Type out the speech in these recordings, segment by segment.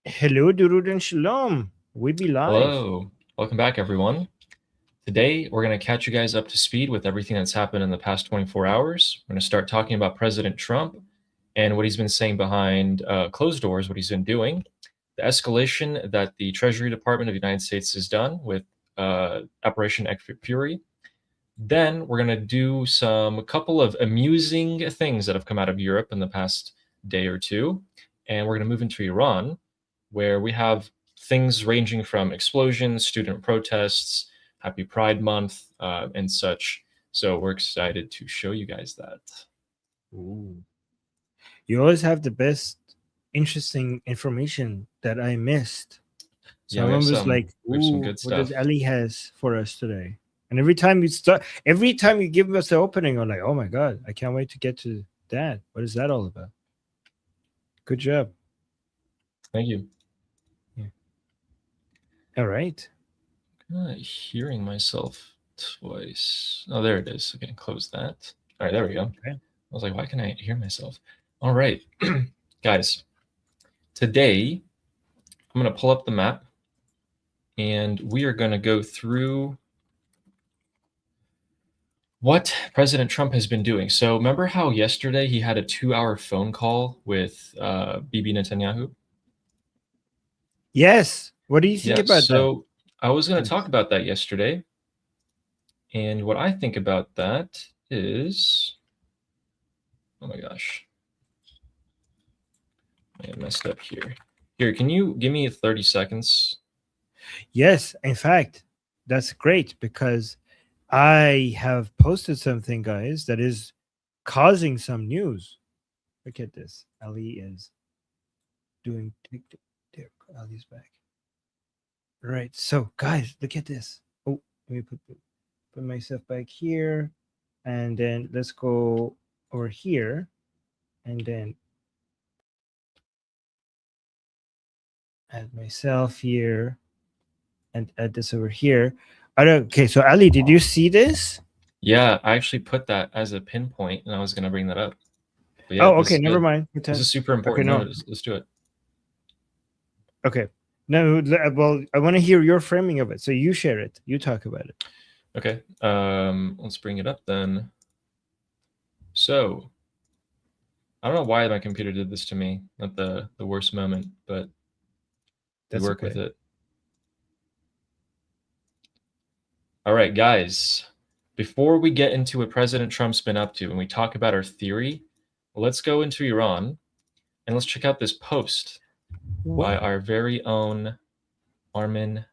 Hello, Durud and Shalom. We be live. Hello, welcome back, everyone. Today, we're going to catch you guys up to speed with everything that's happened in the past 24 hours. We're going to start talking about President Trump and what he's been saying behind closed doors, what he's been doing, the escalation that the Treasury Department of the United States has done with Operation Fury. Then we're going to do a couple of amusing things that have come out of Europe in the past day or two, and we're going to move into Iran, where we have things ranging from explosions, student protests, Happy Pride Month, and such. So we're excited to show you guys that. Ooh. You always have the best, interesting information that I missed. So Yeah, I was like, we have some "Ooh, good what does stuff. Ali has for us today?" And every time you give us the opening, I'm like, "Oh my god, I can't wait to get to that. What is that all about?" Good job. Thank you. Yeah. All right. I'm not hearing myself twice. Oh, there it is. Okay, close that. All right, there we go. Okay. I was like, why can I hear myself? All right, guys. Today, I'm going to pull up the map, and we are going to go through what President Trump has been doing. So remember how yesterday he had a 2-hour phone call with Bibi Netanyahu? Yes. What do you think Yeah, about that? so I was going to Please. talk about that yesterday. And what I think about that is, oh my gosh, I messed up here. Here, can you give me 30 seconds? Yes. In fact, that's great because I have posted something, guys, that is causing some news. Look at this. Ali is doing TikTok. There, Ali's back. Right. So, guys, look at this. Oh, let me put myself back here, and then let's go over here, and then add myself here, and add this over here. I don't. Okay. So, Ali, did you see this? Yeah, I actually put that as a pinpoint, and I was going to bring that up. But yeah, Oh, this okay. is Never good. mind. This Pretend. is super Okay. important. No, No. let's do it. Okay. No. Well, I want to hear your framing of it. So you share it. You talk about it. Okay, let's bring it up then. So, I don't know why my computer did this to me at the worst moment, but we That's work with okay. it. All right, guys. Before we get into what President Trump's been up to and we talk about our theory, let's go into Iran and let's check out this post What? by our very own Armin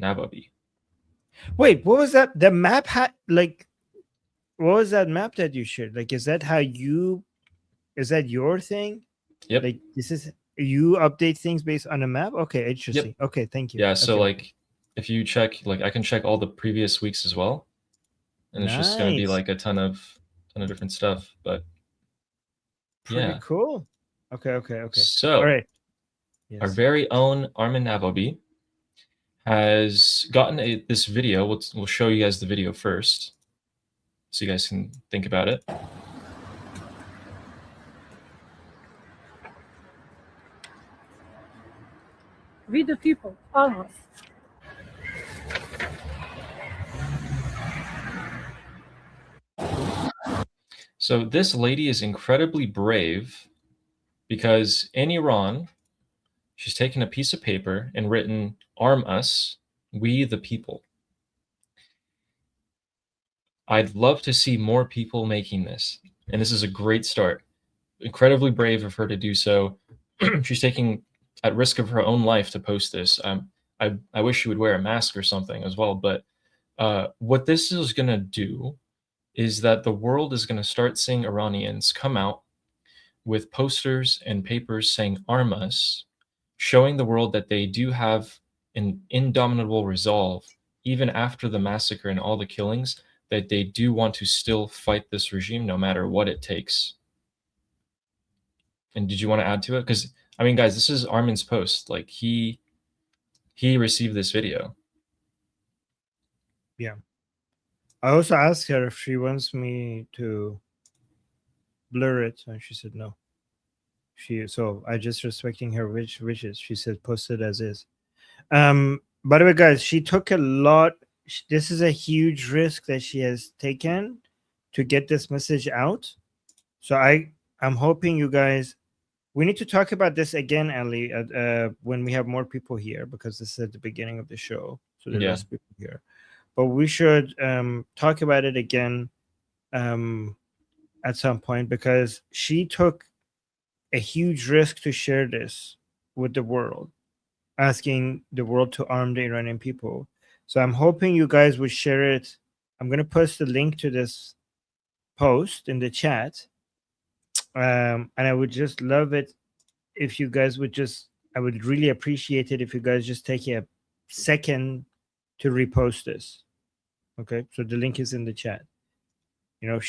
Navabi. Wait, what was that? The map had like what was that map that you shared? Like, is that your thing? Yep. Like, this is you update things based on a map? Okay, Yep. interesting. Okay, thank you. Yeah, so Okay, okay. like if you check, like I can check all the previous weeks as well, and it's just going to be Nice. like a ton of different stuff, but Pretty yeah. cool. Okay, okay, okay. All So, right. our Yes. very own Armin Navabi has gotten this video. We'll show you guys the video first so you guys can think about it. We the people, almost. So this lady is incredibly brave because in Iran, she's taken a piece of paper and written, "Arm us, we the people." I'd love to see more people making this, and this is a great start. Incredibly brave of her to do so. She's taking at risk of her own life to post this. I wish she would wear a mask or something as well. But what this is going to do is that the world is going to start seeing Iranians come out with posters and papers saying "Arm us," showing the world that they do have an indomitable resolve, even after the massacre and all the killings, that they do want to still fight this regime no matter what it takes. And did you want to add to it? Because I mean, guys, this is Armin's post. Like he received this video. Yeah. I also asked her if she wants me to blur it, and she said no. So I just respecting her wishes. She said post it as is. By the way, guys, she took a lot. This is a huge risk that she has taken to get this message out. So I'm hoping you guys. We need to talk about this again, Ali, when we have more people here, because this is at the beginning of the show, so there's less people here. But we should talk about it again at some point, because she took a huge risk to share this with the world, asking the world to arm the Iranian people. So I'm hoping you guys would share it. I'm going to post the link to this post in the chat. And I would just love it if you guys would just, I would really appreciate it if you guys just take a second to repost this. Okay. So the link is in the chat. You know,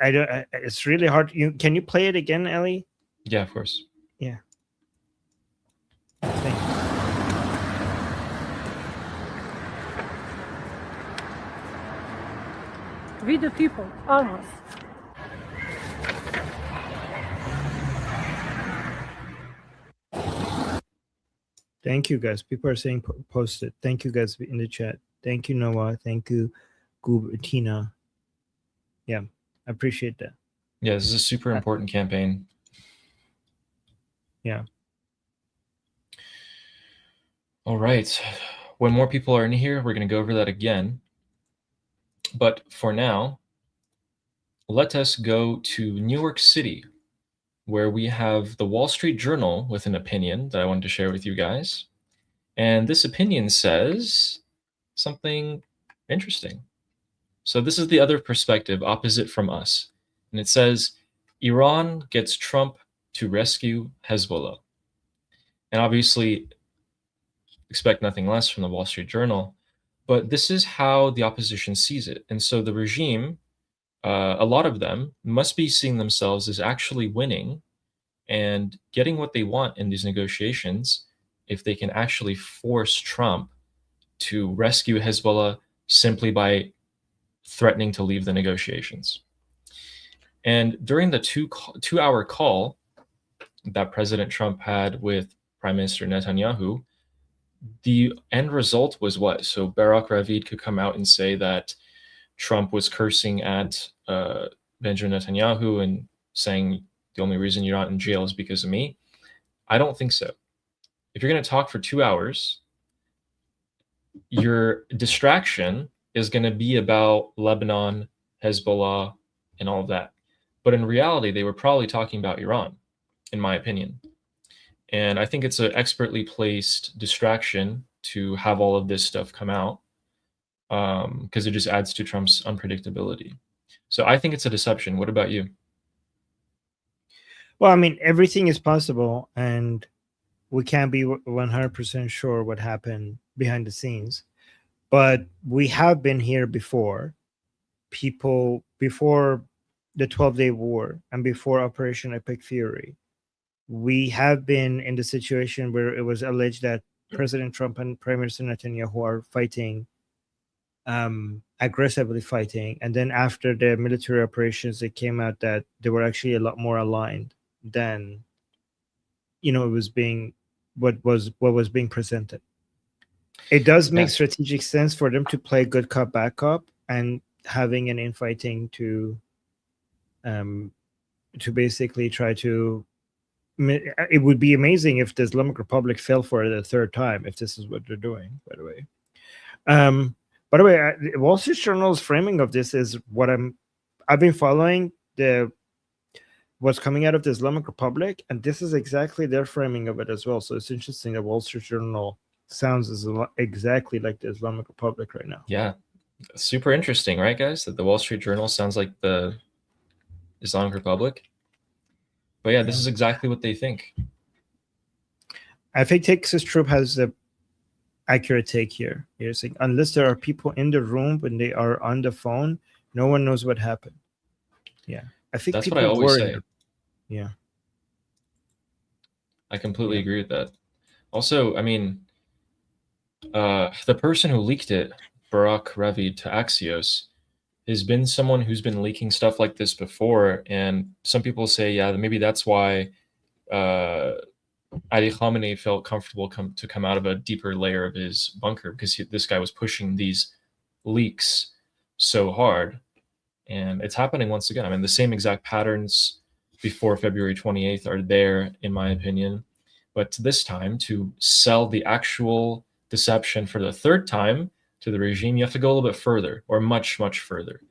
I don't, it's really hard. Can you play it again, Ellie? Yeah, of course. Yeah. Thank you. We the people, almost. Thank you, guys. People are saying post it. Thank you, guys, in the chat. Thank you, Noah. Thank you, Tina. Yeah, I appreciate that. Yeah, this is a super important campaign. Yeah. All right. When more people are in here, we're going to go over that again. But for now, let us go to New York City, where we have the Wall Street Journal with an opinion that I wanted to share with you guys. And this opinion says something interesting. So this is the other perspective, opposite from us. And it says, Iran gets Trump to rescue Hezbollah. And obviously, expect nothing less from the Wall Street Journal. But this is how the opposition sees it. And so the regime, a lot of them, must be seeing themselves as actually winning and getting what they want in these negotiations if they can actually force Trump to rescue Hezbollah simply by threatening to leave the negotiations. And during the two-hour call that President Trump had with Prime Minister Netanyahu, the end result was what? So Barak Ravid could come out and say that Trump was cursing at Benjamin Netanyahu and saying the only reason you're not in jail is because of me. I don't think so. If you're going to talk for 2 hours, your distraction is going to be about Lebanon, Hezbollah, and all of that. But in reality, they were probably talking about Iran, in my opinion. And I think it's an expertly placed distraction to have all of this stuff come out, because it just adds to Trump's unpredictability. So I think it's a deception. What about you? Well, I mean, everything is possible, and we can't be 100% sure what happened behind the scenes. But we have been here before. People, before the 12-day war and before Operation Epic Fury, we have been in the situation where it was alleged that President Trump and Prime Minister Netanyahu are fighting, aggressively fighting. And then after the military operations, it came out that they were actually a lot more aligned than, it was being, what was being presented. It does make strategic sense for them to play good cop, bad cop, and having an infighting to basically try to. It would be amazing if the Islamic Republic fell for it a third time, if this is what they're doing, by the way. Wall Street Journal's framing of this is what I've been following what's coming out of the Islamic Republic, and this is exactly their framing of it as well. So it's interesting that Wall Street Journal sounds exactly like the Islamic Republic right now. Yeah, super interesting, right, guys? That the Wall Street Journal sounds like the Islamic Republic. But yeah, this is exactly what they think. I think Texas Troop has the accurate take here. You're saying unless there are people in the room when they are on the phone, no one knows what happened. Yeah, I think that's what I always say. Yeah, I completely agree with that. Also, I mean, the person who leaked it, Barak Ravid, to Axios, has been someone who's been leaking stuff like this before. And some people say, yeah, maybe that's why Ali Khamenei felt comfortable to come out of a deeper layer of his bunker because this guy was pushing these leaks so hard. And it's happening once again. I mean, the same exact patterns before February 28th are there, in my opinion. But this time, to sell the actual deception for the third time to the regime, you have to go a little bit further, or much, much further.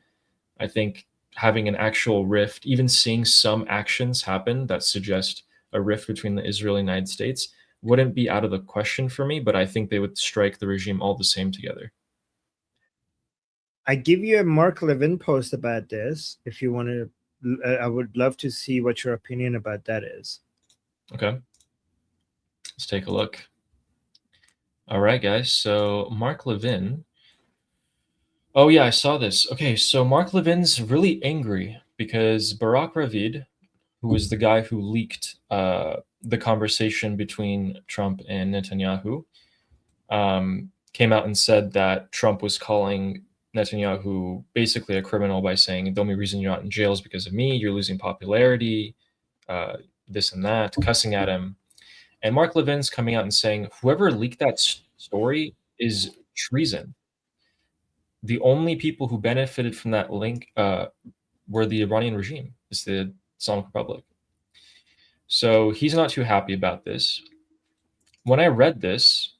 I think having an actual rift, even seeing some actions happen that suggest a rift between the Israel and United States, wouldn't be out of the question for me, but I think they would strike the regime all the same together. I give you a Mark Levin post about this if you want to. I would love to see what your opinion about that is. Okay. Let's take a look. All right, guys. So Mark Levin. Oh, yeah, I saw this. Okay, so Mark Levin's really angry because Barak Ravid, who was the guy who leaked the conversation between Trump and Netanyahu, came out and said that Trump was calling Netanyahu basically a criminal by saying the only reason you're not in jail is because of me, you're losing popularity, this and that, cussing at him. And Mark Levin's coming out and saying whoever leaked that story is treason. The only people who benefited from that link were the Iranian regime, it's the Islamic Republic. So he's not too happy about this. When I read this,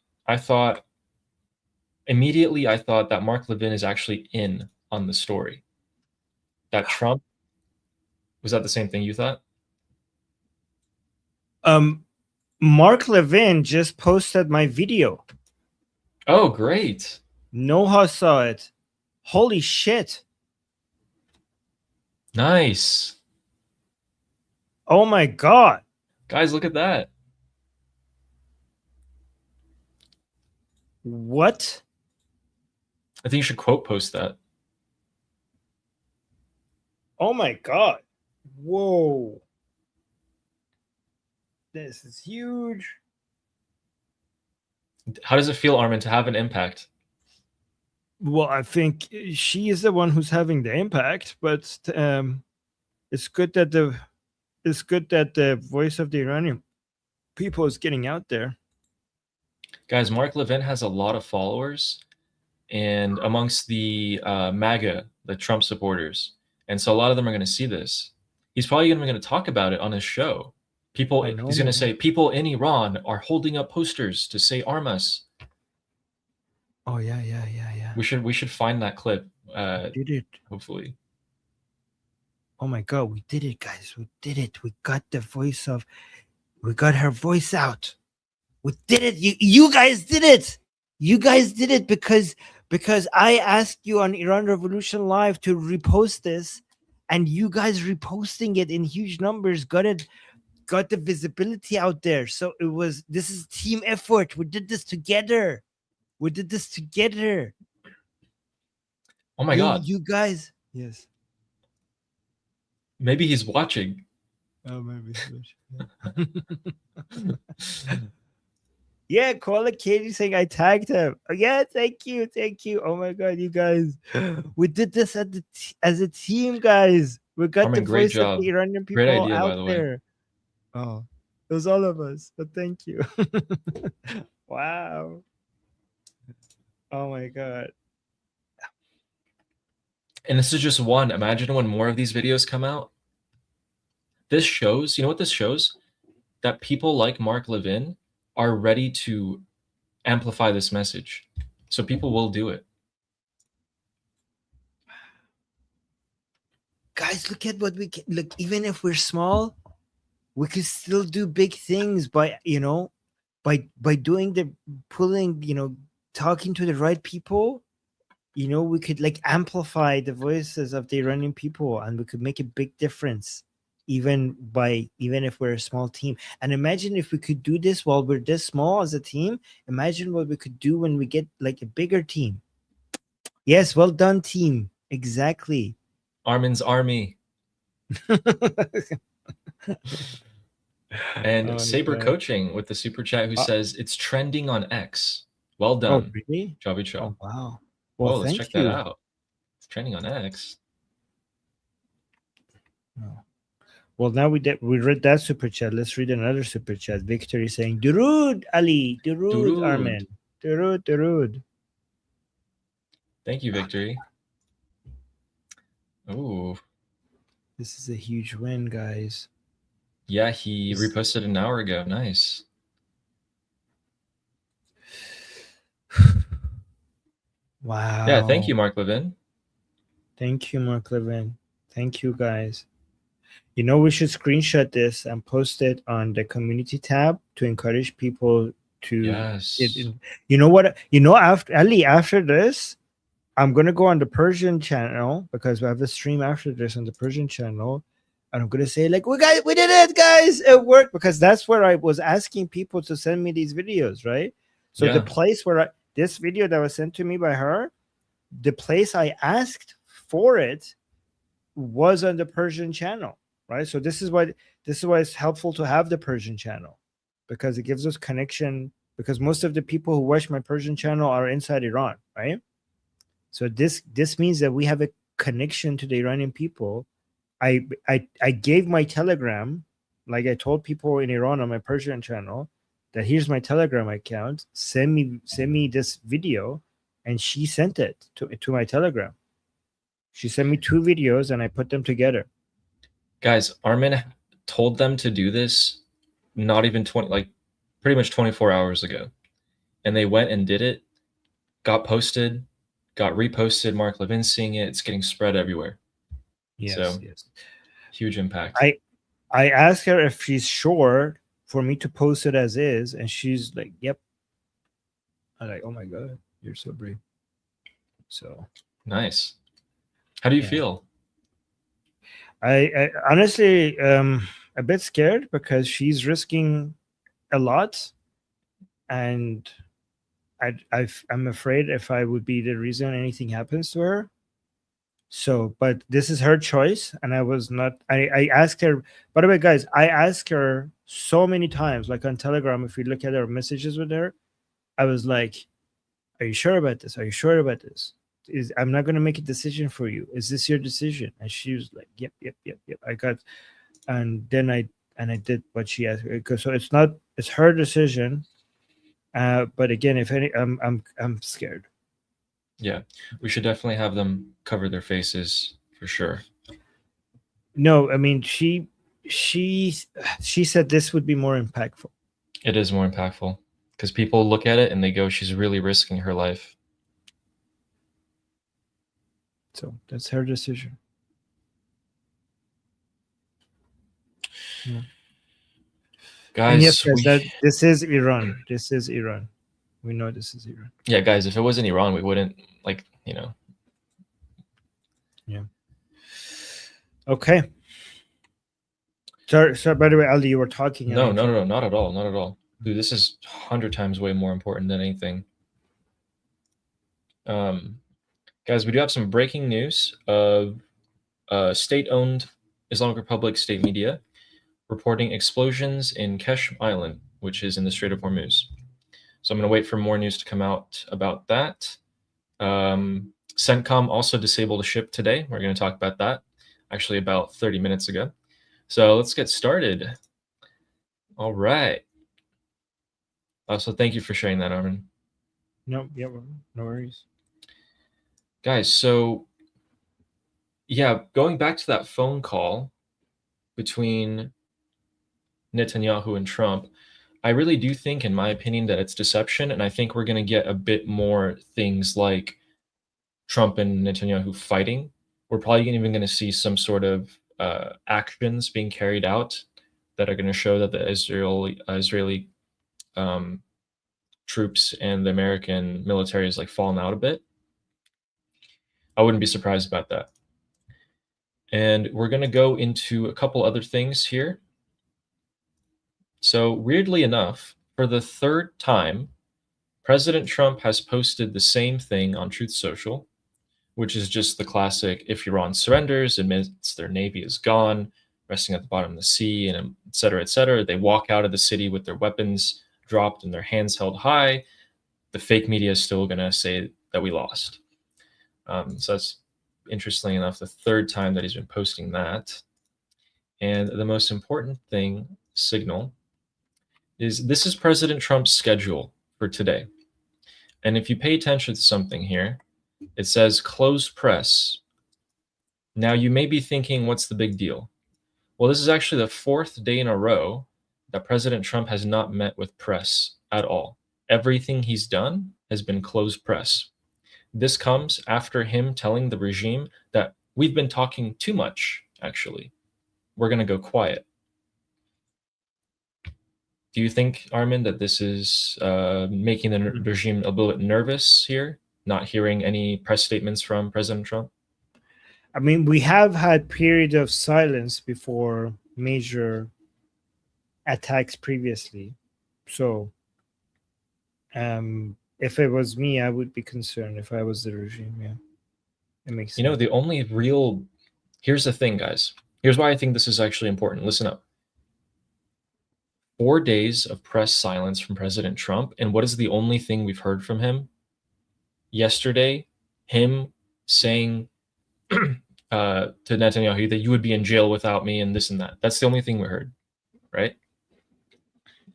immediately I thought that Mark Levin is actually in on the story. That Trump, was that the same thing you thought? Mark Levin just posted my video. Oh, great. Noha saw it. Holy shit. Nice. Oh my God. Guys, look at that. What? I think you should quote post that. Oh my God. Whoa. This is huge. How does it feel, Armin, to have an impact? Well, I think she is the one who's having the impact, but it's good that the voice of the Iranian people is getting out there. Guys, Mark Levin has a lot of followers, and amongst the MAGA, the Trump supporters, and so a lot of them are going to see this. He's probably going to talk about it on his show. He's going to say people in Iran are holding up posters to say "Arm us." Oh yeah. We should find that clip. We did it. Hopefully. Oh my God, we did it, guys. We did it. We got we got her voice out. We did it. You guys did it. You guys did it because I asked you on Iran Revolution Live to repost this, and you guys reposting it in huge numbers got the visibility out there. So this is team effort. We did this together. Oh my God. You guys. Yes. Maybe he's watching. Oh, maybe. Yeah, Koala Katie saying I tagged him. Oh, yeah, thank you. Oh my God, you guys, we did this as a team, guys. We got Armin, the great voice job. of the Iranian people Great idea, out by the way. there. Oh, it was all of us. But thank you. Wow. Oh my God. And this is just one. Imagine when more of these videos come out. This shows, you know what this shows? That people like Mark Levin are ready to amplify this message. So people will do it. Guys, look at what we can. Look, even if we're small, we can still do big things by doing pulling, talking to the right people. We could amplify the voices of the Iranian people, and we could make a big difference, even if we're a small team. And imagine if we could do this while we're this small as a team. Imagine what we could do when we get a bigger team. Yes, well done, team. Exactly. Armin's army. And Saber Coaching with the super chat who says it's trending on X. Well done. Oh, really? Jobby Cho. Oh, wow. Well, let's check that out. It's trending on X. Oh. Well, now we read that super chat. Let's read another super chat. Victory saying, Durud, Ali, Durud, Durud. Armin. Durud, Durud. Thank you, Victory. Ooh. This is a huge win, guys. Yeah, he reposted an hour ago. Nice. Wow. Yeah, thank you, Mark Levin. Thank you, Mark Levin. Thank you, guys. You know, we should screenshot this and post it on the community tab to encourage people to. Yes. You know what? You know, after this, I'm gonna go on the Persian channel because we have a stream after this on the Persian channel, and I'm gonna say like, we did it, guys! It worked, because that's where I was asking people to send me these videos, right? So Yeah. the place where this video that was sent to me by her, the place I asked for it was on the Persian channel, right? So this is why it's helpful to have the Persian channel, because it gives us connection, because most of the people who watch my Persian channel are inside Iran, right? So this means that we have a connection to the Iranian people. I gave my Telegram, like I told people in Iran on my Persian channel, that here's my Telegram account. Send me this video, and she sent it to my Telegram. She sent me 2 videos, and I put them together. Guys, Armin told them to do this not even pretty much 24 hours ago, and they went and did it. Got posted, got reposted. Mark Levin seeing it. It's getting spread everywhere. Yes. Huge impact. I asked her if she's sure for me to post it as is, and she's like, "Yep." I'm like, "Oh my god, you're so brave." So nice. How do you feel? I honestly a bit scared, because she's risking a lot, and I'm afraid if I would be the reason anything happens to her. So, but this is her choice, and I asked her, by the way, guys, I asked her so many times, like on Telegram, if you look at her messages with her, I was like, are you sure about this? Are you sure about this? I'm not going to make a decision for you. Is this your decision? And she was like, yep. I got, and then I did what she asked. So it's her decision. But again, if any, I'm scared. Yeah, we should definitely have them cover their faces for sure. No, I mean, she said this would be more impactful. It is more impactful, because people look at it and they go, she's really risking her life. So that's her decision. Yeah. Guys, this is Iran. This is Iran. We know this is Iran. Yeah, guys, if it wasn't Iran, we wouldn't, Yeah. Okay. So by the way, Ali, you were talking. No, not at all. Dude, this is 100 times way more important than anything. Guys, we do have some breaking news of state-owned Islamic Republic state media reporting explosions in Kesh Island, which is in the Strait of Hormuz. So I'm going to wait for more news to come out about that. CENTCOM also disabled a ship today. We're going to talk about that, actually about 30 minutes ago. So let's get started. All right. So thank you for sharing that, Armin. No worries. Guys, so yeah, going back to that phone call between Netanyahu and Trump, I really do think, in my opinion, that it's deception. And I think we're going to get a bit more things like Trump and Netanyahu fighting. We're probably even going to see some sort of actions being carried out that are going to show that the Israeli troops and the American military is like fallen out a bit. I wouldn't be surprised about that. And we're going to go into a couple other things here. So weirdly enough, for the 3rd time, President Trump has posted the same thing on Truth Social, which is just the classic, if Iran surrenders, admits their navy is gone, resting at the bottom of the sea, and et cetera, they walk out of the city with their weapons dropped and their hands held high, the fake media is still going to say that we lost. So that's, interestingly enough, the 3rd time that he's been posting that. And the most important thing, signal, is this is President Trump's schedule for today. And if you pay attention to something here, it says closed press. Now you may be thinking, what's the big deal? Well, this is actually the 4th day in a row that President Trump has not met with press at all. Everything he's done has been closed press. This comes after him telling the regime that we've been talking too much, actually. We're going to go quiet. Do you think, Armin, that this is making the regime a little bit nervous here, not hearing any press statements from President Trump? I mean, we have had period of silence before major attacks previously. So if it was me, I would be concerned if I was the regime. Yeah, it makes sense. You know, the only real... Here's the thing, guys. Here's why I think this is actually important. Listen up. 4 days of press silence from President Trump, and what is the only thing we've heard from him? Yesterday, him saying to Netanyahu that you would be in jail without me and this and that. That's the only thing we heard, right?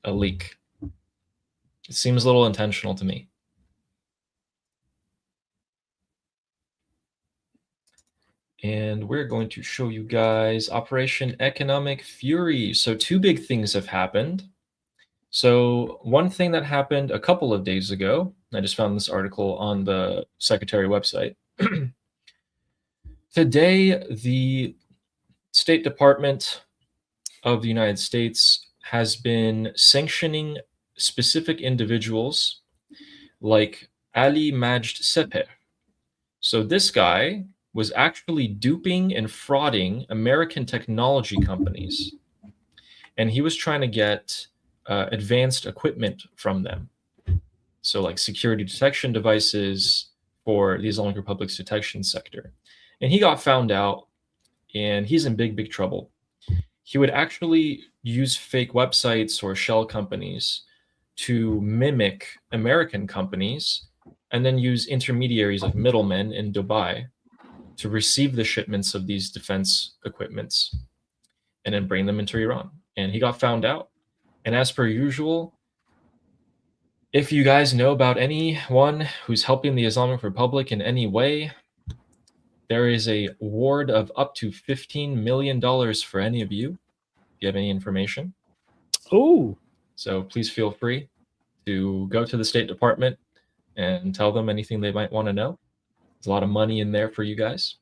A leak. It seems a little intentional to me. And we're going to show you guys Operation Economic Fury. So 2 big things have happened. So one thing that happened a couple of days ago, I just found this article on the Secretary website. Today, the State Department of the United States has been sanctioning specific individuals like Ali Majd Sepeh. So this guy was actually duping and frauding American technology companies. And he was trying to get advanced equipment from them. So like security detection devices for the Islamic Republic's detection sector. And he got found out, and he's in big, big trouble. He would actually use fake websites or shell companies to mimic American companies and then use intermediaries like middlemen in Dubai to receive the shipments of these defense equipments and then bring them into Iran. And he got found out. And as per usual, if you guys know about anyone who's helping the Islamic Republic in any way, there is a reward of up to $15 million for any of you, if you have any information. Oh. So please feel free to go to the State Department and tell them anything they might want to know. There's a lot of money in there for you guys.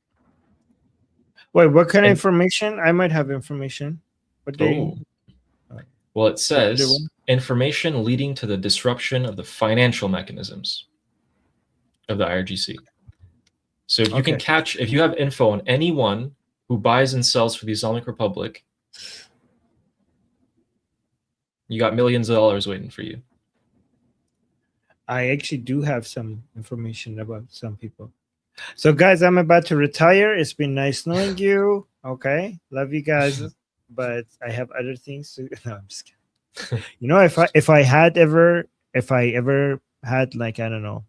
Wait, what kind of information? I might have information. What they... Well, it says information leading to the disruption of the financial mechanisms of the IRGC. So if you can catch, if you have info on anyone who buys and sells for the Islamic Republic, you got millions of dollars waiting for you. I actually do have some information about some people. So guys, I'm about to retire. It's been nice knowing you. Okay. Love you guys. But I have other things to... No, I'm just kidding. You know, if I ever had, like, I don't know,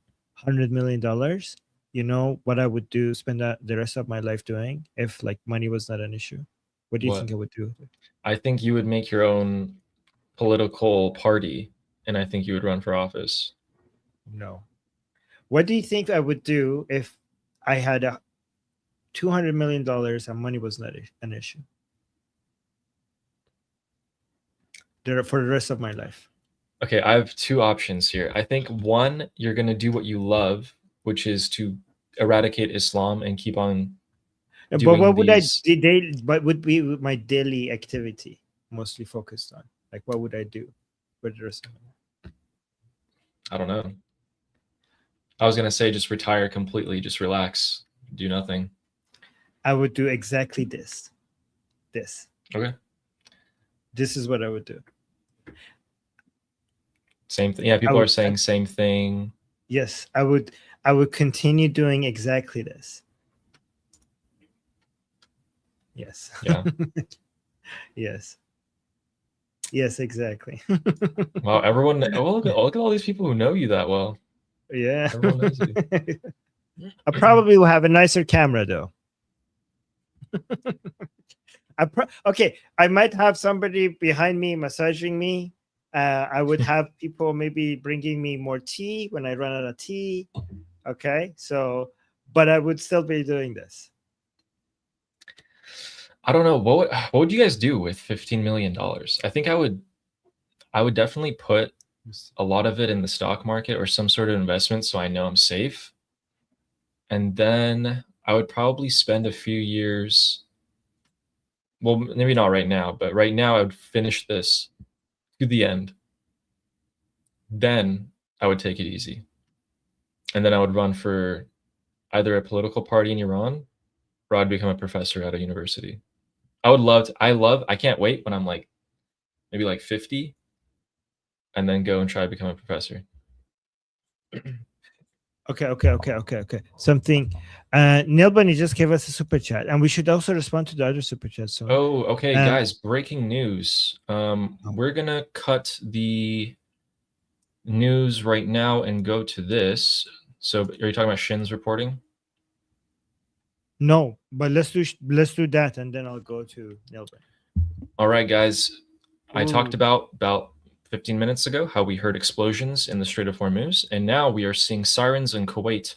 $100 million, you know what I would do, spend the rest of my life doing if like money was not an issue? What do you think I would do? I think you would make your own political party, and I think you would run for office. No. What do you think I would do if I had $200 million and money was not an issue? For the rest of my life. Okay, I have 2 options here. I think 1, you're going to do what you love, which is to eradicate Islam and keep on doing but what would these... what would be my daily activity mostly focused on? Like, what would I do for the rest of my life? I don't know. I was going to say just retire completely, just relax, do nothing. I would do exactly this. Okay. This is what I would do. Same thing. Yeah, people are saying same thing. Yes, I would continue doing exactly this. Yes. Yeah. Yes. Yes, exactly. Wow, everyone. Oh, look at all these people who know you that well. Yeah. Everyone knows you. I probably will have a nicer camera though. Okay, I might have somebody behind me massaging me. I would have people maybe bringing me more tea when I run out of tea. Okay, so, but I would still be doing this. I don't know what would you guys do with $15 million? I think I would definitely put a lot of it in the stock market or some sort of investment so I know I'm safe. And then I would probably spend a few years, well, maybe not right now, but right now I would finish this to the end. Then I would take it easy. And then I would run for either a political party in Iran or I'd become a professor at a university. I would love to, I can't wait when I'm like maybe like 50 and then go and try to become a professor. Okay. Something. Neil Bunny just gave us a super chat, and we should also respond to the other super chat. So, Oh, okay, Um, guys, breaking news. We're gonna cut the news right now and go to this. So are you talking about Shin's reporting? no, but let's do that, and then I'll go to Neil Bunny. All right, guys. I talked Ooh. about 15 minutes ago how we heard explosions in the Strait of Hormuz, and now we are seeing sirens in Kuwait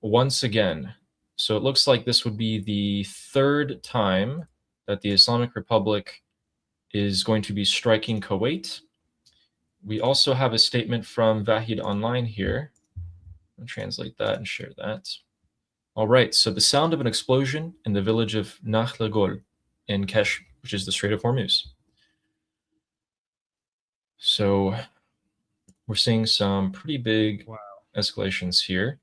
once again. So it looks like this would be the third time that the Islamic Republic is going to be striking Kuwait. We also have a statement from Vahid Online here. I'll translate that and share that. All right, so the sound of an explosion in the village of Nakhlagol in Kesh, which is the Strait of Hormuz. So we're seeing some pretty big escalations here.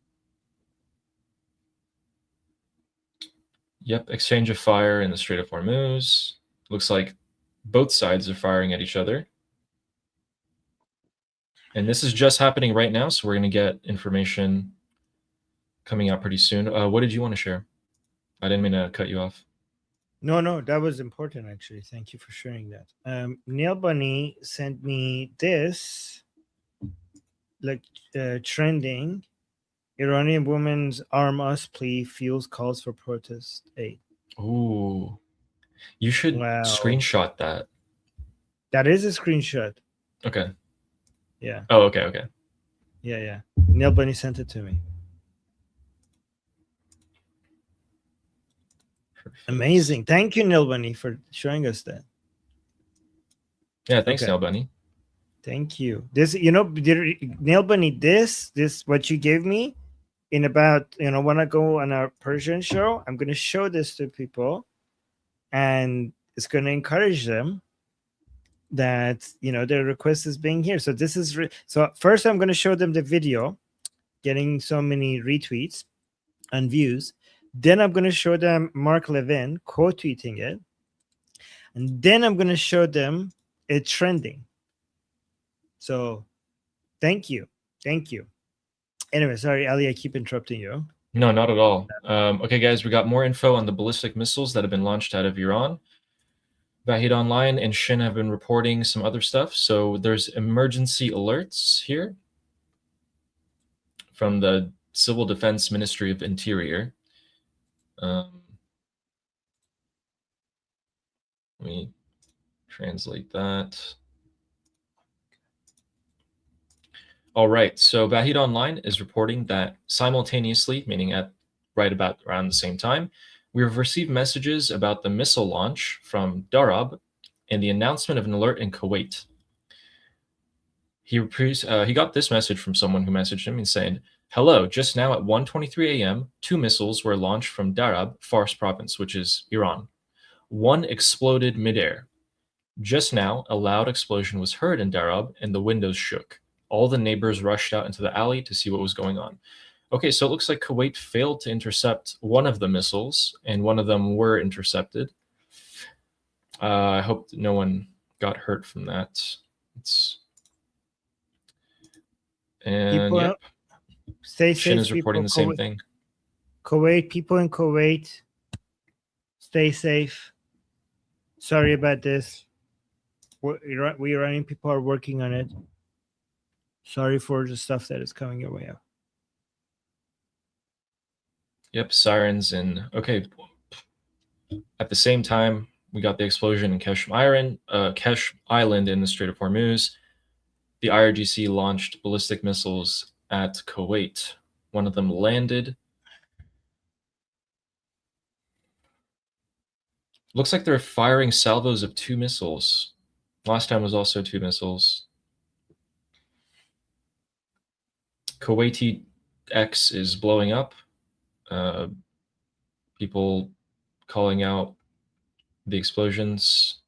Yep, exchange of fire in the Strait of Hormuz. Looks like both sides are firing at each other. And this is just happening right now, so we're going to get information coming out pretty soon. What did you want to share? I didn't mean to cut you off. No, that was important actually. Thank you for sharing that. Neil Bunny sent me this, like trending. Iranian women's arm us plea fuels calls for protest aid. Ooh, you should screenshot that. That is a screenshot. Okay. Yeah. Oh, okay. Yeah. Neil Bunny sent it to me. Perfect. Amazing. Thank you, Neil Bunny, for showing us that. Yeah, thanks, Neil Bunny. Thank you. This, Neil Bunny, this what you gave me in about, when I go on our Persian show, I'm going to show this to people, and it's going to encourage them that their request is being here. So this is so first I'm going to show them the video getting so many retweets and views. Then I'm going to show them Mark Levin quote tweeting it, and then I'm going to show them it trending. So thank you. Anyway, sorry, Ali, I keep interrupting you. No, not at all. Okay, guys, we got more info on the ballistic missiles that have been launched out of Iran. Vahid Online and Shin have been reporting some other stuff. So there's emergency alerts here from the Civil Defense Ministry of Interior. Let me translate that. All right, so Vahid Online is reporting that simultaneously, meaning at right about around the same time, we have received messages about the missile launch from Darab and the announcement of an alert in Kuwait. He got this message from someone who messaged him and saying, "Hello, just now at 1:23 a.m., 2 missiles were launched from Darab, Fars province, which is Iran. One exploded midair. Just now, a loud explosion was heard in Darab and the windows shook. All the neighbors rushed out into the alley to see what was going on." Okay, so it looks like Kuwait failed to intercept one of the missiles, and one of them were intercepted. I hope that no one got hurt from that. And yep, Stay Shin safe. is reporting the same thing. Kuwait, people in Kuwait, stay safe. Sorry about this. We Iranian people are working on it. Sorry for the stuff that is coming your way up. Yep, sirens and okay. At the same time, we got the explosion in Kesh Island in the Strait of Hormuz. The IRGC launched ballistic missiles at Kuwait. One of them landed. Looks like they're firing salvos of 2 missiles. Last time was also 2 missiles. Kuwaiti X is blowing up. People calling out the explosions.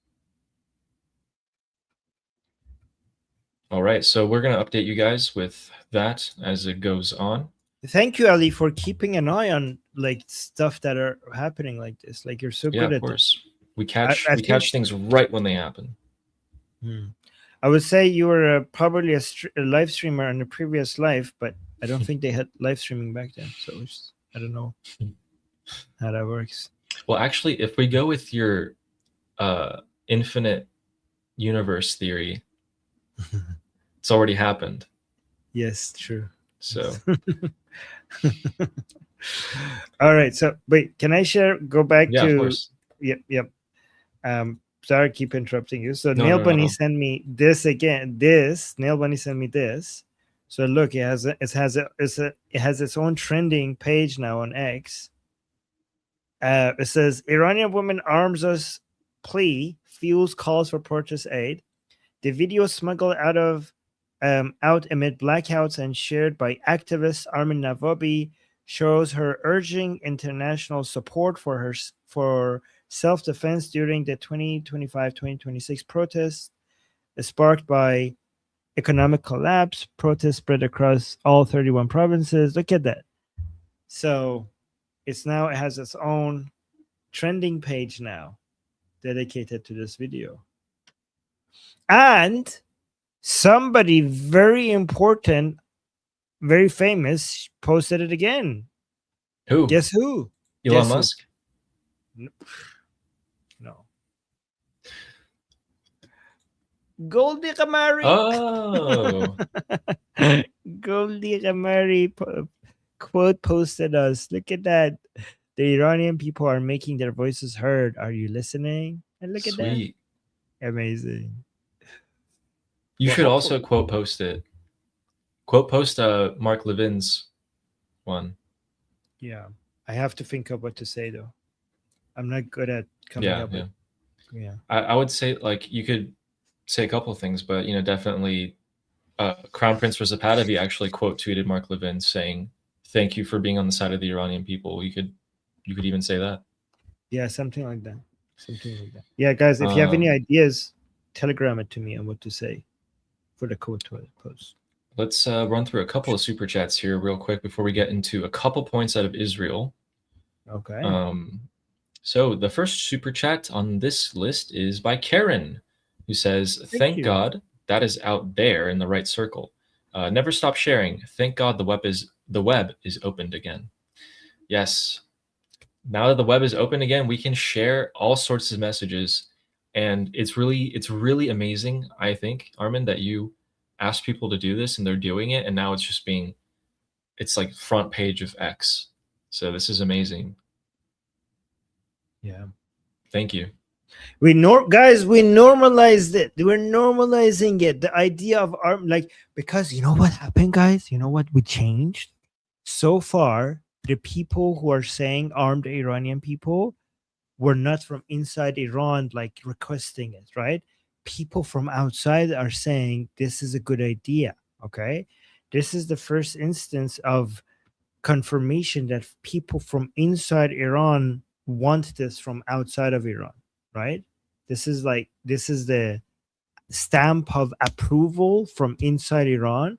All right, so we're going to update you guys with that as it goes on. Thank you, Ali, for keeping an eye on like stuff that are happening like this. Like you're so good at course. this. We catch I we catch things right when they happen. I would say you were probably a live streamer in a previous life, but I don't think they had live streaming back then. So I don't know how that works. Well, actually, if we go with your infinite universe theory, it's already happened. Yes, true. So all right. So wait, can I go back yeah, to of course. Yep. Sorry, keep interrupting you. So No, Nail no, Bunny no. sent me this again. Nail Bunny sent me this. So look, it has its own trending page now on X. It says Iranian woman arms us plea fuels calls for protest aid. The video smuggled out amid blackouts and shared by activist Armin Navabi shows her urging international support for self-defense during the 2025-2026 protests sparked by economic collapse. Protests spread across all 31 provinces. Look at that. So it has its own trending page now dedicated to this video. And somebody very important, very famous, posted it again. Who? Guess who? Elon Musk? No. Goldie Kamari. Oh. Goldie Kamari quote posted us. Look at that. The Iranian people are making their voices heard. Are you listening? And look at that. Amazing. You should also quote post it. Quote post Mark Levin's one. Yeah. I have to think of what to say though. I'm not good at coming up with. Yeah. I would say like you could say a couple of things, but definitely Crown Prince Reza Pahlavi actually quote tweeted Mark Levin saying, "Thank you for being on the side of the Iranian people." You could even say that. Yeah, something like that. Yeah, guys, if you have any ideas, telegram it to me on what to say for the quote post. Let's run through a couple of super chats here real quick before we get into a couple points out of Israel. Okay. So the first super chat on this list is by Karen, who says, "Thank God that is out there in the right circle. Never stop sharing. Thank God the web is opened again." Yes. Now that the web is open again, we can share all sorts of messages, and it's really amazing, I think, Armin, that you asked people to do this and they're doing it, and now it's like front page of X. So this is amazing. Yeah. Thank you. We normalized it. We're normalizing it. The idea of because you know what happened, guys? You know what we changed? So far, the people who are saying armed Iranian people were not from inside Iran, like requesting it, right? People from outside are saying this is a good idea. Okay. This is the first instance of confirmation that people from inside Iran want this from outside of Iran, right? This is the stamp of approval from inside Iran,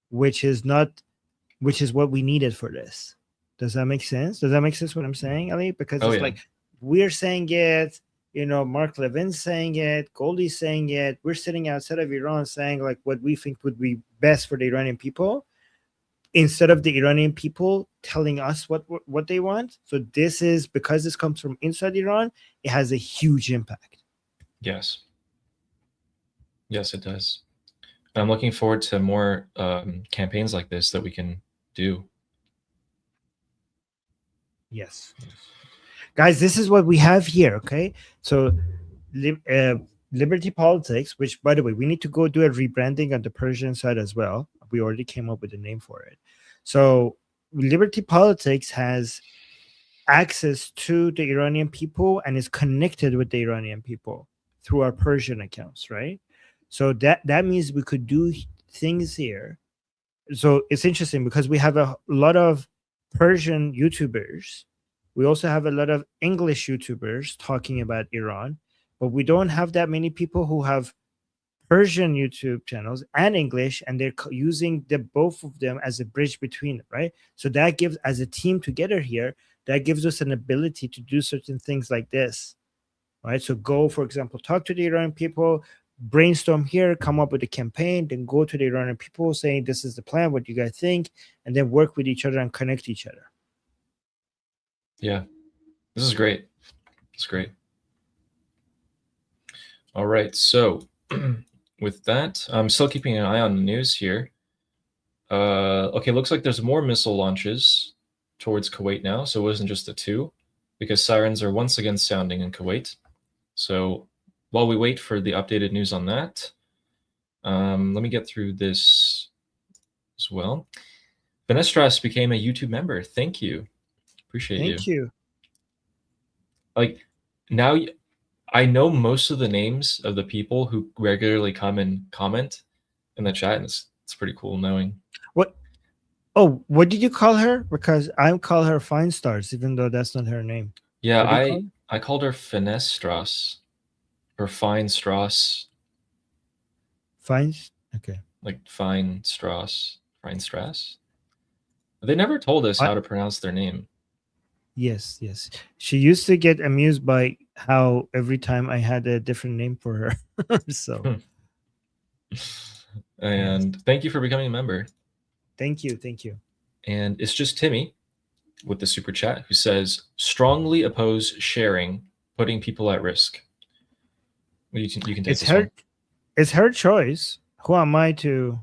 which is what we needed for this. Does that make sense? Does that make sense what I'm saying, Ali? Because like we're saying it, Mark Levin's saying it, Goldie's saying it. We're sitting outside of Iran saying like what we think would be best for the Iranian people, instead of the Iranian people telling us what they want. So this is because this comes from inside Iran, it has a huge impact. Yes, it does. And I'm looking forward to more campaigns like this that we can do. Yes. Guys, this is what we have here. Okay, so Liberty Politics, which by the way, we need to go do a rebranding on the Persian side as well. We already came up with a name for it. So Liberty Politics has access to the Iranian people and is connected with the Iranian people through our Persian accounts, right? So that means we could do things here. So it's interesting because we have a lot of Persian YouTubers. We also have a lot of English YouTubers talking about Iran, but we don't have that many people who have Persian YouTube channels and English, and they're using the both of them as a bridge between them, right? So that gives, as a team together here, that gives us an ability to do certain things like this, right? So go, for example, talk to the Iranian people, brainstorm here, come up with a campaign, then go to the Iranian people saying this is the plan, what you guys think, and then work with each other and connect each other. Yeah, this is great. It's great. All right, so with that, I'm still keeping an eye on the news here. Okay, looks like there's more missile launches towards Kuwait now, so it wasn't just the two, because sirens are once again sounding in Kuwait. So while we wait for the updated news on that, let me get through this as well. Benestras became a YouTube member. Thank you. Appreciate you. Thank you. Like, now I know most of the names of the people who regularly come and comment in the chat, and it's pretty cool knowing. What? Oh, what did you call her? Because I call her Fine Stars, even though that's not her name. Yeah, What do you call her? I called her Finestras or Fine Strass, Fine. Okay. like Fine Strass, Fine Strass. They never told us how to pronounce their name. Yes, yes. She used to get amused by how every time I had a different name for her. So, and thank you for becoming a member. thank you, thank you. And it's just Timmy with the super chat who says, strongly oppose sharing, putting people at risk. Well, you can take It's this her. one. It's her choice. Who am I to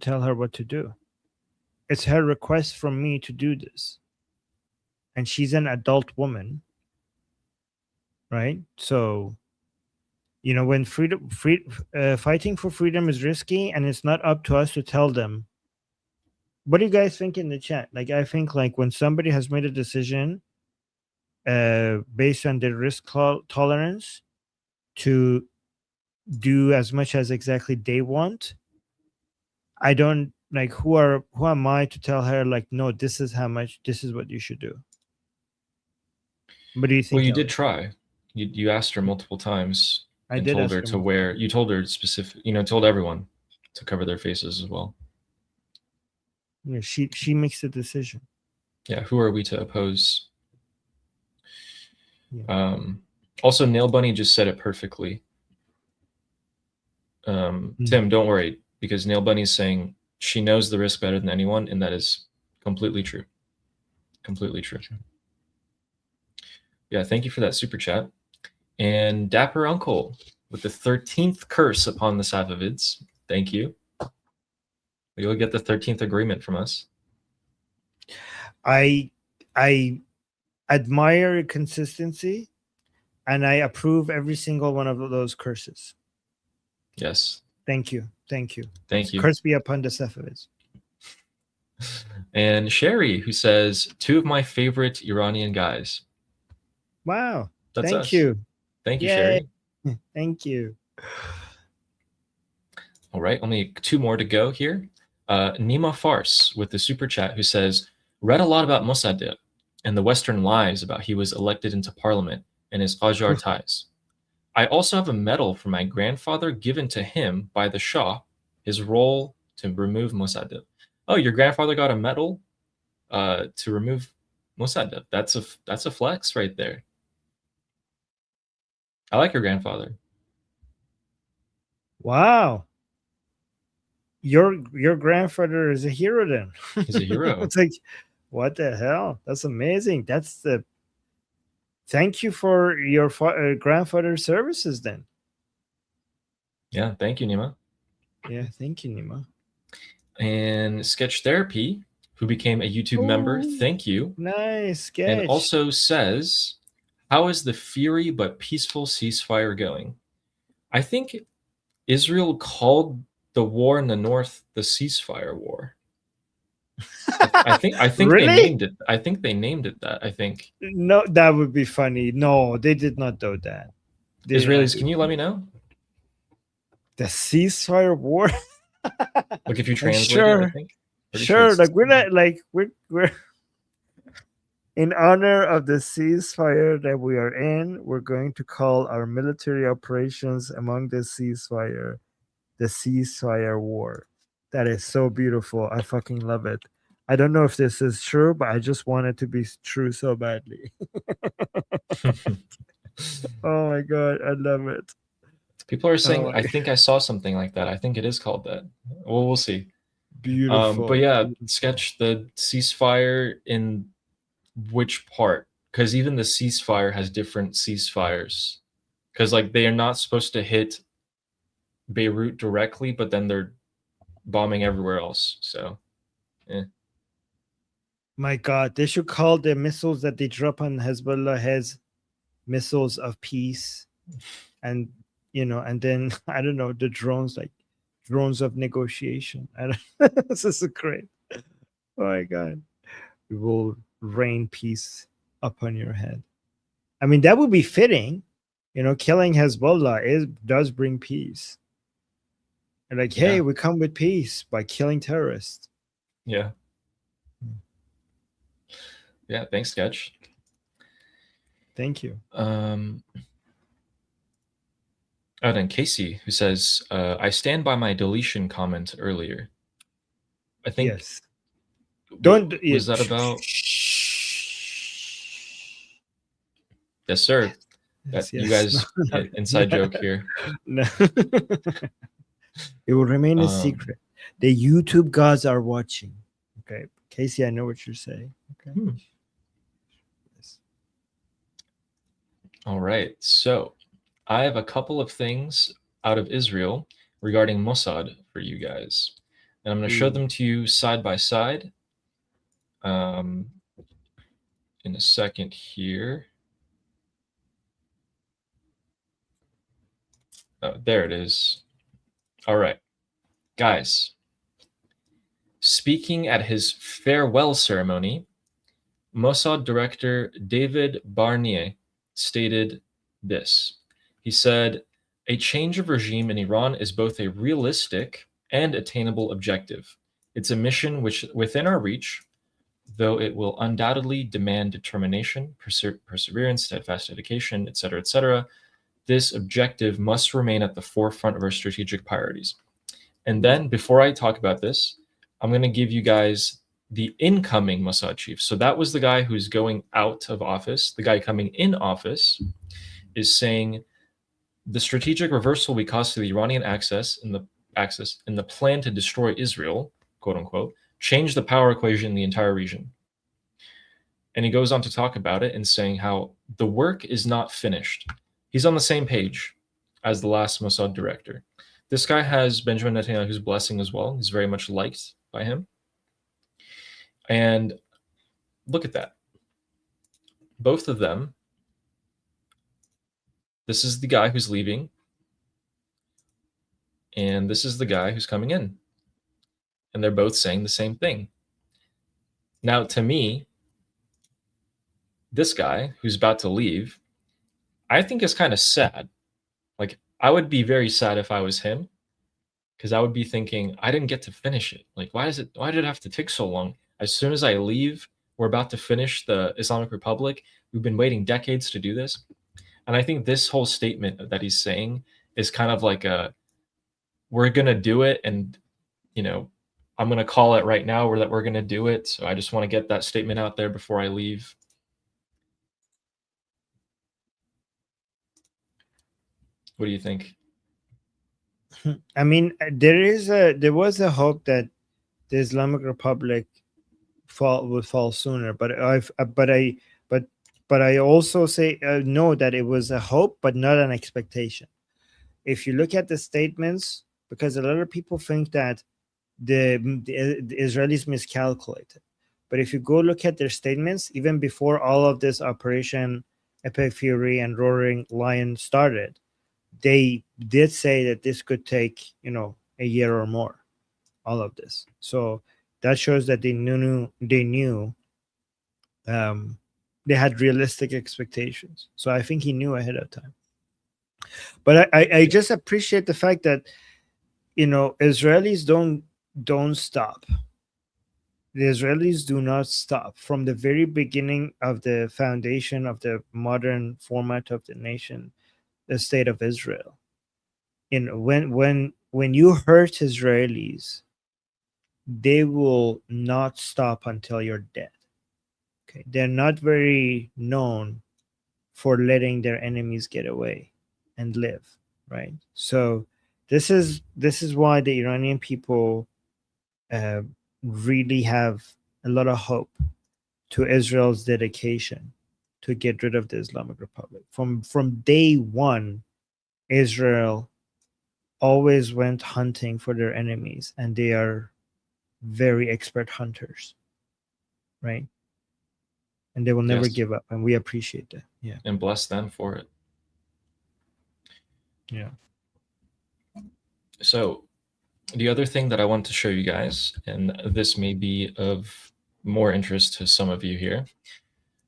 tell her what to do? It's her request from me to do this. And she's an adult woman, right? So, when fighting for freedom is risky, and it's not up to us to tell them. What do you guys think in the chat? Like, I think like when somebody has made a decision based on their risk tolerance to do as much as exactly they want, I don't like who am I to tell her like, no, this is how much, this is what you should do. What do you think? Well, you did try. You asked her multiple times I and did told ask her her to wear. You told her specific. Told everyone to cover their faces as well. Yeah, she makes the decision. Yeah, who are we to oppose? Yeah. Also, Nail Bunny just said it perfectly. Tim, don't worry, because Nail Bunny is saying she knows the risk better than anyone, and that is completely true. Completely true. Yeah, thank you for that super chat. And Dapper Uncle with the 13th curse upon the Safavids. Thank you. You'll get the 13th agreement from us. I admire consistency, and I approve every single one of those curses. Yes. Thank you. Thank you. Thank you. Curse be upon the Safavids. And Sherry, who says, 2 of my favorite Iranian guys. Wow. That's Thank us. you. Thank you, Yay. Sherry. Thank you. All right, only 2 more to go here. Nima Farce with the super chat who says, read a lot about Mossadegh and the Western lies about he was elected into parliament and his Qajar ties. I also have a medal from my grandfather given to him by the Shah, his role to remove Mossadegh. Oh, your grandfather got a medal to remove Mossadegh. That's a flex right there. I like your grandfather. Wow. Your grandfather is a hero then. He's a hero. It's like, what the hell? That's amazing. Thank you for your grandfather's services then. Yeah, thank you, Nima. Yeah, thank you, Nima. And Sketch Therapy who became a YouTube member. Oh, Thank you. nice sketch. And also says, how is the fiery but peaceful ceasefire going? I think Israel called the war in the north the ceasefire war. I think they Really? named it. I think they named it that. I think No, that would be funny. No, they did not do that. They did not Israelis. do Can you let me know? the ceasefire war? Like if you Like, translate it, I sure, think. Pretty sure. it's- Like we're not like we're in honor of the ceasefire that we are in. We're going to call our military operations among the ceasefire war. That is so beautiful. I fucking love it. I don't know if this is true, but I just want it to be true so badly. Oh my god, I love it. People are saying, Oh, I think I saw something like that. I think it is called that. Well, we'll see. beautiful. But yeah, sketch the ceasefire in which part? Because even the ceasefire has different ceasefires. Because like they are not supposed to hit Beirut directly, but then they're bombing everywhere else. So, My god, they should call the missiles that they drop on Hezbollah heads missiles of peace. And and then I don't know, the drones, like drones of negotiation. I don't This is great. Oh my god. We will rain peace upon your head. I mean, that would be fitting. Killing Hezbollah does bring peace. And like, hey, Yeah. we come with peace by killing terrorists. yeah. Yeah, thanks, Sketch. Thank you. Oh, then Casey, who says, I stand by my deletion comment earlier. I think. Yes. Don't. Was that about? Yes, sir. Yes, You yes. guys, inside joke here. No. It will remain a secret. The YouTube gods are watching. Okay, Casey, I know what you're saying. Okay. Yes. All right. So I have a couple of things out of Israel regarding Mossad for you guys. And I'm going to show them to you side by side in a second here. Oh, there it is. All right. Guys, speaking at his farewell ceremony, Mossad director David Barnier stated this. He said, a change of regime in Iran is both a realistic and attainable objective. It's a mission which within our reach, though it will undoubtedly demand determination, perseverance, steadfast dedication, etc., etc. This objective must remain at the forefront of our strategic priorities. And then, before I talk about this, I'm going to give you guys the incoming Mossad chief. So that was the guy who's going out of office. The guy coming in office is saying the strategic reversal we caused to the Iranian axis in the plan to destroy Israel, quote unquote, changed the power equation in the entire region. And he goes on to talk about it and saying how the work is not finished. He's on the same page as the last Mossad director. This guy has Benjamin Netanyahu's blessing as well. He's very much liked by him. And look at that. Both of them. This is the guy who's leaving. And this is the guy who's coming in. And they're both saying the same thing. Now, to me, this guy who's about to leave, I think is kind of sad. Like, I would be very sad if I was him, because I would be thinking, I didn't get to finish it. Like, why did it have to take so long? As soon as I leave, we're about to finish the Islamic Republic. We've been waiting decades to do this. And I think this whole statement that he's saying is kind of like we're going to do it. And, I'm going to call it right now that we're going to do it. So I just want to get that statement out there before I leave. What do you think? I mean, there was a hope that the Islamic Republic would fall sooner, but I also say no, that it was a hope, but not an expectation. If you look at the statements, because a lot of people think that the Israelis miscalculated. But if you go look at their statements, even before all of this Operation Epic Fury and Roaring Lion started, they did say that this could take, a year or more, all of this. So that shows that they knew they had realistic expectations. So I think he knew ahead of time. But I just appreciate the fact that Israelis don't stop. The Israelis do not stop from the very beginning of the foundation of the modern format of the nation, the state of Israel. When you hurt Israelis, they will not stop until you're dead. Okay, they're not very known for letting their enemies get away and live, right? So this is why the Iranian people really have a lot of hope to Israel's dedication to get rid of the Islamic Republic. From day one, Israel always went hunting for their enemies, and they are very expert hunters, right? And they will never give up, and we appreciate that. Yeah, and bless them for it. Yeah. So the other thing that I want to show you guys, and this may be of more interest to some of you here,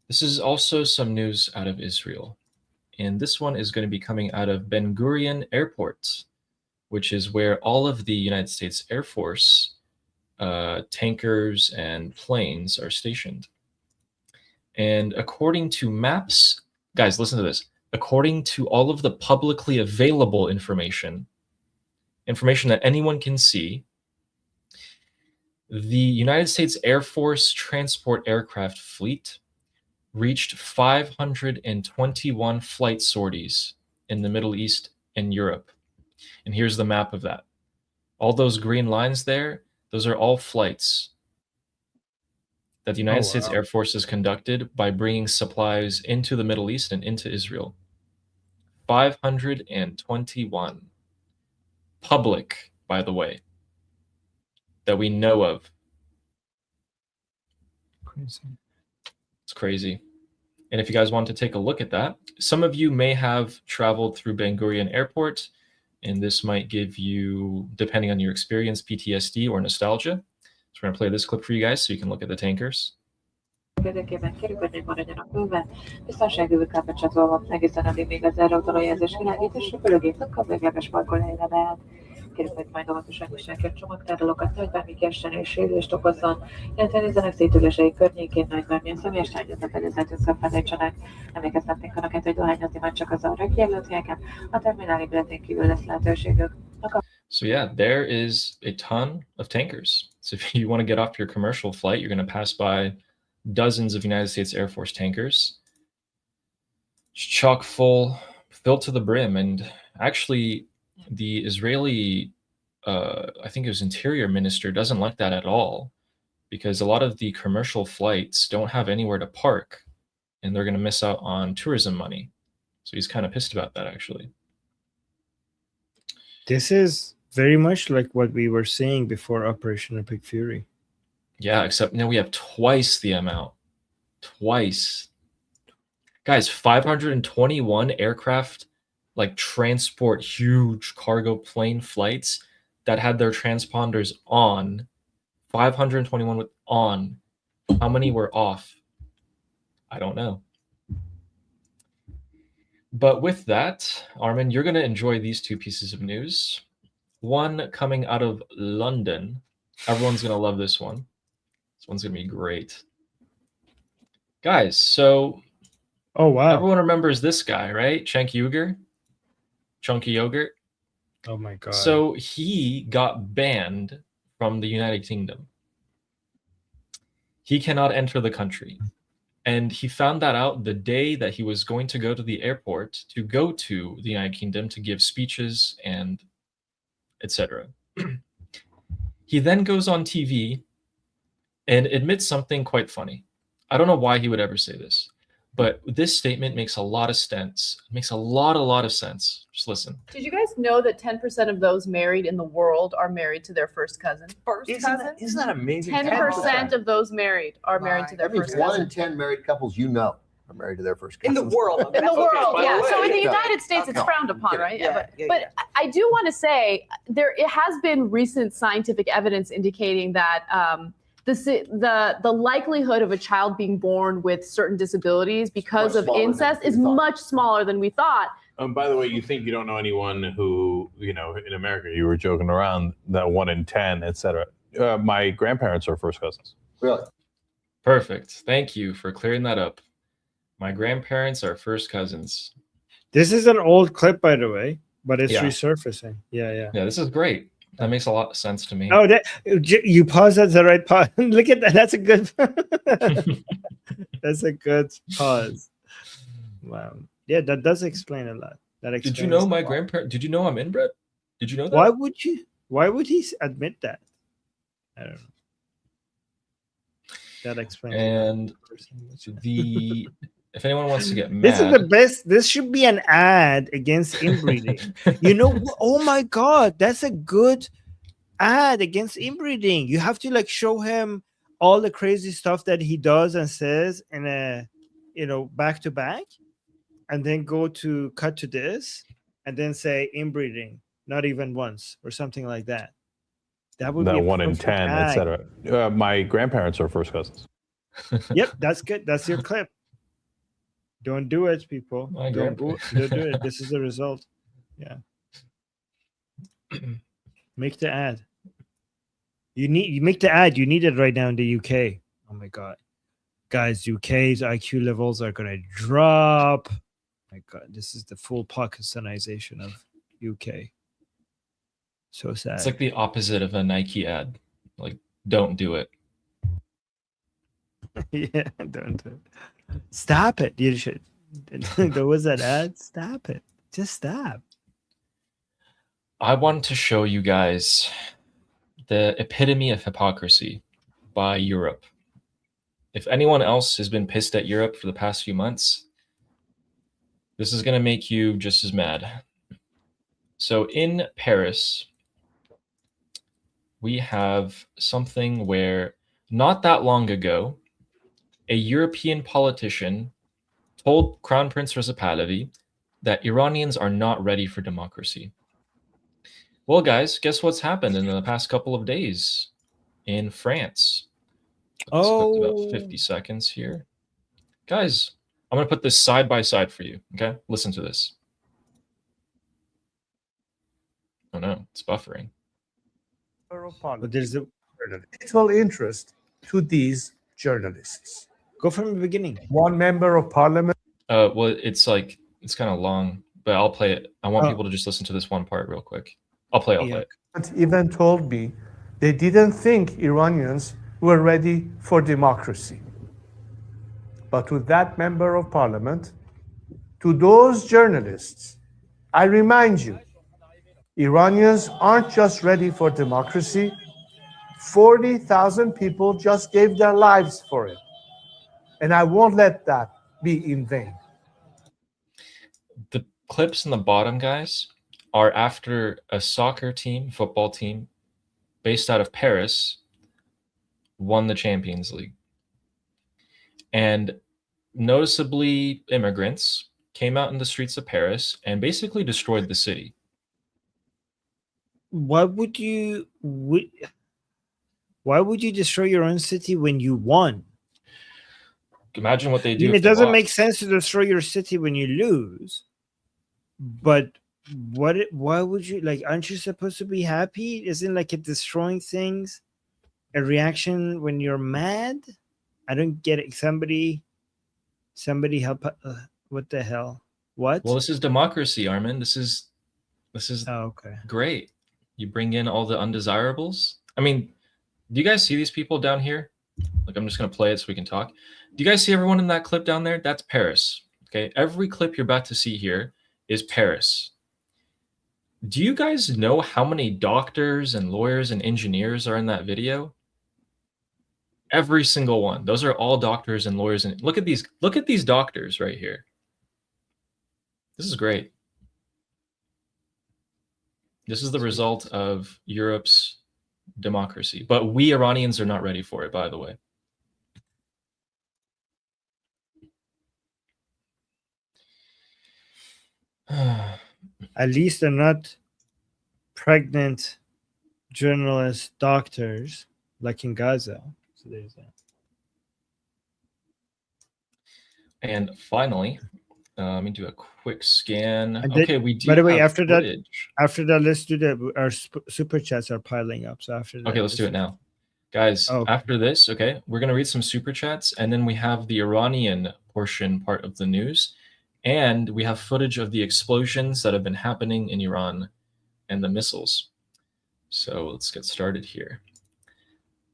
this is also some news out of Israel. And this one is going to be coming out of Ben Gurion Airport, which is where all of the United States Air Force tankers and planes are stationed. And according to maps, guys, listen to this. According to all of the publicly available information that anyone can see, the United States Air Force transport aircraft fleet reached 521 flight sorties in the Middle East and Europe. And here's the map of that. All those green lines there, those are all flights that the United States Air Force has conducted by bringing supplies into the Middle East and into Israel. 521. Public, by the way, that we know of. Crazy. It's crazy. And if you guys want to take a look at that, some of you may have traveled through Ben Gurion Airport, and this might give you, depending on your experience, PTSD or nostalgia. So we're going to play this clip for you guys so you can look at the tankers. Érdekében kérjük, hogy maradjanak bőven, biztonságüvőkkel becsatolva, egészen addig még az erőautórajelzés világítás repülőgépnek kapvégleges parkolóhelyre beállt. Kérjük, hogy majd óvatosan nyissák a csomagtárolókat, nehogy bármi kiessen és sérülést okozzon, illetve nézzenek szétülései környékén, nehogy bármilyen személyes tárgyat a fedélzetünkhön felejtsenek. Emlékeztetnénk Önöket, hogy dohányozni már csak az arra kijelölt helyeken, a terminál épületén kívül lesz lehetőségük. So yeah, there is a ton of tankers. So if you want to get off your commercial flight, you're going to pass by dozens of United States Air Force tankers. It's chock full, filled to the brim. And actually, the Israeli, I think it was Interior Minister, doesn't like that at all, because a lot of the commercial flights don't have anywhere to park, and they're going to miss out on tourism money. So he's kind of pissed about that, actually. This is very much like what we were seeing before Operation Epic Fury. Yeah, except now we have twice the amount. Twice. Guys, 521 aircraft, like transport huge cargo plane flights that had their transponders on. 521 on. How many were off? I don't know. But with that, Armin, you're going to enjoy these two pieces of news. One coming out of London. Everyone's going to love this one. This one's going to be great. Guys, so oh wow, everyone remembers this guy, right? Chunky Yogurt. Oh my god. So he got banned from the United Kingdom. He cannot enter the country. And he found that out the day that he was going to go to the airport to go to the United Kingdom to give speeches and etc. He then goes on TV and admits something quite funny. I don't know why he would ever say this, But this statement makes a lot of sense. It makes a lot of sense. Just listen. Did you guys know that 10% of those married in the world are married to their first cousin? Isn't that amazing? 10% of those married are married to their That means first 1 cousin. in 10 married couples are married to their first In cousin. the world. In the world, by the yeah. way. So in the Yeah. United States, it's No, frowned upon, kidding. right? Yeah, But I do want to say it has been recent scientific evidence indicating that the likelihood of a child being born with certain disabilities because Much of smaller than incest we is thought. much smaller than we thought. By the way, you think you don't know anyone who, in America, you were joking around that 1 in 10, etc. My grandparents are first cousins. Really? Perfect. Thank you for clearing that up. My grandparents are first cousins. This is an old clip, by the way, but it's Yeah. resurfacing. Yeah. Yeah, this is great. That makes a lot of sense to me. Oh, you paused at the right pause. Look at that. That's a good. That's a good pause. Wow. Yeah, that does explain a lot. That explains Did you know a my lot. grandparent? Did you know I'm inbred? Did you know that? Why would you? Why would he admit that? I don't know. That explains. a lot. And if anyone wants to get mad, This is the best. This should be an ad against inbreeding. You know? Oh my God, that's a good ad against inbreeding. You have to like show him all the crazy stuff that he does and says in a, back to back, and then go to cut to this, and then say inbreeding, not even once, or something like that. That would be That a 1 in perfect 10, ad. etc. My grandparents are first cousins. Yep, that's good. That's your clip. Don't do it, people. My Don't do grandpa- it. This is the result. Yeah. Make the ad. You make the ad. You need it right now in the UK. Oh my God, guys, UK's IQ levels are gonna drop. My God, this is the full Pakistanization of UK. So sad. it's like the opposite of a Nike ad. Like, don't do it. Yeah, don't do it. Stop it. You should. There was that ad. Stop it. Just stop. I want to show you guys the epitome of hypocrisy by Europe. If anyone else has been pissed at Europe for the past few months, this is going to make you just as mad. So in Paris, we have something where not that long ago, a European politician told Crown Prince Reza Pahlavi that Iranians are not ready for democracy. Well, guys, guess what's happened in the past couple of days in France? Let's put about 50 seconds here. Guys, I'm going to put this side by side for you, okay? Listen to this. Oh no, it's buffering. But there's a little interest to these journalists. go from the beginning. One member of parliament Well, it's kind of long, but I'll play it. I want Oh. people to just listen to this one part real quick. I'll play it. even told me they didn't think Iranians were ready for democracy. But to that member of parliament, to those journalists, I remind you, Iranians aren't just ready for democracy. 40,000 people just gave their lives for it. And I won't let that be in vain. The clips in the bottom, guys, are after a soccer team, football team, based out of Paris, won the Champions League. And noticeably, immigrants came out in the streets of Paris and basically destroyed the city. Why would you destroy your own city when you won? Imagine what they I do. mean, if it they doesn't lost. make sense to destroy your city when you lose. But why would you, like, aren't you supposed to be happy? Isn't like it destroying things a reaction when you're mad? I don't get it. Somebody help. What the hell? What? Well, this is democracy, Armin. This is Oh, okay. great. You bring in all the undesirables. I mean, do you guys see these people down here? Like, I'm just going to play it so we can talk. Do you guys see everyone in that clip down there? That's Paris. Okay. Every clip you're about to see here is Paris. Do you guys know how many doctors and lawyers and engineers are in that video? Every single one. Those are all doctors and lawyers. And look at these doctors right here. This is great. This is the result of Europe's democracy. But we Iranians are not ready for it, by the way. At least they're not pregnant journalist doctors like in Gaza. So there's that. And finally, let me do a quick scan. And then- Okay, we do. by the way, have after that- footage. After that, let's do that. Our super chats are piling up. So after that, Okay, let's do it now. Guys, Oh, okay. after this, okay, we're going to read some super chats, and then we have the Iranian portion part of the news, and we have footage of the explosions that have been happening in Iran and the missiles. So let's get started here.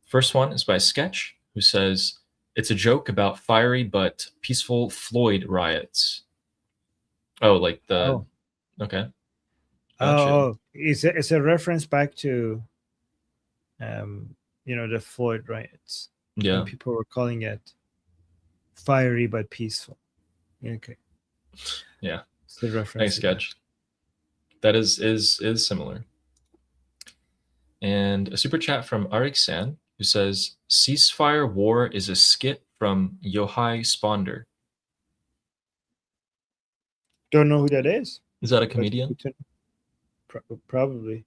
First one is by Sketch, who says, it's a joke about fiery but peaceful Floyd riots. Oh, like the... Oh. Okay. Oh, it's a reference back to, the Floyd riots. Yeah. And people were calling it fiery but peaceful. Okay. Yeah. It's the reference. Thanks, Sketch. That is similar. And a super chat from Arik-san, who says, ceasefire war is a skit from Yohai Sponder. Don't know who that is. Is that a comedian? Probably.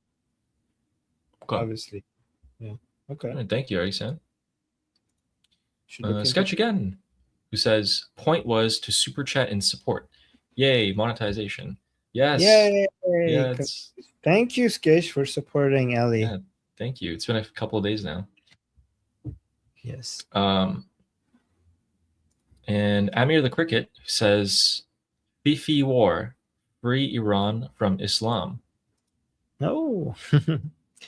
Okay. Obviously. Yeah. Okay. All right, thank you, Arik-san. Should look into Sketch it. again, who says, point was to super chat in support. Yay, monetization. Yes. Yay! Yeah, it's, Thank you, Skish, for supporting Ellie. yeah, thank you. It's been a couple of days now. Yes. And Amir the Cricket says, Fifi war, free Iran from Islam. Oh.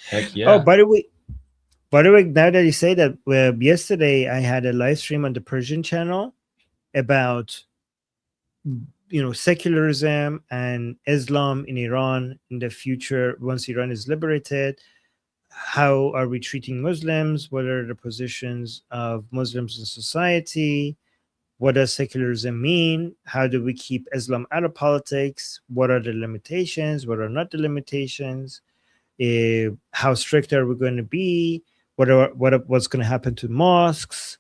Heck yeah. Oh, by the way, now that you say that, yesterday I had a live stream on the Persian channel about, secularism and Islam in Iran in the future once Iran is liberated. How are we treating Muslims? What are the positions of Muslims in society? What does secularism mean? How do we keep Islam out of politics? What are the limitations? What are not the limitations? How strict are we going to be? What's going to happen to mosques?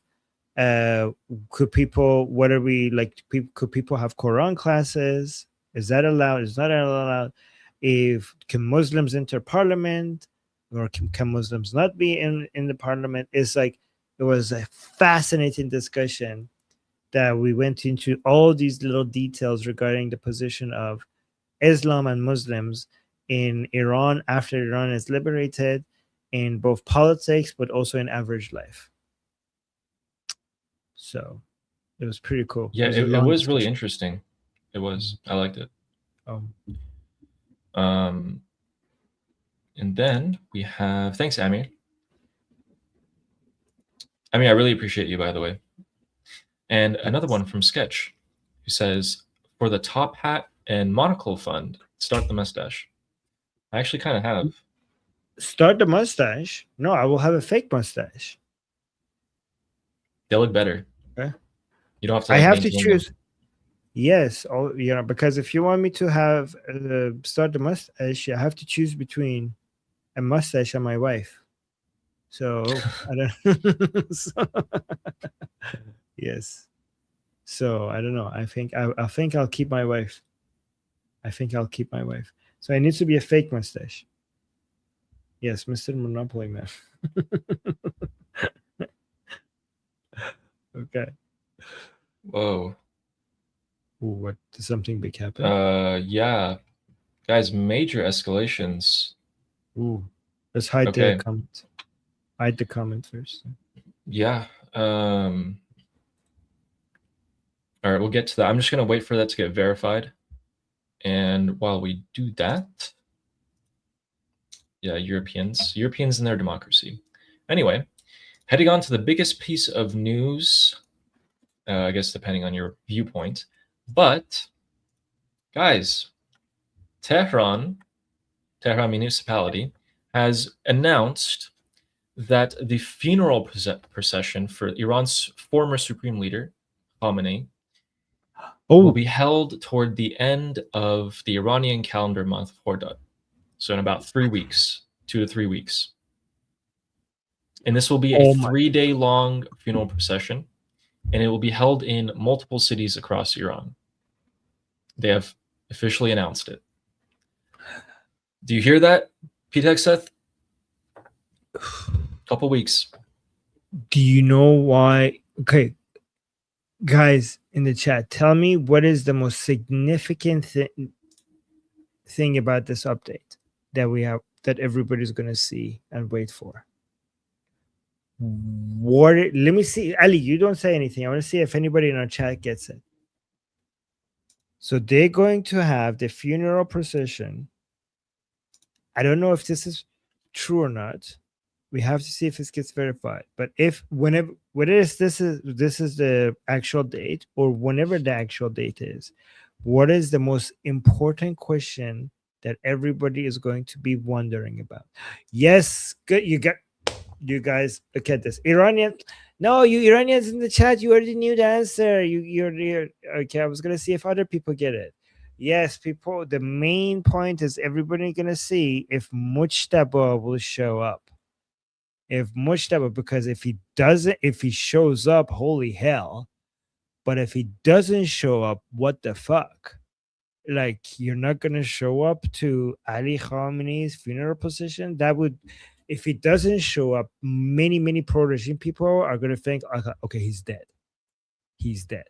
Could people have Quran classes? Is that allowed? Is that allowed? Can Muslims enter parliament, or can Muslims not be in the parliament? It was a fascinating discussion that we went into all these little details regarding the position of Islam and Muslims in Iran after Iran is liberated, in both politics but also in average life. So it was pretty cool. Yeah, it was really interesting. It was. I liked it. And then we have, thanks, Amir. I really appreciate you, by the way. And another one from Sketch, who says, for the top hat and monocle fund, start the mustache. I actually kind of have. Start the mustache? No, I will have a fake mustache. They look better. Okay. You don't have to. I have to maintain choose. them. Yes, because if you want me to have start the mustache, I have to choose between a mustache and my wife. So I don't. Yes. So I don't know. I think I'll keep my wife. So it needs to be a fake mustache. Yes, Mr. Monopoly Man. Okay. Whoa. Ooh, what? Did something big happen? Yeah. Guys, major escalations. Ooh. Let's hide the comment. Hide the comment first. Yeah. All right, we'll get to that. I'm just going to wait for that to get verified. And while we do that, yeah, Europeans and their democracy. Anyway, heading on to the biggest piece of news, I guess depending on your viewpoint. But, guys, Tehran municipality has announced that the funeral procession for Iran's former supreme leader, Khamenei, will be held toward the end of the Iranian calendar month Hordad. So in about 3 weeks, 2 to 3 weeks. And this will be a 3-day long funeral procession, and it will be held in multiple cities across Iran. They have officially announced it. Do you hear that, P-Tech Seth? Couple weeks. Do you know why? Okay, guys in the chat, tell me what is the most significant thing about this update that we have, that everybody's going to see and wait for. Let me see. Ali, you don't say anything. I want to see if anybody in our chat gets it. So they're going to have the funeral procession. I don't know if this is true or not. We have to see if this gets verified. But if whenever this is the actual date, or whenever the actual date is, what is the most important question that everybody is going to be wondering about? Yes, good. You guys look at this. Iranian. No, you Iranians in the chat, you already knew the answer. You're okay. I was gonna see if other people get it. Yes, people. The main point is everybody gonna see if Mujtaba will show up. If Mujtaba, because if he doesn't, if he shows up, holy hell. But if he doesn't show up, what the fuck? Like, you're not gonna show up to Ali Khamenei's funeral procession? That would, if he doesn't show up, many pro-regime people are gonna think, okay, he's dead. He's dead.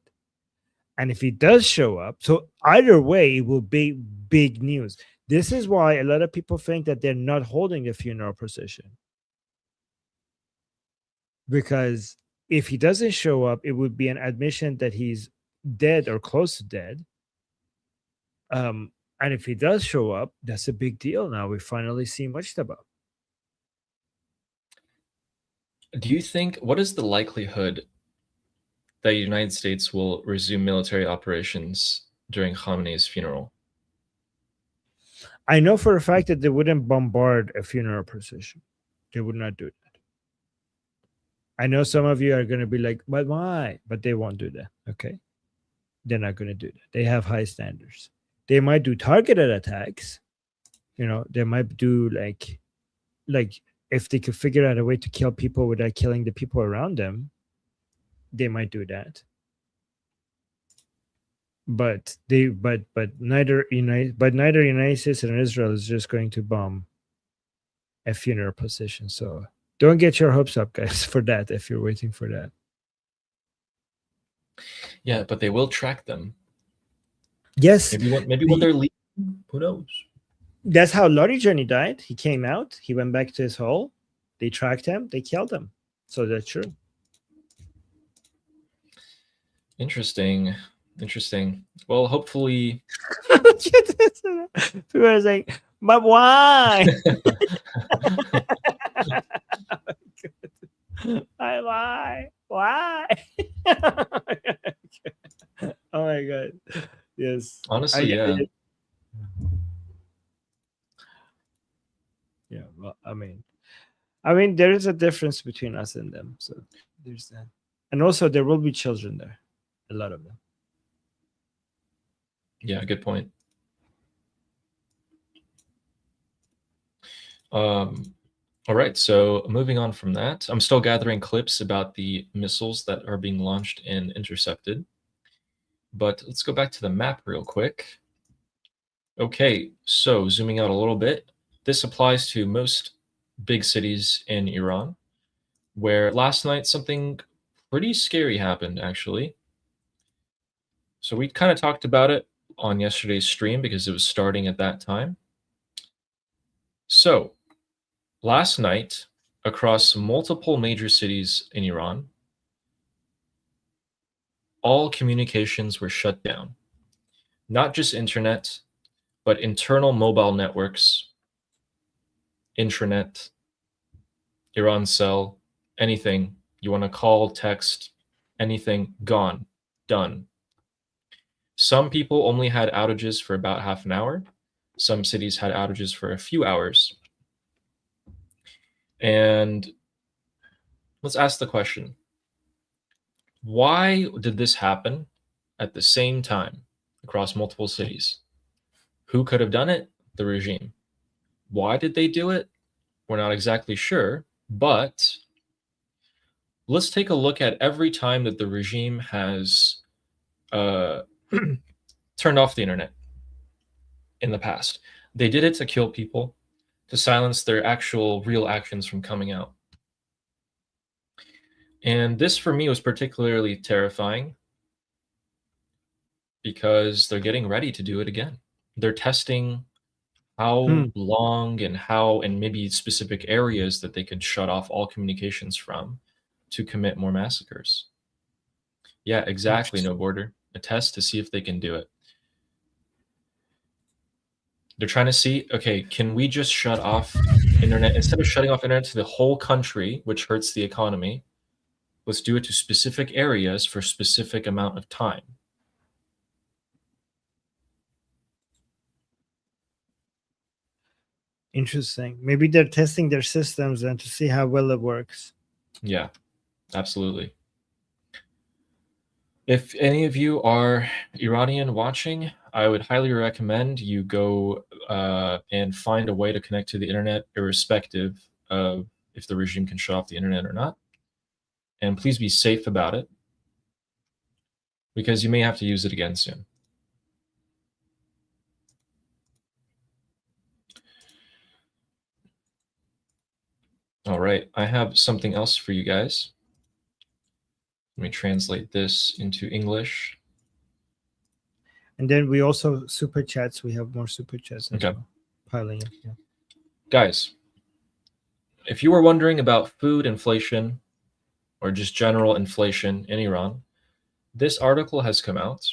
And if he does show up, so either way, it will be big news. This is why a lot of people think that they're not holding a funeral procession. Because if he doesn't show up, it would be an admission that he's dead or close to dead. And if he does show up, that's a big deal. Now we finally see Mujtaba. Do you think, what is the likelihood that the United States will resume military operations during Khamenei's funeral? I know for a fact that they wouldn't bombard a funeral procession. They would not do that. I know some of you are going to be like, but why? But they won't do that. Okay. They're not going to do that. They have high standards. They might do targeted attacks. You know, they might do like if they could figure out a way to kill people without killing the people around them, they might do that. But neither United States and Israel is just going to bomb a funeral procession. So don't get your hopes up, guys, for that if you're waiting for that. Yeah, but they will track them. Yes. Maybe when they're leaving, who knows? That's how Lottie Journey died. He came out. He went back to his hole. They tracked him. They killed him. So that's true. Interesting. Well, hopefully. People are like, but why? Why? Oh my god. Yes. Honestly, yeah. Yeah, well, I mean, there is a difference between us and them. So there's that. And also there will be children there. A lot of them. Yeah, good point. All right, so moving on from that, I'm still gathering clips about the missiles that are being launched and intercepted. But let's go back to the map real quick. Okay, so zooming out a little bit, this applies to most big cities in Iran, where last night something pretty scary happened, actually. So we kind of talked about it on yesterday's stream because it was starting at that time. So last night, across multiple major cities in Iran, all communications were shut down. Not just internet, but internal mobile networks, intranet, Iran Cell, anything you want to call, text, anything, gone, done. Some people only had outages for about half an hour. Some cities had outages for a few hours. And let's ask the question. Why did this happen at the same time across multiple cities? Who could have done it? The regime. Why did they do it? We're not exactly sure, but let's take a look at every time that the regime has turned off the internet in the past. They did it to kill people, to silence their actual real actions from coming out. And this for me was particularly terrifying because they're getting ready to do it again. They're testing how long and how, and maybe specific areas that they could shut off all communications from to commit more massacres. Yeah, exactly. No border. A test to see if they can do it. They're trying to see, okay, can we just shut off internet instead of shutting off internet to the whole country, which hurts the economy? Let's do it to specific areas for specific amount of time. Interesting. Maybe they're testing their systems and to see how well it works. Yeah, absolutely. If any of you are Iranian watching, I would highly recommend you go and find a way to connect to the internet, irrespective of if the regime can shut off the internet or not. And please be safe about it, because you may have to use it again soon. All right, I have something else for you guys. Let me translate this into English. And then we also super chats. We have more super chats as well, piling in. Yeah. Guys, if you were wondering about food inflation or just general inflation in Iran, this article has come out.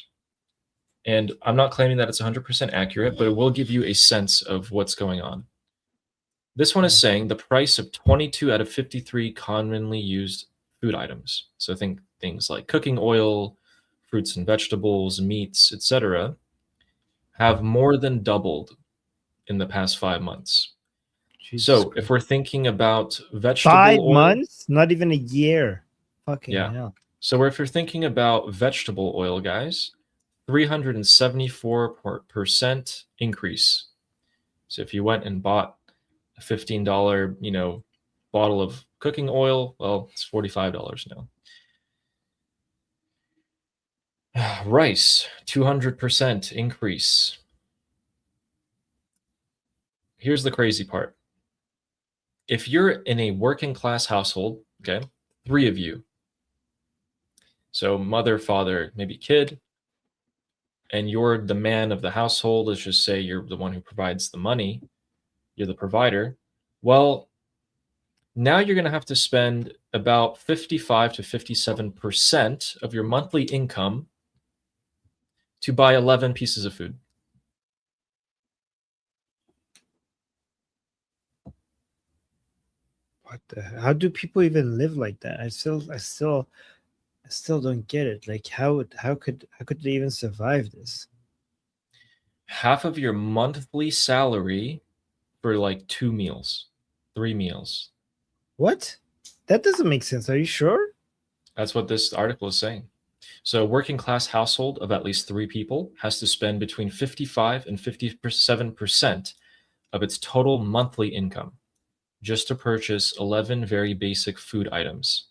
And I'm not claiming that it's 100% accurate, but it will give you a sense of what's going on. This one is saying the price of 22 out of 53 commonly used food items. So think things like cooking oil, fruits and vegetables, meats, etc., have more than doubled in the past 5 months. Jesus so Christ. if we're thinking about vegetable 5 oil, months, not even a year. Fucking Yeah. hell. So if you're thinking about vegetable oil, guys, 374% increase. So if you went and bought a $15, bottle of cooking oil, well, it's $45 now. Rice, 200% increase. Here's the crazy part. If you're in a working class household, okay, 3 of you, so mother, father, maybe kid, and you're the man of the household, let's just say you're the one who provides the money, you're the provider, well, now you're going to have to spend about 55 to 57% of your monthly income to buy 11 pieces of food. What the hell? How do people even live like that? I still don't get it. Like how could they even survive this? Half of your monthly salary for like 2 meals, 3 meals. What? That doesn't make sense. Are you sure? That's what this article is saying. So a working class household of at least 3 people has to spend between 55 and 57% of its total monthly income just to purchase 11 very basic food items.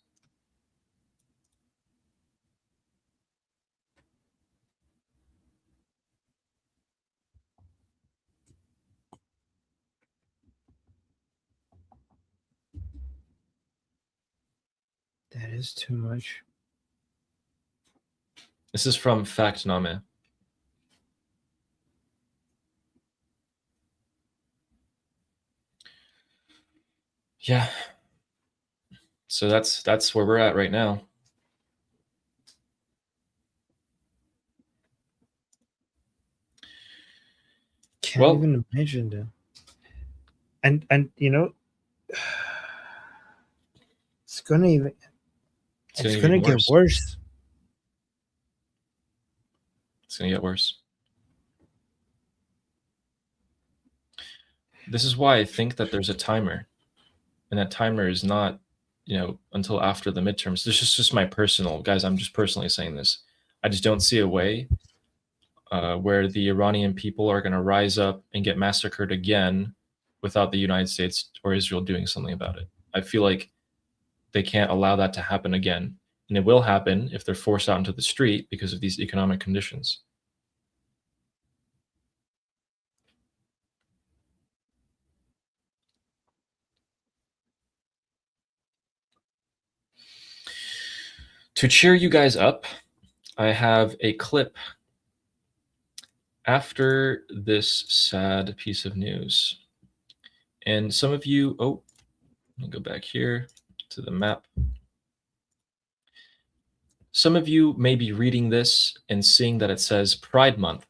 That is too much. This is from Factname. Yeah. So that's where we're at right now. Can't even imagine that. And it's gonna get worse. It's gonna get worse. This is why I think that there's a timer, and that timer is not until after the midterms. This is just my personal, guys, I'm just personally saying this. I just don't see a way where the Iranian people are going to rise up and get massacred again without the United States or Israel doing something about it. I feel like they can't allow that to happen again. And it will happen if they're forced out into the street because of these economic conditions. To cheer you guys up, I have a clip after this sad piece of news. And some of you, let me go back here to the map. Some of you may be reading this and seeing that it says Pride Month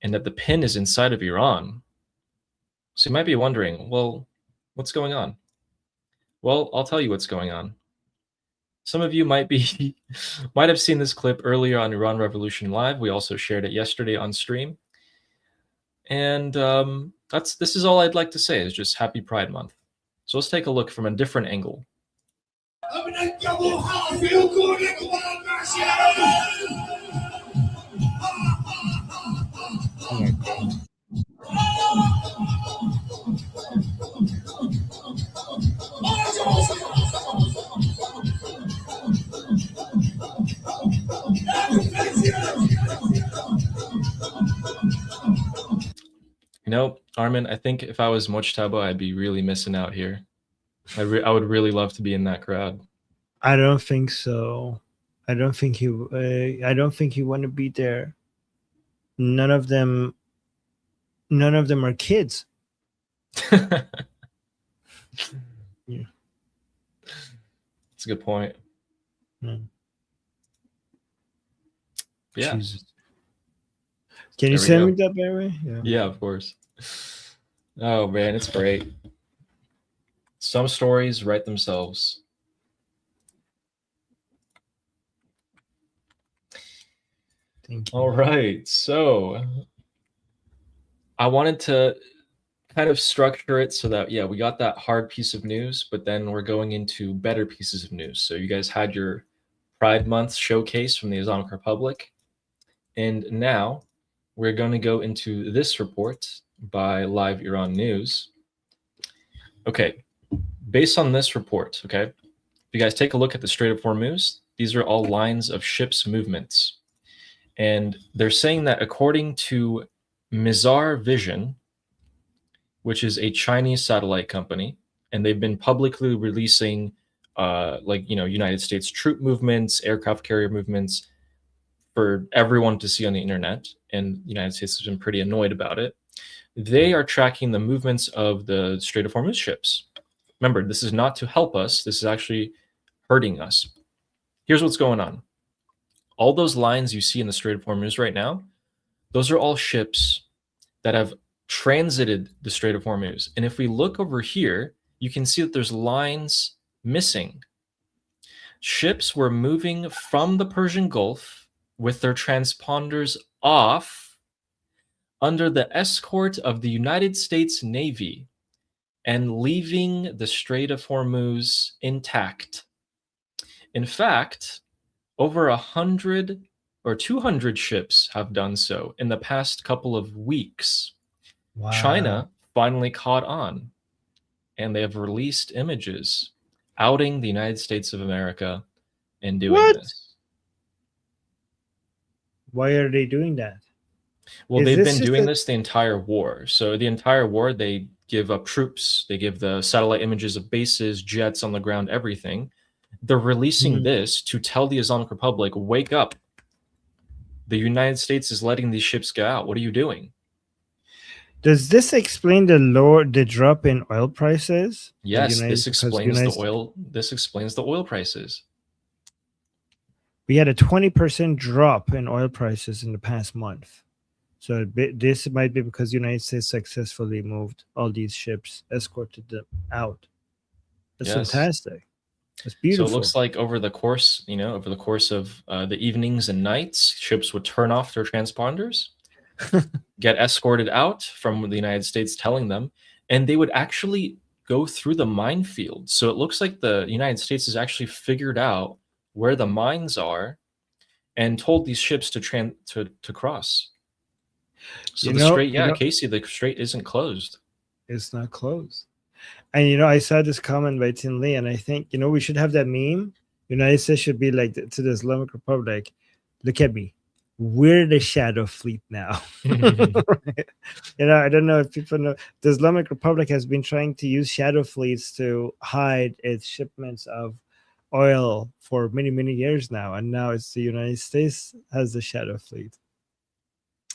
and that the pin is inside of Iran. So you might be wondering, well, what's going on? Well, I'll tell you what's going on. Some of you might have seen this clip earlier on Iran Revolution Live. We also shared it yesterday on stream. And this is all I'd like to say is just Happy Pride Month. So let's take a look from a different angle. Armin, I think if I was Mojtaba, I'd be really missing out here. I would really love to be in that crowd. I don't think so. I don't think he want to be there. None of them are kids. Yeah. That's a good point. Yeah. Jesus. Can you send me that, by the way? Yeah, of course. Oh man, it's great. Some stories write themselves. Thank you. All right, so I wanted to kind of structure it so that, we got that hard piece of news, but then we're going into better pieces of news. So you guys had your Pride Month showcase from the Islamic Republic, and now we're going to go into this report by Live Iran News. Okay, based on this report, if you guys take a look at the Strait of Hormuz, these are all lines of ships' movements. And they're saying that according to Mizar Vision, which is a Chinese satellite company, and they've been publicly releasing United States troop movements, aircraft carrier movements for everyone to see on the internet, and the United States has been pretty annoyed about it. They are tracking the movements of the Strait of Hormuz ships. Remember, this is not to help us. This is actually hurting us. Here's what's going on. All those lines you see in the Strait of Hormuz right now, those are all ships that have transited the Strait of Hormuz. And if we look over here, you can see that there's lines missing. Ships were moving from the Persian Gulf with their transponders off under the escort of the United States Navy and leaving the Strait of Hormuz intact. In fact, over 100 or 200 ships have done so in the past couple of weeks. Wow. China finally caught on, and they have released images outing the United States of America in doing this. Why are they doing that? Well, they've been doing this the entire war. So the entire war, they give up troops, they give the satellite images of bases, jets on the ground, everything. They're releasing this to tell the Islamic Republic, wake up. The United States is letting these ships go out. What are you doing? Does this explain the drop in oil prices? Yes, this explains the oil prices. We had a 20% drop in oil prices in the past month. So this might be because the United States successfully moved all these ships, escorted them out. That's fantastic. That's beautiful. So it looks like over the course of the evenings and nights, ships would turn off their transponders, get escorted out from the United States telling them, and they would actually go through the minefield. So it looks like the United States has actually figured out where the mines are and told these ships to cross. So the strait, yeah, Casey, the strait isn't closed. It's not closed. And I saw this comment by Tin Lee, and I think we should have that meme. United States should be like to the Islamic Republic. Look at me. We're the shadow fleet now. I don't know if people know. The Islamic Republic has been trying to use shadow fleets to hide its shipments of oil for many, many years now. And now it's the United States has the shadow fleet.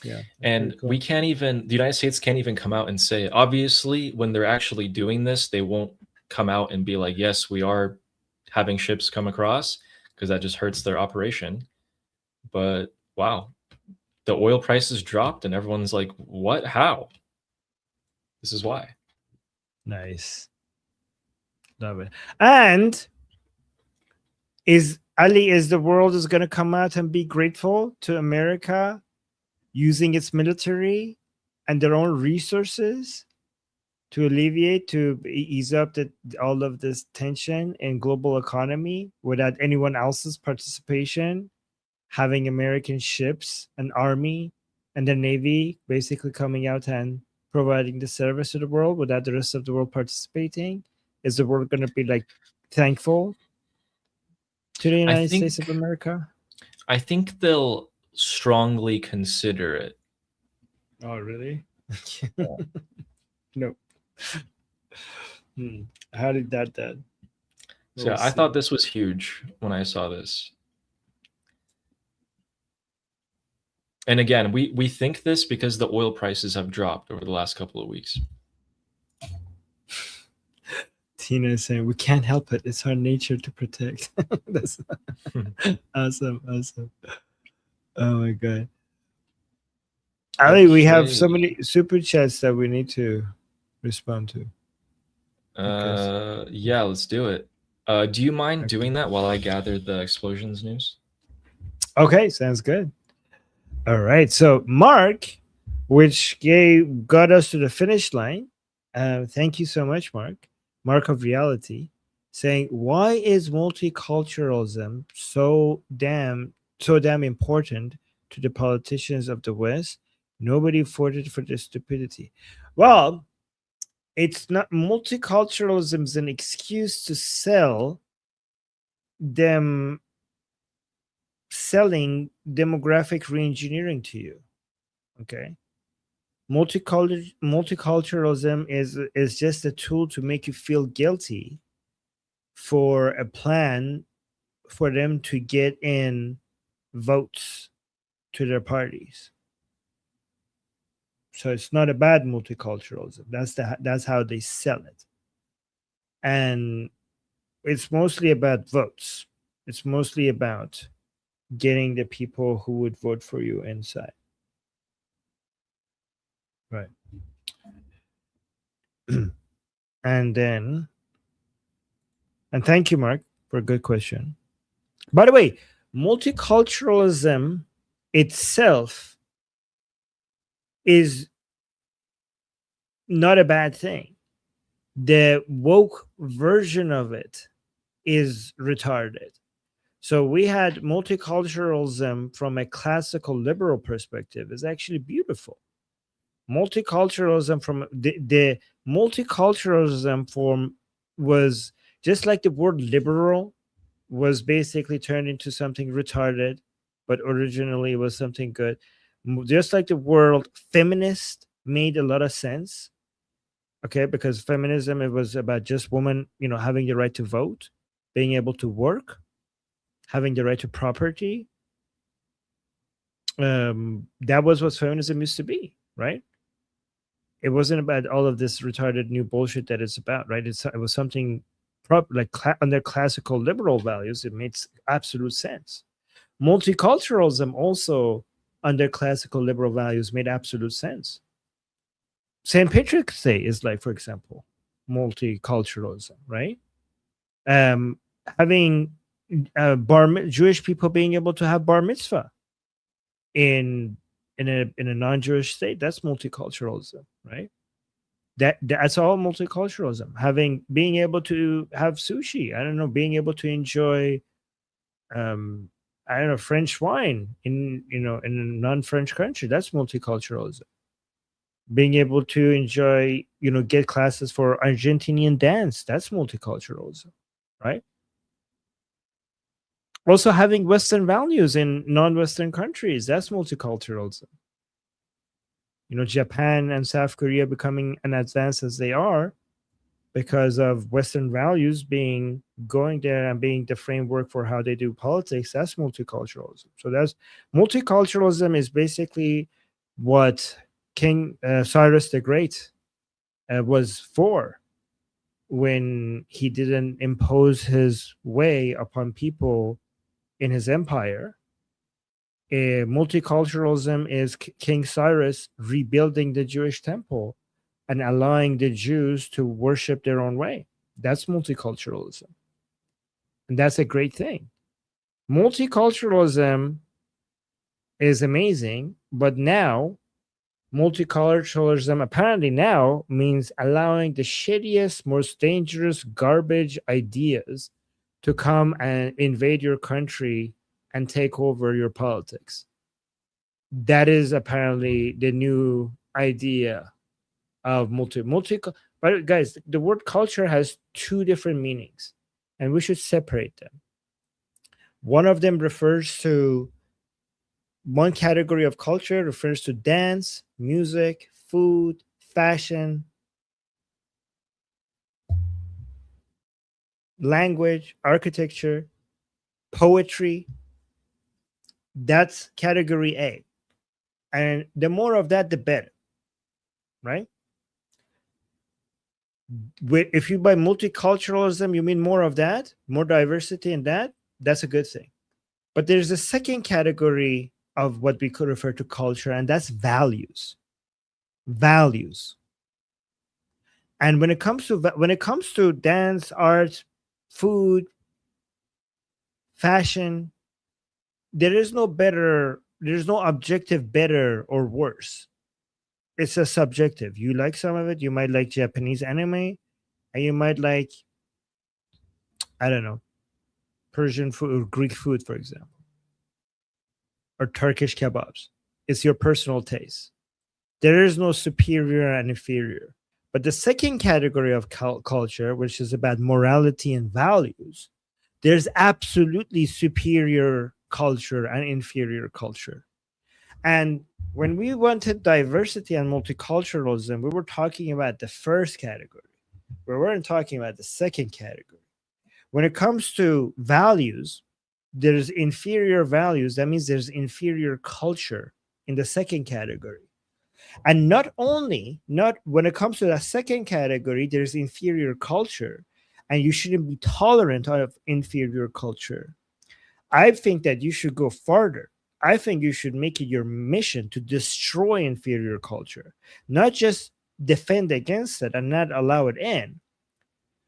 Yeah. And cool. the United States can't even come out and say, obviously, when they're actually doing this, they won't come out and be like, yes, we are having ships come across, because that just hurts their operation. But wow, the oil prices dropped and everyone's like, what? How? This is why. Nice. Love it. And is the world is going to come out and be grateful to America using its military and their own resources to alleviate, to ease up all of this tension in global economy without anyone else's participation, having American ships, an army, and the Navy basically coming out and providing the service to the world without the rest of the world participating? Is the world going to be like thankful to the United States of America? I think they'll strongly consider it. Oh, really? Nope. How did that then? So I thought this was huge when I saw this. And again, we think this because the oil prices have dropped over the last couple of weeks. Tina is saying, we can't help it. It's our nature to protect. That's awesome. Oh my God. Ali, we have so many super chats that we need to respond to. Yeah, let's do it. Do you mind doing that while I gather the explosions news? Okay, sounds good. All right. So Mark, which got us to the finish line. Thank you so much, Mark. Mark of Reality, saying, why is multiculturalism so damn important to the politicians of the West? Nobody voted for this stupidity. Well, it's not. Multiculturalism is an excuse to sell them selling demographic reengineering to you. Okay. Multiculturalism is just a tool to make you feel guilty for a plan for them to get in votes to their parties. So it's not about multiculturalism. That's how they sell it. And it's mostly about votes. It's mostly about getting the people who would vote for you inside. Right. And thank you, Mark, for a good question. By the way, multiculturalism itself is not a bad thing. The woke version of it is retarded. So we had multiculturalism from a classical liberal perspective is actually beautiful. Multiculturalism from the multiculturalism form was just like the word liberal was basically turned into something retarded, but originally it was something good. Just like the word feminist made a lot of sense. Okay, because feminism, it was about just women, having the right to vote, being able to work, having the right to property. That was what feminism used to be, right? It wasn't about all of this retarded new bullshit that it's about, right? It was something under classical liberal values. It makes absolute sense. Multiculturalism also under classical liberal values made absolute sense. St. Patrick's Day is like, for example, multiculturalism, right? Having Jewish people being able to have bar mitzvah in a non-Jewish state, that's multiculturalism, right? That's all multiculturalism. Being able to have sushi. I don't know, being able to enjoy I don't know, French wine in in a non-French country. That's multiculturalism. Being able to enjoy, get classes for Argentinian dance. That's multiculturalism, right? Also having Western values in non-Western countries. That's multiculturalism. Japan and South Korea becoming as advanced as they are because of Western values going there and being the framework for how they do politics. That's multiculturalism. So that's multiculturalism is basically what King Cyrus the Great was for when he didn't impose his way upon people in his empire. Multiculturalism is King Cyrus rebuilding the Jewish temple and allowing the Jews to worship their own way. That's multiculturalism. And that's a great thing. Multiculturalism is amazing, but now multiculturalism apparently now means allowing the shittiest, most dangerous garbage ideas to come and invade your country and take over your politics. That is apparently the new idea of multi. But guys, the word culture has two different meanings, and we should separate them. One of them refers to one category of culture refers to dance, music, food, fashion, language, architecture, poetry. That's category A. And the more of that, the better, right? If you by multiculturalism, you mean more of that, more diversity in that, that's a good thing. But there's a second category of what we could refer to culture, and that's values. Values. And when it comes to dance, art, food, fashion, there's no objective better or worse. It's a subjective. You like some of it. You might like Japanese anime, and you might like, I don't know, Persian food or Greek food, for example, or Turkish kebabs. It's your personal taste. There is no superior and inferior. But the second category of culture, which is about morality and values, there's absolutely superior culture and inferior culture. And when we wanted diversity and multiculturalism, we were talking about the first category. We weren't talking about the second category. When it comes to values, there's inferior values. That means there's inferior culture in the second category. And not when it comes to the second category, there's inferior culture, and you shouldn't be tolerant of inferior culture. I think that you should go farther. I think you should make it your mission to destroy inferior culture, not just defend against it and not allow it in.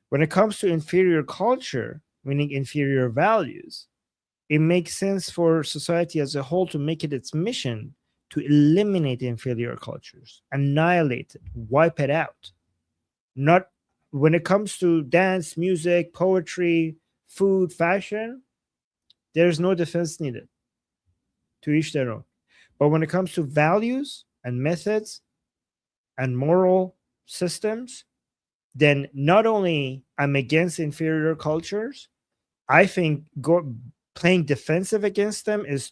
When it comes to inferior culture, meaning inferior values, it makes sense for society as a whole to make it its mission to eliminate inferior cultures, annihilate it, wipe it out. Not when it comes to dance, music, poetry, food, fashion, there's no defense needed. To each their own. But when it comes to values and methods and moral systems, then not only I'm against inferior cultures, I think playing defensive against them is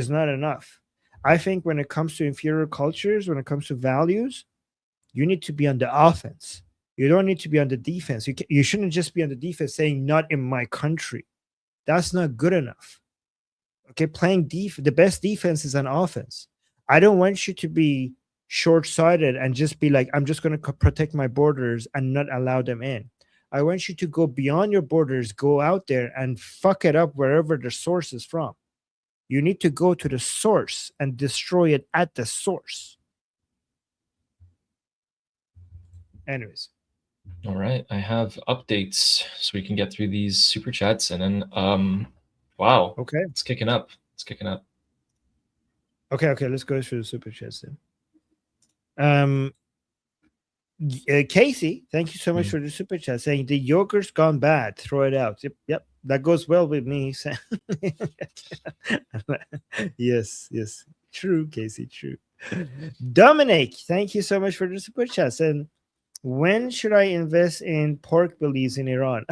not enough. I think when it comes to inferior cultures, when it comes to values, you need to be on the offense. You don't need to be on the defense. You shouldn't just be on the defense saying not in my country. That's not good enough. Okay, playing the best defense is an offense. I don't want you to be short-sighted and just be like, I'm just going to protect my borders and not allow them in. I want you to go beyond your borders, go out there and fuck it up wherever the source is from. You need to go to the source and destroy it at the source. Anyways. All right. I have updates so we can get through these super chats and then wow. Okay. It's kicking up. Okay, let's go through the super chats then. Casey, thank you so much for the super chat saying the yogurt's gone bad. Throw it out. Yep. That goes well with me. Yes. True, Casey. True. Dominic, thank you so much for the super chat. And when should I invest in pork bellies in Iran?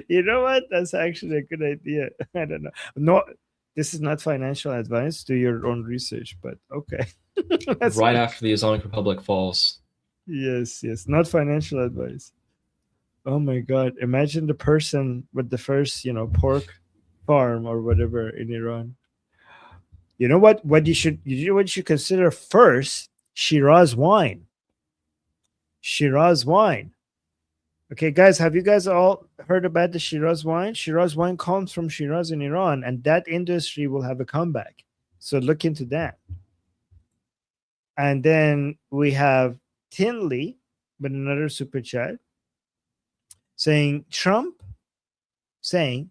You know what? That's actually a good idea. I don't know. No, this is not financial advice. Do your own research, but okay. Right after the Islamic Republic falls. Yes. Not financial advice. Oh my God. Imagine the person with the first, pork farm or whatever in Iran. You know what? What you should consider first? Shiraz wine. Okay, guys, have you guys all heard about the Shiraz wine? Shiraz wine comes from Shiraz in Iran, and that industry will have a comeback. So look into that. And then we have Tinley with another super chat saying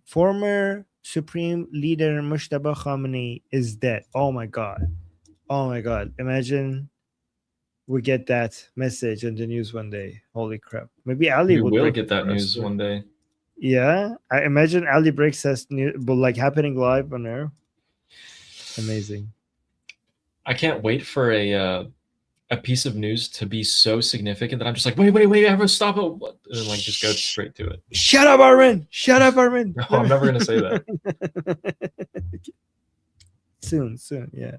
former Supreme Leader Mushtaba Khamenei is dead. Oh my God. Imagine we get that message on the news one day. Holy crap. Maybe Ali will get that news one day. Yeah. I imagine Ali breaks us like happening live on air. Amazing. I can't wait for a piece of news to be so significant that I'm just like, wait, everyone stop it. And like just go straight to it. Shut up, Armin. No, I'm never gonna say that. Soon, yeah.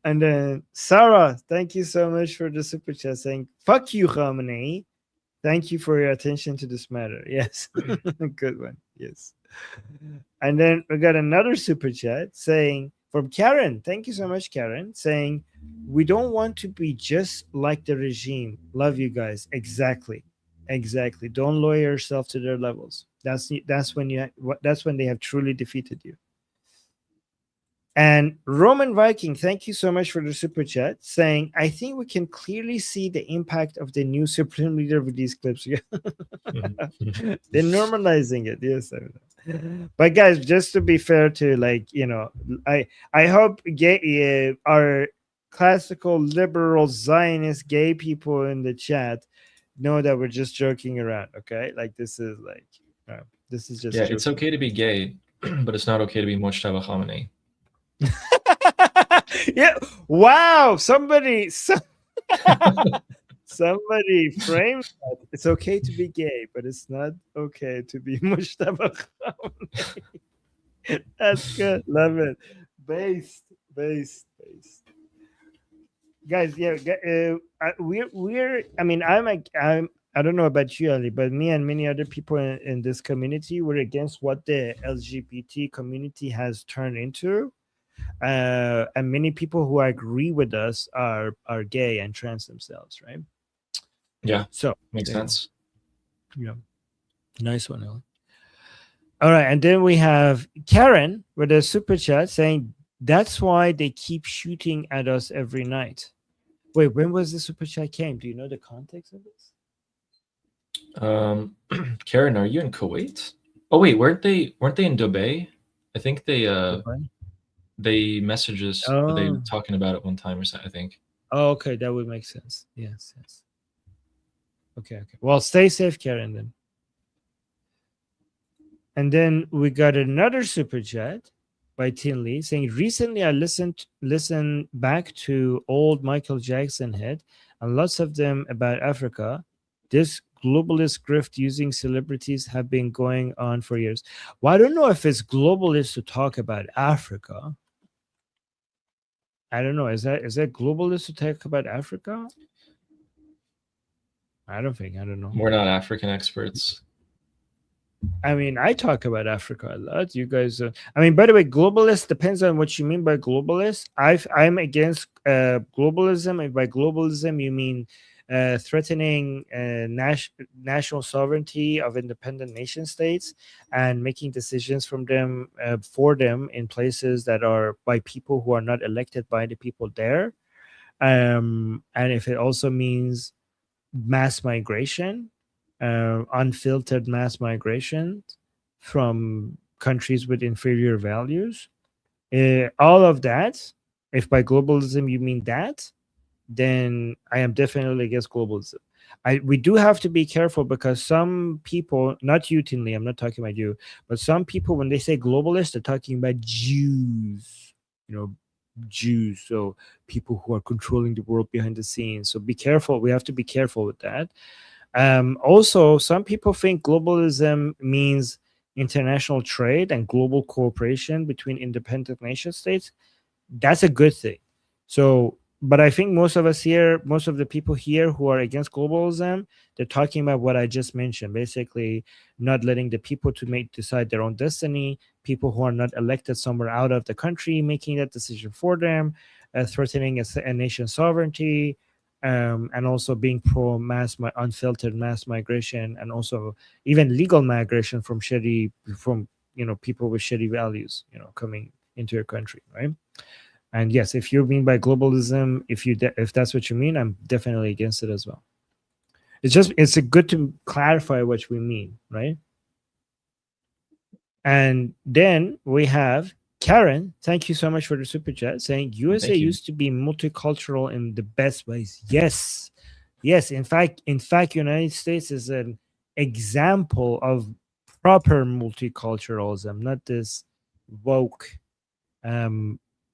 And then Sarah, thank you so much for the super chat saying, fuck you, Khamenei. Thank you for your attention to this matter. Yes. Good one. Yes. And then we got another super chat saying from Karen. Thank you so much, Karen, saying, we don't want to be just like the regime. Love you guys. Exactly. Don't lower yourself to their levels. That's when they have truly defeated you. And Roman Viking, thank you so much for the super chat, saying, I think we can clearly see the impact of the new Supreme Leader with these clips. They're normalizing it. Yes. But guys, just to be fair to I hope our classical liberal Zionist gay people in the chat know that we're just joking around. Okay. Like this is just joking. It's okay to be gay, but it's not okay to be Mojtaba Khamenei. Yeah. Wow. Somebody framed that. It's okay to be gay, but it's not okay to be Mojtaba Khamenei. That's good. Love it. Based. Guys, yeah. We're. I mean, I don't know about you, Ali, but me and many other people in this community, we're against what the LGBT community has turned into. And many people who agree with us are gay and trans themselves, right? Yeah. So makes sense. Yeah. Nice one, Ellen. All right, and then we have Karen with a super chat saying that's why they keep shooting at us every night. Wait, when was the super chat came? Do you know the context of this? Karen, are you in Kuwait? Oh wait, weren't they in Dubai? I think they they messaged us. They were talking about it one time or something, I think. Oh, okay, that would make sense. Yes. Okay. Well, stay safe, Karen, then. And then we got another super chat by Tinley saying, recently I listened back to old Michael Jackson hit and lots of them about Africa. This globalist grift using celebrities have been going on for years. Well, I don't know if it's globalist to talk about Africa. I don't know. Is that globalist to talk about Africa? I don't know. We're not African experts. I mean, I talk about Africa a lot. You guys, I mean, by the way, globalist depends on what you mean by globalist. I'm against globalism. And by globalism, you mean threatening national sovereignty of independent nation states and making decisions from them for them in places that are by people who are not elected by the people there. And if it also means mass migration, unfiltered mass migration from countries with inferior values, all of that, if by globalism you mean that, then I am definitely against globalism. We do have to be careful because some people, not you, Tinley, I'm not talking about you, but some people, when they say globalist, they're talking about Jews, Jews. So people who are controlling the world behind the scenes. So be careful. We have to be careful with that. Also, some people think globalism means international trade and global cooperation between independent nation states. That's a good thing. So, but I think most of us here, most of the people here who are against globalism, they're talking about what I just mentioned, basically not letting the people to decide their own destiny, people who are not elected somewhere out of the country making that decision for them, threatening a nation's sovereignty, and also being pro unfiltered mass migration, and also even legal migration from people with shitty values, coming into your country, right? And yes, if you mean by globalism, if that's what you mean, I'm definitely against it as well. It's good to clarify what we mean, right? And then we have Karen. Thank you so much for the super chat, saying USA used to be multicultural in the best ways. Yes. In fact, United States is an example of proper multiculturalism, not this woke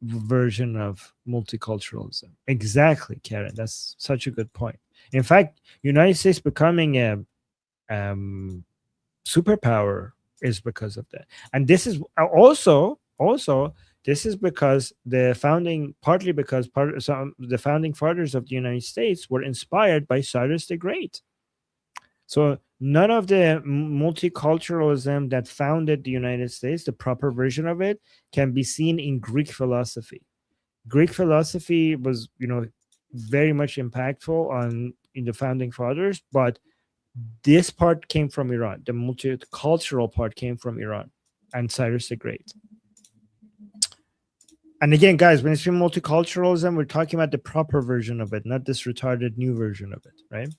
version of multiculturalism. Exactly, Karen. That's such a good point. In fact, United States becoming a superpower is because of that. And this is also this is because the founding fathers of the United States were inspired by Cyrus the Great. So none of the multiculturalism that founded the United States, the proper version of it, can be seen in Greek philosophy. Greek philosophy was, very much impactful in the founding fathers, but this part came from Iran. The multicultural part came from Iran and Cyrus the Great. And again, guys, when it's multiculturalism, we're talking about the proper version of it, not this retarded new version of it, right?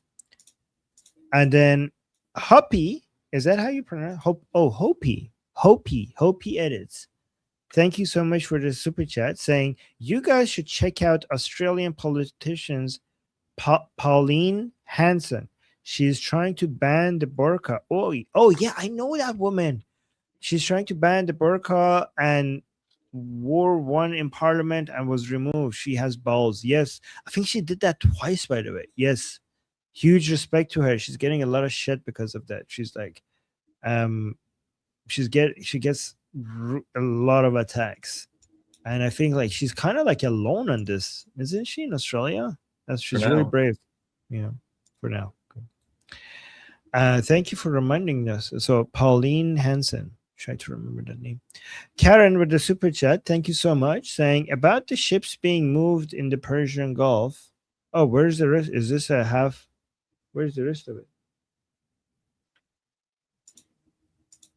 And then Hoppy, is that how you pronounce it? Hoppy edits. Thank you so much for the super chat, saying you guys should check out Australian politicians Pauline Hanson. She's trying to ban the burqa. Oh yeah, I know that woman. She's trying to ban the burqa and won in parliament and was removed. She has balls. Yes, I think she did that twice, by the way. Yes, huge respect to her. She's getting a lot of shit because of that. She's like, she gets a lot of attacks, and I think like she's kind of like alone on this, isn't she? In Australia, she's really brave. Yeah, for now. Thank you for reminding us. So Pauline Hanson, try to remember that name. Karen with the super chat, thank you so much, saying about the ships being moved in the Persian Gulf. Oh, where's the rest? Is this a half? Where's the rest of it?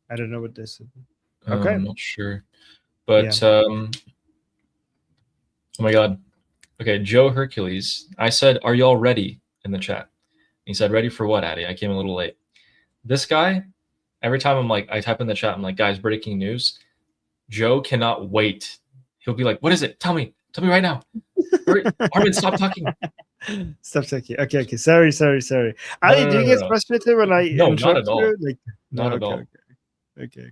I don't know what this is. Okay, I'm not sure, but oh my god. Okay, Joe Hercules. I said, "Are y'all ready?" in the chat. He said, "Ready for what, Addy?" I came a little late. This guy, every time I type in the chat, I'm like, "Guys, breaking news." Joe cannot wait. He'll be like, "What is it? Tell me right now." Armin, stop talking. Stop talking. Okay. Sorry. Addy, do you get frustrated when I interrupt not at all. you? Like, not at all. Okay.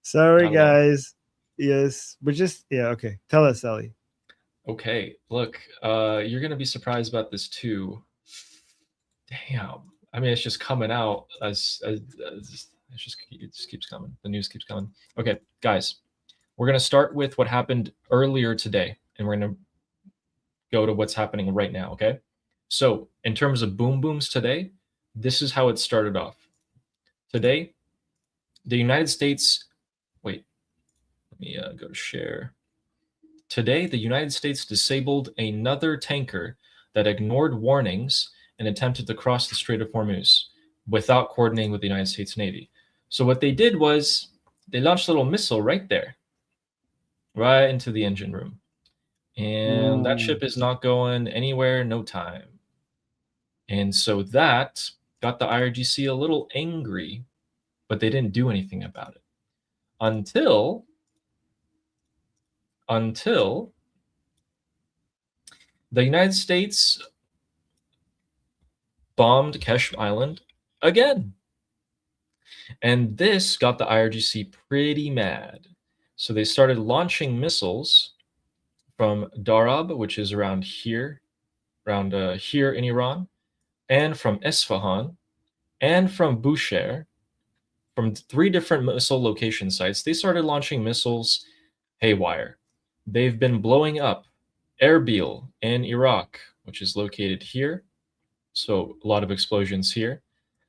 Sorry, guys. Yes, but just okay. Tell us, Ali. Okay, look, you're gonna be surprised about this too. Damn, I mean, it's just coming out as it just keeps coming. The news keeps coming. Okay, guys, we're gonna start with what happened earlier today, and we're gonna go to what's happening right now. Okay, so in terms of boom booms today, this is how it started off. Today, the United States. Wait, let me go to share. Today, the United States disabled another tanker that ignored warnings and attempted to cross the Strait of Hormuz without coordinating with the United States Navy. So what they did was they launched a little missile right there, right into the engine room. And that ship is not going anywhere, no time. And so that got the IRGC a little angry, but they didn't do anything about it until The United States bombed Keshem Island again. And this got the IRGC pretty mad. So they started launching missiles from Darab, which is around here, here in Iran, and from Esfahan, and from Bushehr, from 3 different missile location sites. They started launching missiles haywire. They've been blowing up Erbil in Iraq, which is located here. So a lot of explosions here.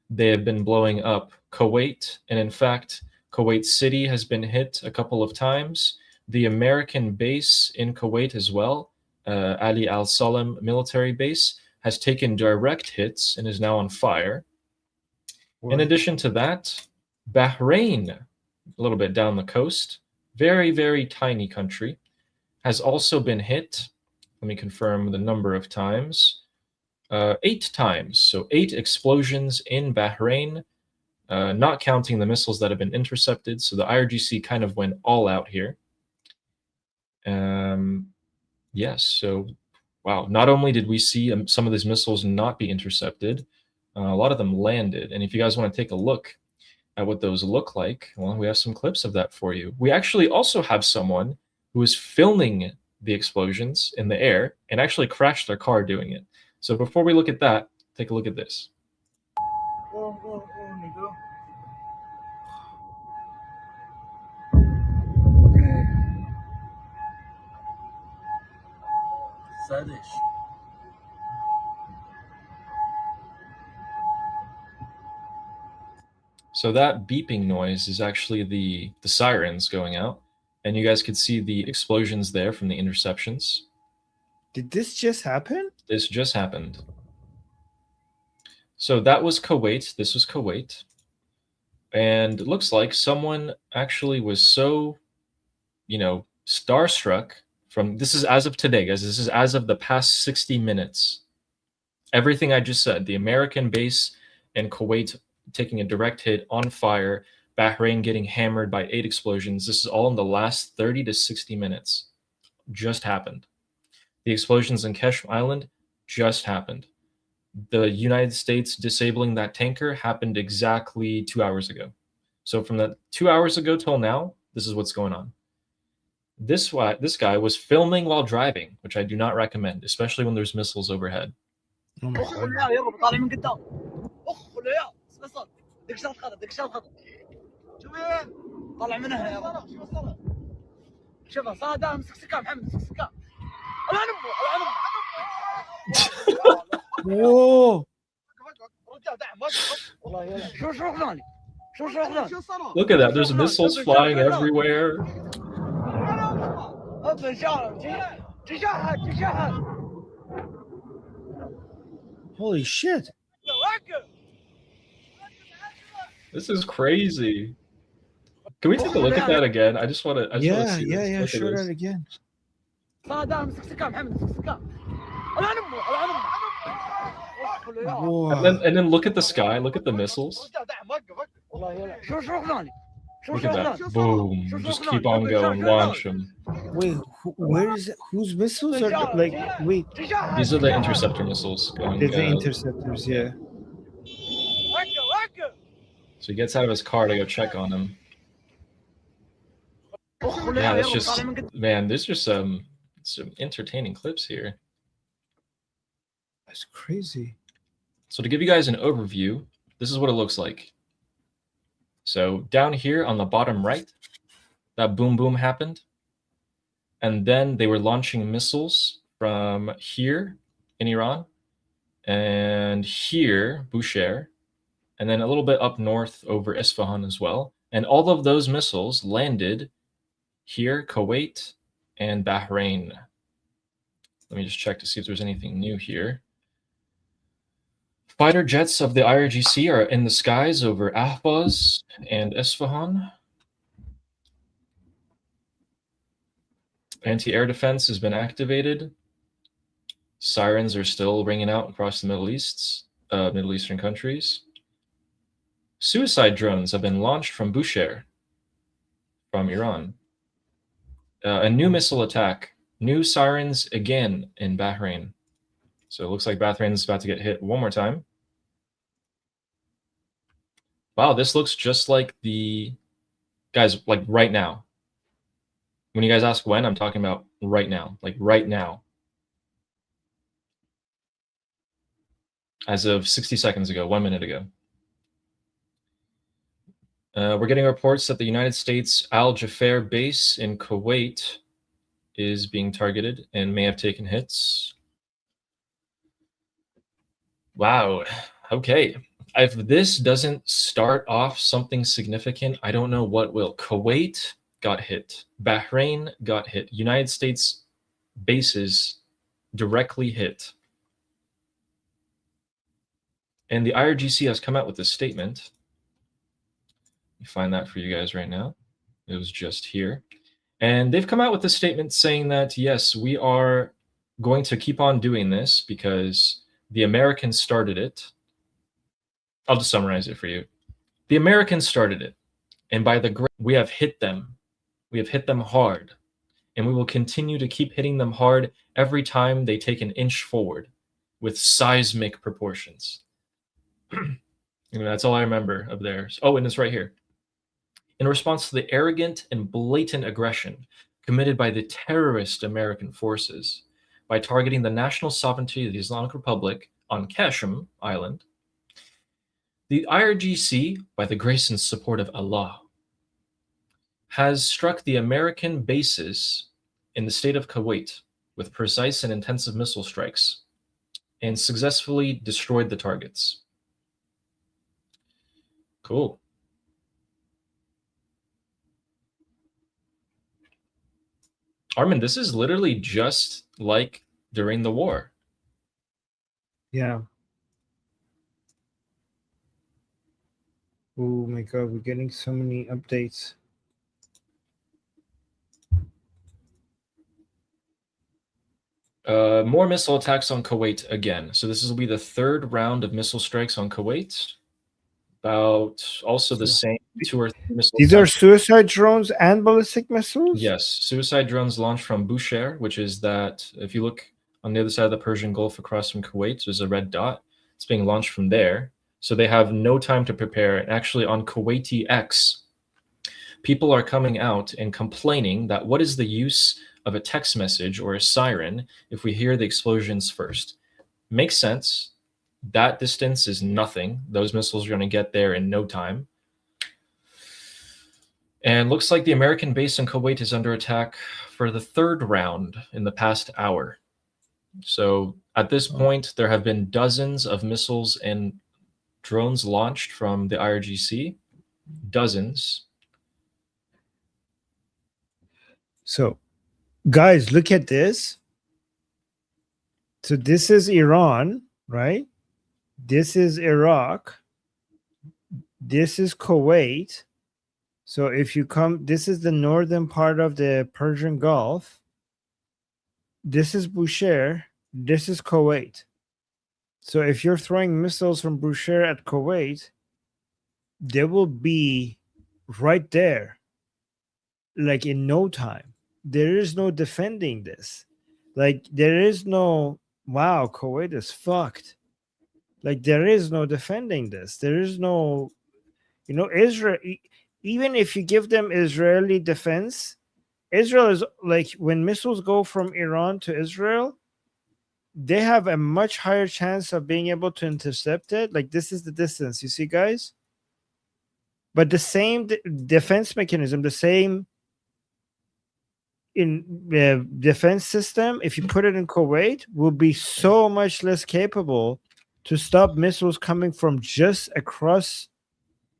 They have been blowing up Kuwait, and in fact, Kuwait City has been hit a couple of times. The American base in Kuwait as well, Ali Al Salam military base, has taken direct hits and is now on fire. In addition to that, Bahrain, a little bit down the coast, very, very tiny country, has also been hit. Let me confirm the number of times. 8 times. So 8 explosions in Bahrain, not counting the missiles that have been intercepted. So the IRGC kind of went all out here. Yes, so wow, not only did we see some of these missiles not be intercepted, a lot of them landed. And if you guys want to take a look at what those look like, well, we have some clips of that for you. We actually also have someone who is filming the explosions in the air and actually crashed their car doing it. So before we look at that, take a look at this. So that beeping noise is actually the sirens going out, and you guys could see the explosions there from the interceptions. Did this just happen? This just happened. So that was Kuwait. This was Kuwait. And it looks like someone actually was so, starstruck from, this is as of today, guys. This is as of the past 60 minutes. Everything I just said, the American base in Kuwait taking a direct hit, on fire, Bahrain getting hammered by 8 explosions. This is all in the last 30 to 60 minutes. Just happened. The explosions in Keshem Island just happened. The United States disabling that tanker happened exactly 2 hours ago. So from that 2 hours ago till now, this is what's going on. This guy was filming while driving, which I do not recommend, especially when there's missiles overhead. Oh my God. Whoa. Look at that. There's missiles flying everywhere. Holy shit. This is crazy. Can we take a look at that again? I just want to see this. Yeah, Look at show this. that again. Whoa. And then look at the sky. Look at the missiles. Look at that. Boom. Just keep on going. Launch them. Wait, where is it? Whose missiles are like? Wait, These are the interceptor missiles going. there's the interceptors. Yeah. So he gets out of his car to go check on him. Yeah, that's just, man, there's just some entertaining clips here. That's crazy. So to give you guys an overview, this is what it looks like. So down here on the bottom right, that boom boom happened. And then they were launching missiles from here in Iran and here, Bushehr, and then a little bit up north over Isfahan as well. And all of those missiles landed here, Kuwait, and Bahrain. Let me just check to see if there's anything new here. Fighter jets of the IRGC are in the skies over Ahvaz and Isfahan. Anti-air defense has been activated. Sirens are still ringing out across the Middle Eastern countries. Suicide drones have been launched from Bushehr, from Iran. A new missile attack New sirens again in Bahrain. So it looks like Bahrain's about to get hit one more time. Wow, this looks just like the guys, like right now. When you guys ask when, I'm talking about right now, like right now. As of 60 seconds ago, 1 minute ago. We're getting reports that the United States Al Jafer base in Kuwait is being targeted and may have taken hits. Wow. Okay. If this doesn't start off something significant, I don't know what will. Kuwait got hit. Bahrain got hit. United States bases directly hit. And the IRGC has come out with this statement. Let me find that for you guys right now. It was just here. And they've come out with a statement saying that, yes, we are going to keep on doing this because the Americans started it. I'll just summarize it for you. The Americans started it. And by the grace, we have hit them. We have hit them hard. And we will continue to keep hitting them hard every time they take an inch forward with seismic proportions. That's all I remember of theirs. Oh, and it's right here. In response to the arrogant and blatant aggression committed by the terrorist American forces by targeting the national sovereignty of the Islamic Republic on Kashmir Island, the IRGC, by the grace and support of Allah, has struck the American bases in the state of Kuwait with precise and intensive missile strikes and successfully destroyed the targets. Cool. Armin, this is literally just like during the war. Yeah. Oh my God, we're getting so many updates. More missile attacks on Kuwait again. So this will be the third round of missile strikes on Kuwait. About also the same 2 or 3 missile These are attacks. suicide drones and ballistic missiles? Yes, suicide drones launched from Bushehr, which is that if you look on the other side of the Persian Gulf across from Kuwait, there's a red dot. It's being launched from there. So they have no time to prepare. And actually on Kuwaiti X, people are coming out and complaining that what is the use of a text message or a siren if we hear the explosions first? Makes sense. That distance is nothing. Those missiles are going to get there in no time. And looks like the American base in Kuwait is under attack for the third round in the past hour. So at this point, there have been dozens of missiles and drones launched from the IRGC. Dozens. So, guys, look at this. So this is Iran, right? This is Iraq. This is Kuwait. So if you come, this is the northern part of the Persian Gulf. This is Bushehr. This is Kuwait. So if you're throwing missiles from Bushehr at Kuwait, they will be right there, like in no time. There is no defending this. Like there is no, wow, Kuwait is fucked. Like there is no defending this. There is no, Israel, even if you give them Israeli defense, Israel is like when missiles go from Iran to Israel, they have a much higher chance of being able to intercept it. Like this is the distance, you see, guys? But the same defense mechanism, the same defense system, if you put it in Kuwait, will be so much less capable to stop missiles coming from just across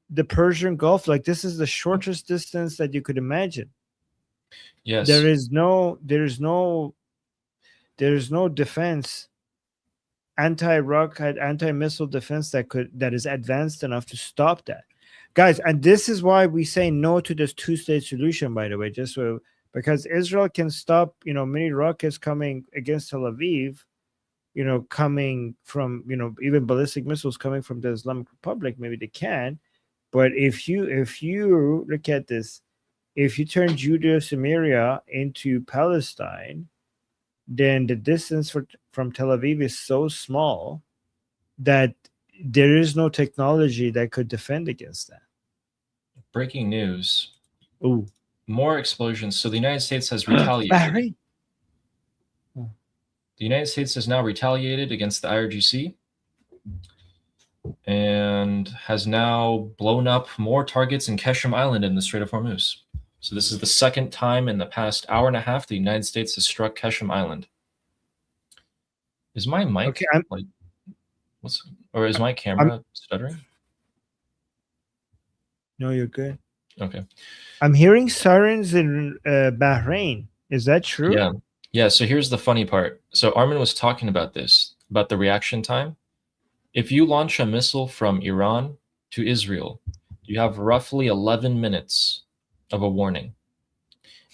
the Persian Gulf. Like this is the shortest distance that you could imagine. Yes. There is no defense, anti-rocket, anti-missile defense that is advanced enough to stop that, guys. And this is why we say no to this two-state solution, by the way, just so because Israel can stop many rockets coming against Tel Aviv, coming from even ballistic missiles coming from the Islamic Republic. Maybe they can, but if you look at this, if you turn Judea Samaria into Palestine, then the distance from Tel Aviv is so small that there is no technology that could defend against that. Breaking news. Ooh, More explosions. So the United States has retaliated. Bahrain. The United States has now retaliated against the IRGC and has now blown up more targets in Keshem Island in the Strait of Hormuz. So this is the second time in the past hour and a half the United States has struck Keshem Island. Is my mic Okay, or is my camera stuttering? No, you're good. Okay. I'm hearing sirens in Bahrain. Is that true? Yeah. Yeah. So here's the funny part. So Armin was talking about this, about the reaction time. If you launch a missile from Iran to Israel, you have roughly 11 minutes of a warning.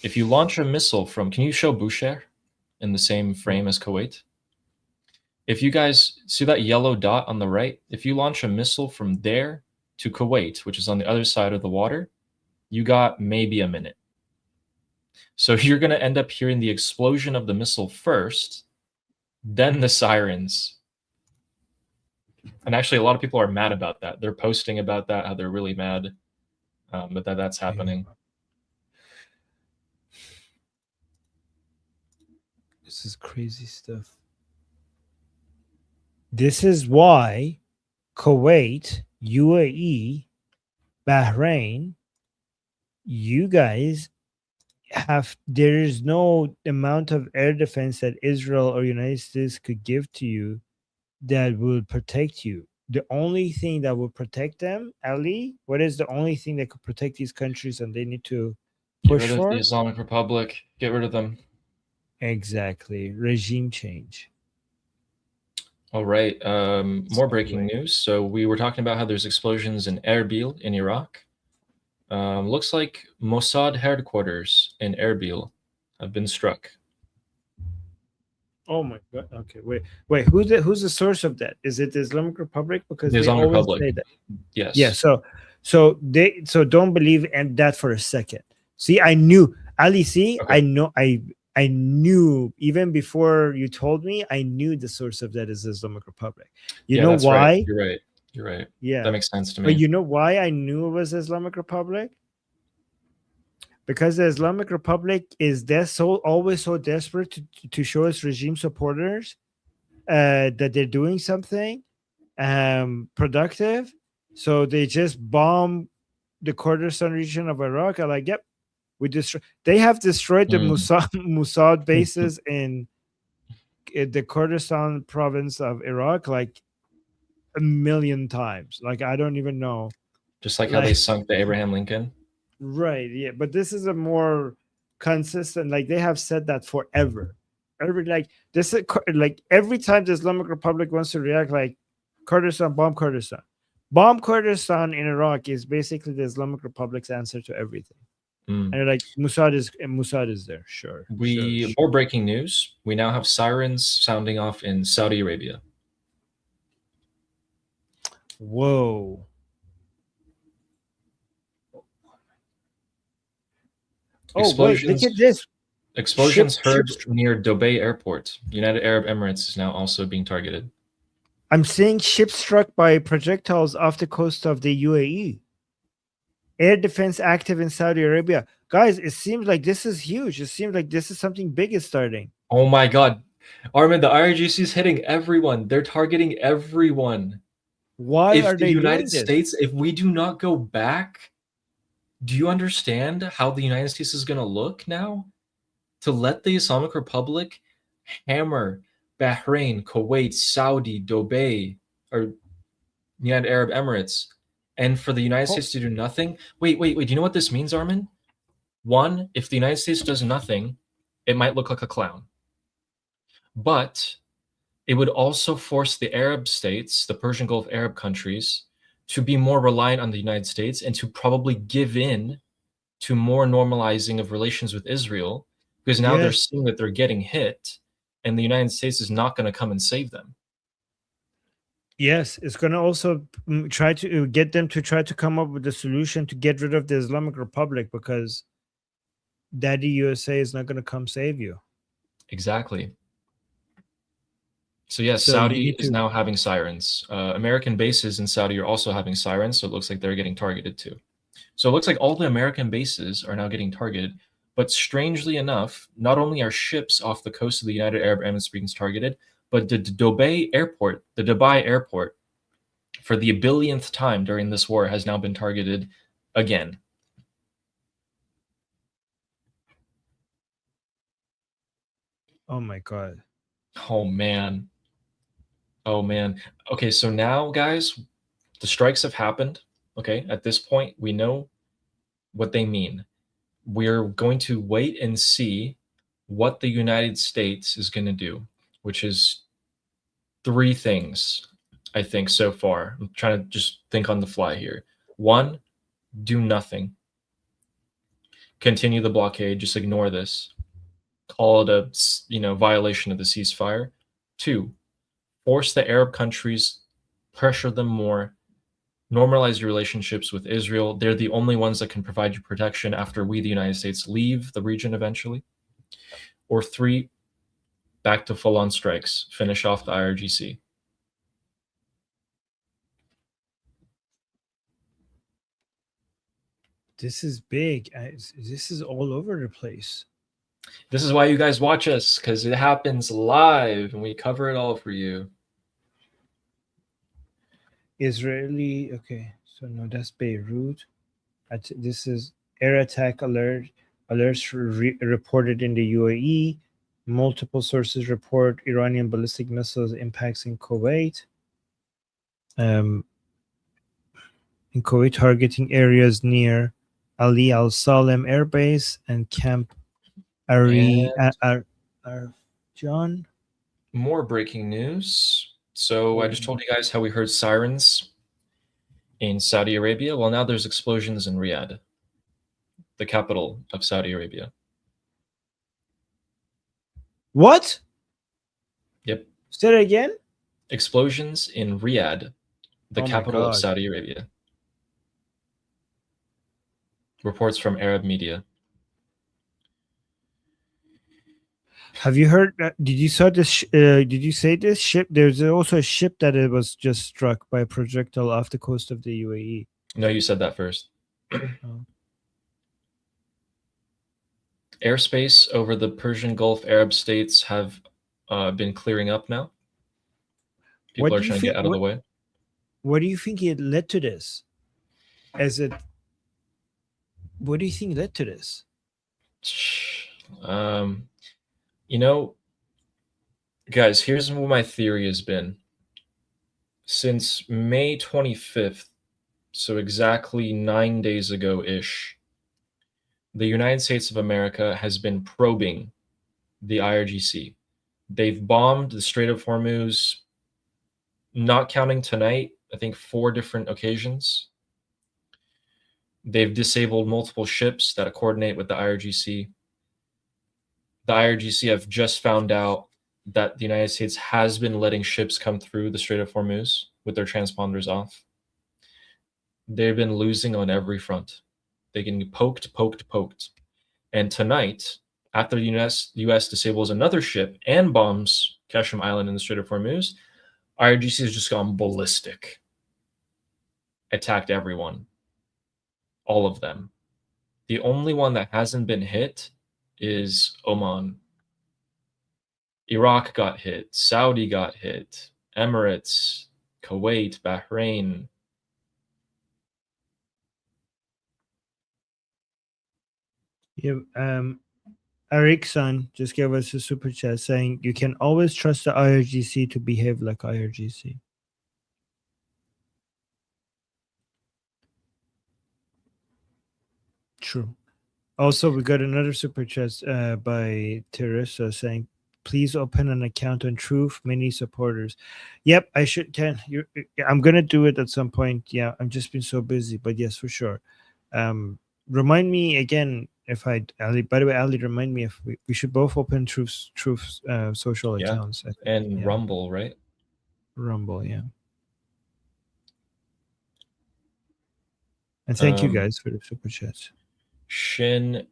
If you launch a missile from, can you show Bushehr in the same frame as Kuwait? If you guys see that yellow dot on the right, if you launch a missile from there to Kuwait, which is on the other side of the water, you got maybe a minute. So you're going to end up hearing the explosion of the missile first, then the sirens. And actually, a lot of people are mad about that. They're posting about that, how they're really mad, but that's happening. This is crazy stuff. This is why Kuwait, UAE, Bahrain, you guys there is no amount of air defense that Israel or United States could give to you that will protect you. The only thing that will protect them, Ali, what is the only thing that could protect these countries and they need to push Get rid for? of the Islamic Republic. Get rid of them. Exactly. Regime change. All right. More breaking news. So we were talking about how there's explosions in Erbil in Iraq. Looks like Mossad headquarters in Erbil have been struck. Oh my God. Okay, wait. Who's the source of that? Is it the Islamic Republic? Because The they Islamic always Republic. say that. Yes. Yeah. So don't believe in that for a second. See, I knew Ali. See, Okay. I knew even before you told me. I knew the source of that is the Islamic Republic. You know that's why? Right. You're right. You're right. Yeah, that makes sense to me. But you know why I knew it was Islamic Republic? Because the Islamic Republic is always so desperate to show its regime supporters that they're doing something productive. So they just bomb the Kurdistan region of Iraq. I'm like, yep, they have destroyed the Mossad bases in the Kurdistan province of Iraq like a million times. Like, I don't even know. Just like how they sunk the Abraham Lincoln. Right, yeah, but this is a more consistent, like they have said that forever. Every every time the Islamic Republic wants to react, like Kurdistan, bomb Kurdistan. Bomb Kurdistan in Iraq is basically the Islamic Republic's answer to everything. And they're like, Mossad is there, sure. More breaking news. We now have sirens sounding off in Saudi Arabia. Whoa. Oh, wait, look at this. Explosions heard near Dubai Airport. United Arab Emirates is now also being targeted. I'm seeing ships struck by projectiles off the coast of the UAE. Air defense active in Saudi Arabia. Guys, it seems like this is huge. It seems like this is something big is starting. Oh my God. Armin, the IRGC is hitting everyone. They're targeting everyone. Why are they doing this? If the United States, if we do not go back, do you understand how the United States is going to look now? To let the Islamic Republic hammer Bahrain, Kuwait, Saudi, Dubai, or United Arab Emirates, and for the United States to do nothing? Wait. Do you know what this means, Armin? One, if the United States does nothing, it might look like a clown. But it would also force the Arab states, the Persian Gulf Arab countries, to be more reliant on the United States and to probably give in to more normalizing of relations with Israel, because now they're seeing that they're getting hit and the United States is not going to come and save them. Yes, it's going to also try to get them to try to come up with a solution to get rid of the Islamic Republic, because Daddy USA is not going to come save you. Exactly. So yes, So you Saudi need is to- now having sirens. American bases in Saudi are also having sirens, so it looks like they're getting targeted too. So it looks like all the American bases are now getting targeted. But strangely enough, not only are ships off the coast of the United Arab Emirates being targeted, but the Dubai airport, for the billionth time during this war, has now been targeted again. Oh my god. Oh man. Oh man. Okay, so now, guys, the strikes have happened. Okay, at this point, we know what they mean. We're going to wait and see what the United States is going to do, which is three things, I think, so far. I'm trying to just think on the fly here. One, do nothing. Continue the blockade. Just ignore this. Call it a violation of the ceasefire. Two, force the Arab countries, pressure them more, normalize your relationships with Israel. They're the only ones that can provide you protection after we, the United States, leave the region eventually. Or three, back to full-on strikes. Finish off the IRGC. This is big. This is all over the place. This is why you guys watch us, because it happens live and we cover it all for you. Israeli. Okay, so no, that's Beirut. This is air attack alert. Alerts reported in the UAE. Multiple sources report Iranian ballistic missiles impacts in Kuwait. In Kuwait, targeting areas near Ali Al Salem Air Base and Camp Ari Arjan. More breaking news. So I just told you guys how we heard sirens in Saudi Arabia. Well, now there's explosions in Riyadh, the capital of Saudi Arabia. What? Yep. Say it again. Explosions in Riyadh, the Oh my capital of God. Saudi Arabia. Reports from Arab media. Have you heard? Did you saw this? Did you say this ship? There's also a ship that it was just struck by a projectile off the coast of the UAE. No, you said that first. Oh. Airspace over the Persian Gulf Arab states have been clearing up now. People are trying to get out of the way. What do you think it led to this? What do you think led to this? Guys, here's what my theory has been. Since May 25th, so exactly 9 days ago-ish, the United States of America has been probing the IRGC. They've bombed the Strait of Hormuz, not counting tonight, I think 4 different occasions. They've disabled multiple ships that coordinate with the IRGC. The IRGC have just found out that the United States has been letting ships come through the Strait of Hormuz with their transponders off. They've been losing on every front. They're getting poked. And tonight, after the US disables another ship and bombs Qasem Island in the Strait of Hormuz, IRGC has just gone ballistic. Attacked everyone. All of them. The only one that hasn't been hit is Oman. Iraq got hit. Saudi got hit. Emirates, Kuwait, Bahrain. Yeah. Erickson just gave us a super chat saying you can always trust the IRGC to behave like IRGC. True. Also, we got another super chat by Teresa saying, "Please open an account on Truth. Many supporters." Yep, I should. I'm gonna do it at some point. Yeah, I've just been so busy, but yes, for sure. Remind me again if Ali. By the way, Ali, remind me if we should both open Truth social accounts. I think. And Rumble, right? Rumble, yeah. And thank you guys for the super chats. Shin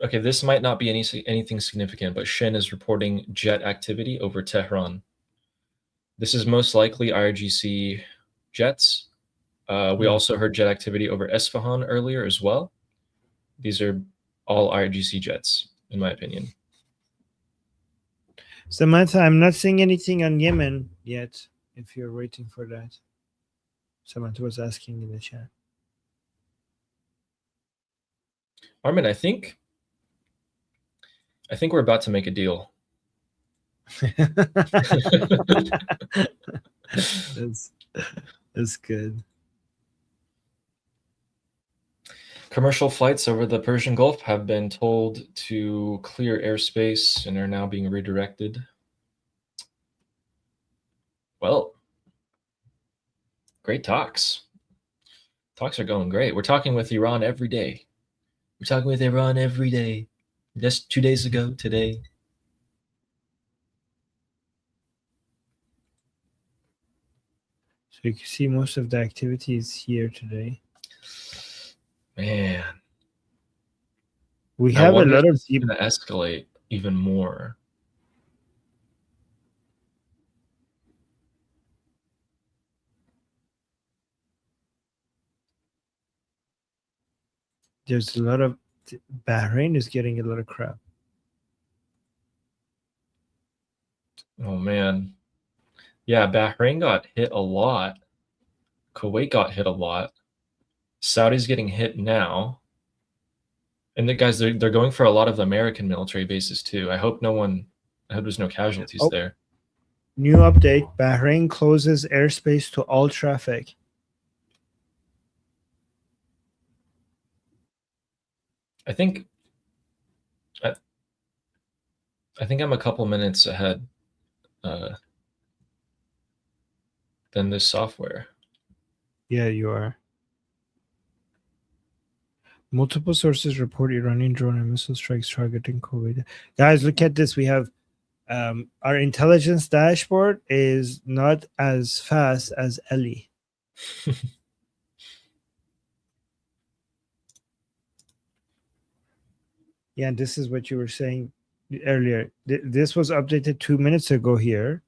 Okay, this might not be anything significant, but Shin is reporting jet activity over Tehran. This is most likely IRGC jets. We also heard jet activity over Esfahan earlier as well. These are all IRGC jets, in my opinion. Samantha, I'm not seeing anything on Yemen yet. If you're waiting for that, Samantha was asking in the chat. Armin, I think we're about to make a deal. That's good. Commercial flights over the Persian Gulf have been told to clear airspace and are now being redirected. Well, great talks. Talks are going great. We're talking with Iran every day. We're talking with Iran every day. Just 2 days ago today. So you can see most of the activities here today. Man. We have a lot of it's going to escalate even more. There's a lot of Bahrain is getting a lot of crap. Oh man. Yeah, Bahrain got hit a lot. Kuwait got hit a lot. Saudi's getting hit now. And the guys, they're going for a lot of the American military bases too. I hope there's no casualties there. New update, Bahrain closes airspace to all traffic. I think I'm a couple minutes ahead than this software. Yeah, you are. Multiple sources report Iranian drone and missile strikes targeting Kuwait. Guys, look at this. We have our intelligence dashboard is not as fast as Ellie. Yeah, this is what you were saying earlier. This was updated 2 minutes ago here,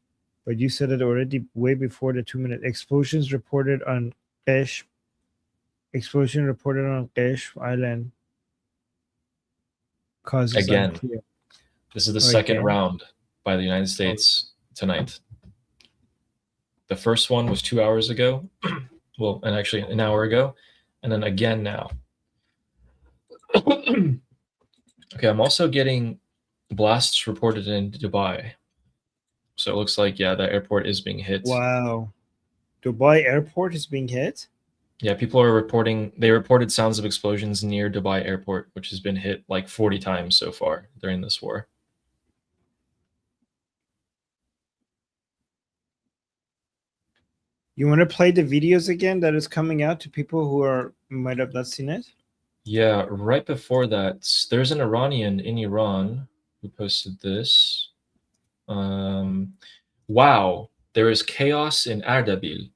but you said it already way before the 2 minute. Explosions reported on Qesh. Explosion reported on Qesh Island. Causes Again. unclear. This is the second round by the United States tonight. The first one was 2 hours ago. Well, and actually an hour ago. And then again now. Okay, I'm also getting blasts reported in Dubai. So it looks like, yeah, that airport is being hit. Wow. Dubai airport is being hit? Yeah, people are they reported sounds of explosions near Dubai airport, which has been hit like 40 times so far during this war. You want to play the videos again that is coming out to people who might have not seen it? Yeah, right before that, there's an Iranian in Iran who posted this. Wow, there is chaos in Ardabil.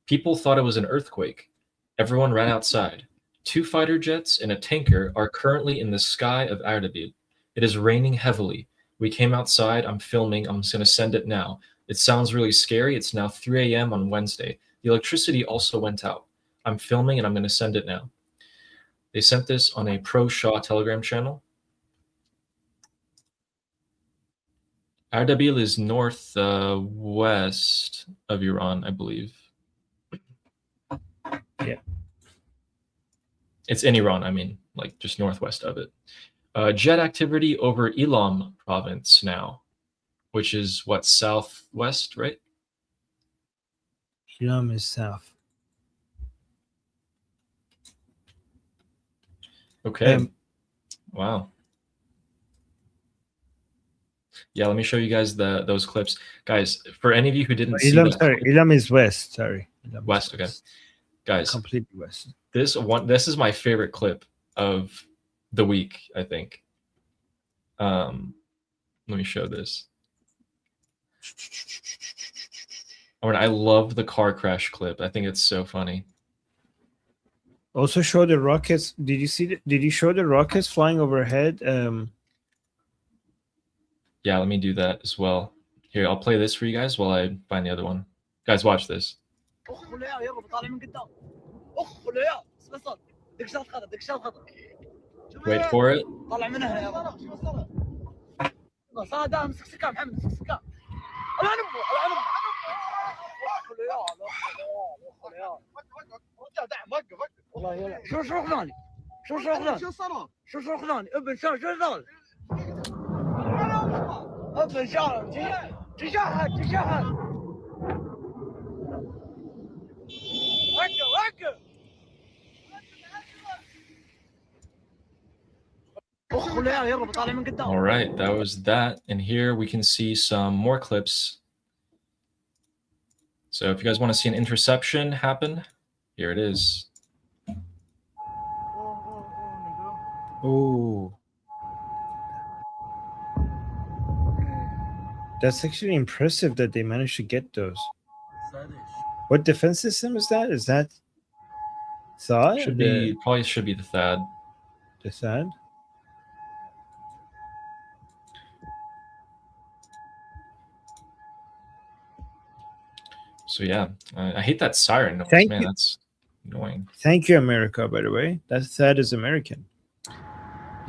People thought it was an earthquake. Everyone ran outside. 2 fighter jets and a tanker are currently in the sky of Ardabil. It is raining heavily. We came outside. I'm filming. I'm just going to send it now. It sounds really scary. It's now 3 a.m. on Wednesday. The electricity also went out. I'm filming and I'm going to send it now. They sent this on a pro-Shah Telegram channel. Ardabil is northwest of Iran, I believe. Yeah. It's in Iran, I mean, like just northwest of it. Jet activity over Elam province now, which is what, southwest, right? Elam is south. Okay. Wow. Yeah, let me show you guys those clips. Guys, for any of you who didn't see Elam, that sorry, clip, Elam is west. Sorry. Elam west, okay. Guys, completely west. This is my favorite clip of the week, I think. Let me show this. I love the car crash clip. I think it's so funny. Also show the rockets. Did you see? Did you show the rockets flying overhead? Yeah, let me do that as well. Here, I'll play this for you guys while I find the other one. Guys, watch this. Wait for it. All right, that was that. And here we can see some more clips. So if you guys want to see an interception happen, here it is. Oh, that's actually impressive that they managed to get those. What defense system is that? Is that THAAD? Should be probably should be the THAAD. The THAAD? So yeah, I hate that siren noise, Thank man. you. That's annoying. Thank you, America. By the way, that THAAD is American.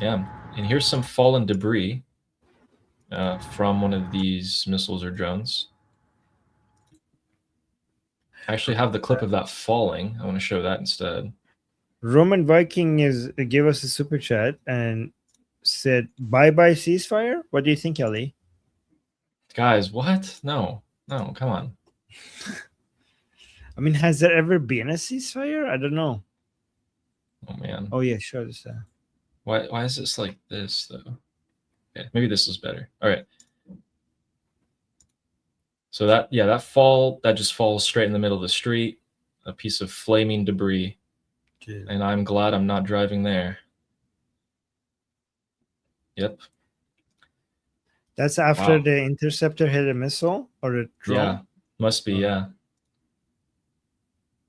Yeah, and here's some fallen debris from one of these missiles or drones. I actually have the clip of that falling. I want to show that instead. Roman Viking gave us a super chat and said, "Bye bye ceasefire." What do you think, Ali? Guys, what? No, come on. I mean, has there ever been a ceasefire? I don't know. Oh man. Oh yeah, sure. This. Why is this like this though? Okay, maybe this is better. All right. So that just falls straight in the middle of the street, a piece of flaming debris. Dude. And I'm glad I'm not driving there. Yep. That's after Wow. the interceptor hit a missile or a drone. Yeah, must be, yeah.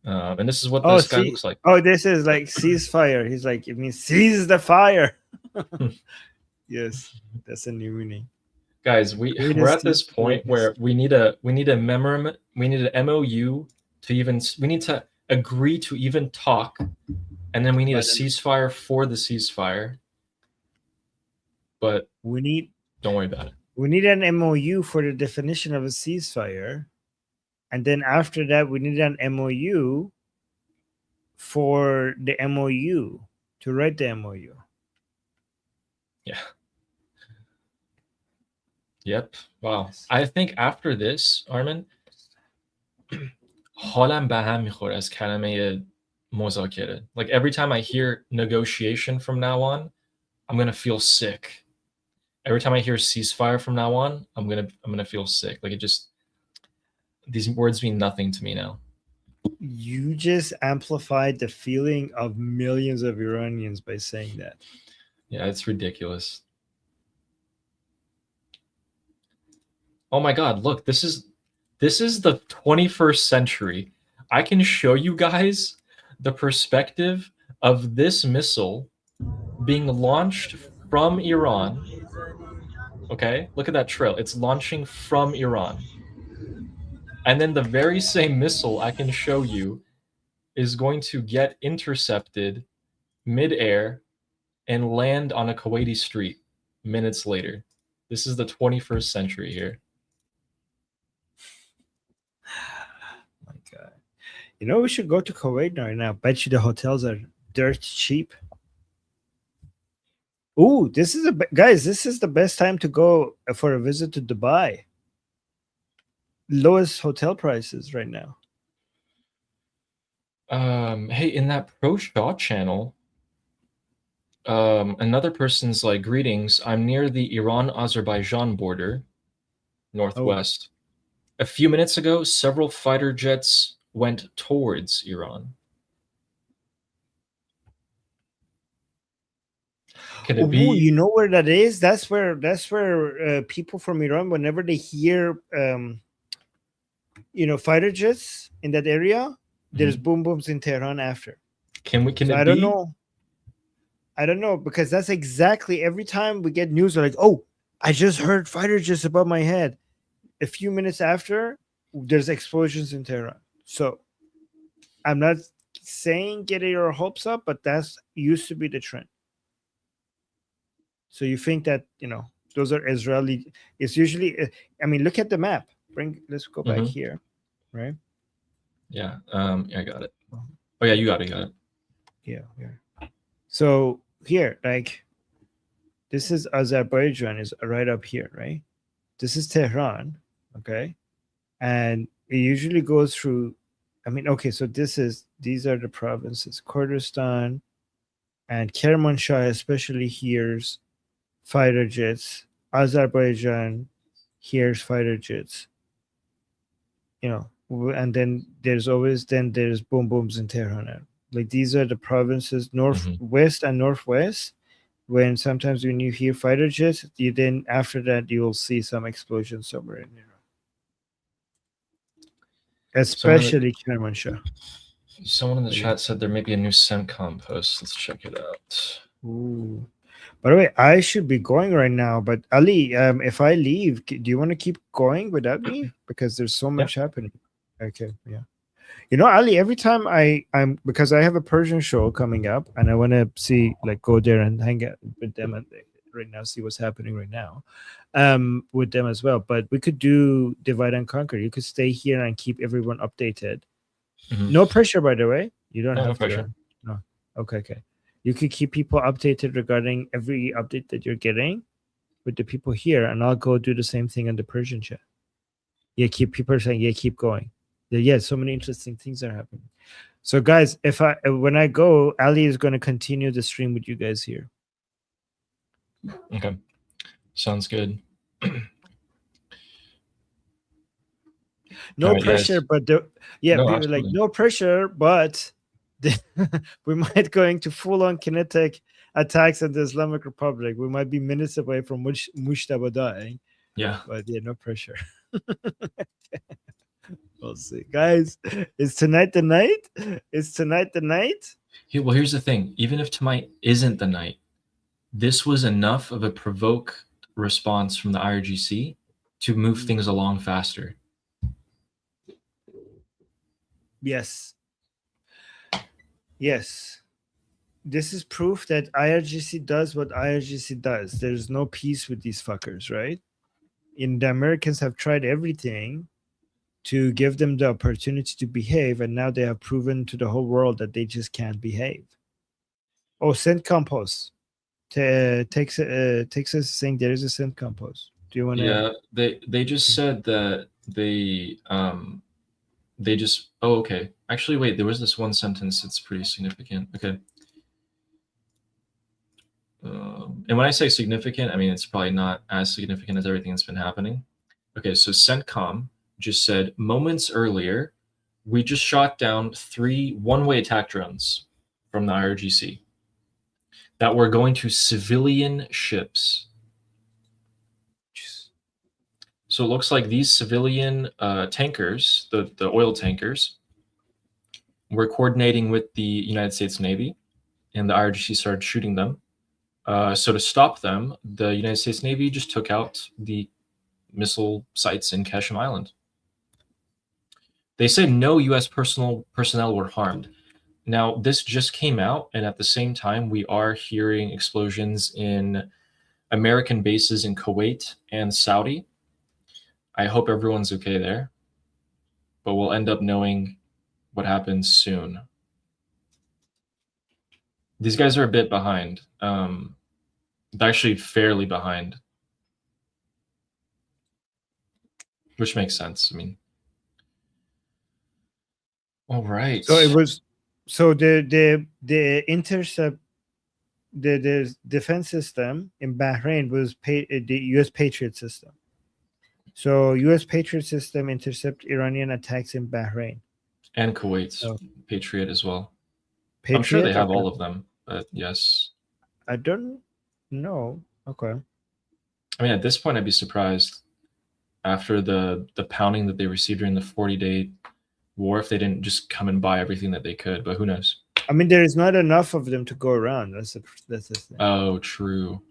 And this is what Oh, this guy looks like. Oh, this is like ceasefire. He's like, it means seize the fire. Yes, that's a new meaning. Guys, we're at this point where we need a memorandum, we need an MOU to even, we need to agree to even talk, and then we need a ceasefire for the ceasefire. But don't worry about it. We need an MOU for the definition of a ceasefire, and then after that, we need an MOU for the MOU to write the MOU. Yeah. Yep. Wow. I think after this, Armin, حالم به هم میخوره از کلمه مذاکره. Like every time I hear negotiation from now on, I'm gonna feel sick. Every time I hear ceasefire from now on, I'm gonna feel sick. Like these words mean nothing to me now. You just amplified the feeling of millions of Iranians by saying that. Yeah, it's ridiculous. Oh my God, look, this is the 21st century. I can show you guys the perspective of this missile being launched from Iran. Okay, look at that trail. It's launching from Iran. And then the very same missile I can show you is going to get intercepted mid-air and land on a Kuwaiti street minutes later. This is the 21st century here. My God. You know, we should go to Kuwait right now. Bet you the hotels are dirt cheap. Ooh, this is guys, this is the best time to go for a visit to Dubai. Lowest hotel prices right now. Hey, in that Pro Shaw channel, another person's like, greetings. I'm near the Iran-Azerbaijan border, northwest. A few minutes ago, several fighter jets went towards Iran. Could it be? You know where that is? That's where people from Iran, whenever they hear fighter jets in that area, there's boom booms in Tehran after. Can So it I don't be? know. I don't know, because that's exactly every time we get news, we're like, oh, I just heard fighter jets above my head. A few minutes after, there's explosions in Tehran. So I'm not saying get your hopes up, but that's used to be the trend. So you think that, those are Israeli? It's usually, I mean, look at the map. Let's go back Mhm. here, right? Yeah. I got it. Oh yeah, you got it. Yeah. So here, like, this is Azerbaijan is right up here, right? This is Tehran, okay? And it usually goes through, I mean, okay, so these are the provinces. Kurdistan and Kermanshah especially hears fighter jets. Azerbaijan hears fighter jets. And then there's boom booms in Tehran. Like, these are the provinces, northwest and northwest. When sometimes when you hear fighter jets, then after that you will see some explosions somewhere in Iran, especially Kermanshah. Someone in the Yeah. chat said there may be a new CENTCOM post. Let's check it out. Ooh. By the way, I should be going right now, but Ali, if I leave, do you want to keep going without me? Because there's so much happening. Okay, yeah. Ali, every time I'm because I have a Persian show coming up, and I want to go there and hang out with them and right now, see what's happening right now, with them as well. But we could do divide and conquer. You could stay here and keep everyone updated. Mhm. No pressure, by the way. You don't No have pressure. to. No. Okay. You could keep people updated regarding every update that you're getting with the people here, and I'll go do the same thing in the Persian chat. Yeah, keep people saying, yeah, keep going. Yeah, so many interesting things are happening. So guys, when I go, Ali is going to continue the stream with you guys here. Okay. Sounds good. No All right, pressure, guys. but no pressure, but we might going to full-on kinetic attacks in the Islamic Republic. We might be minutes away from Mushtaba dying. Yeah. But yeah, no pressure. We'll see. Guys, is tonight the night? Is tonight the night? Well, here's the thing. Even if tonight isn't the night, this was enough of a provoke response from the IRGC to move things along faster. Yes. This is proof that IRGC does what IRGC does. There's no peace with these fuckers, right? And the Americans have tried everything to give them the opportunity to behave, and now they have proven to the whole world that they just can't behave. Oh, send compost. Texas saying there is a send compost. Do you want to? Yeah, they just said that they just. Oh, okay. Actually, wait. There was this one sentence that's pretty significant. Okay. And when I say significant, I mean it's probably not as significant as everything that's been happening. Okay, so CENTCOM just said moments earlier, we just shot down 3 one-way attack drones from the IRGC that were going to civilian ships. So it looks like these civilian tankers, the oil tankers, were coordinating with the United States Navy, and the IRGC started shooting them. So to stop them, the United States Navy just took out the missile sites in Keshim Island. They said no U.S. personnel were harmed. Now, this just came out, and at the same time, we are hearing explosions in American bases in Kuwait and Saudi. I hope everyone's okay there, but we'll end up knowing what happens soon. These guys are a bit behind. They're actually fairly behind, which makes sense. I mean, all right. So it was. So the intercept, the defense system in Bahrain was the U.S. Patriot system. So U.S. Patriot system intercept Iranian attacks in Bahrain and Kuwait's Patriot as well. Patriot? I'm sure they have all of them, but yes. I don't know. Okay. I mean, at this point, I'd be surprised after the pounding that they received during the 40-day war if they didn't just come and buy everything that they could, but who knows? I mean, there is not enough of them to go around. That's the thing. Oh, true.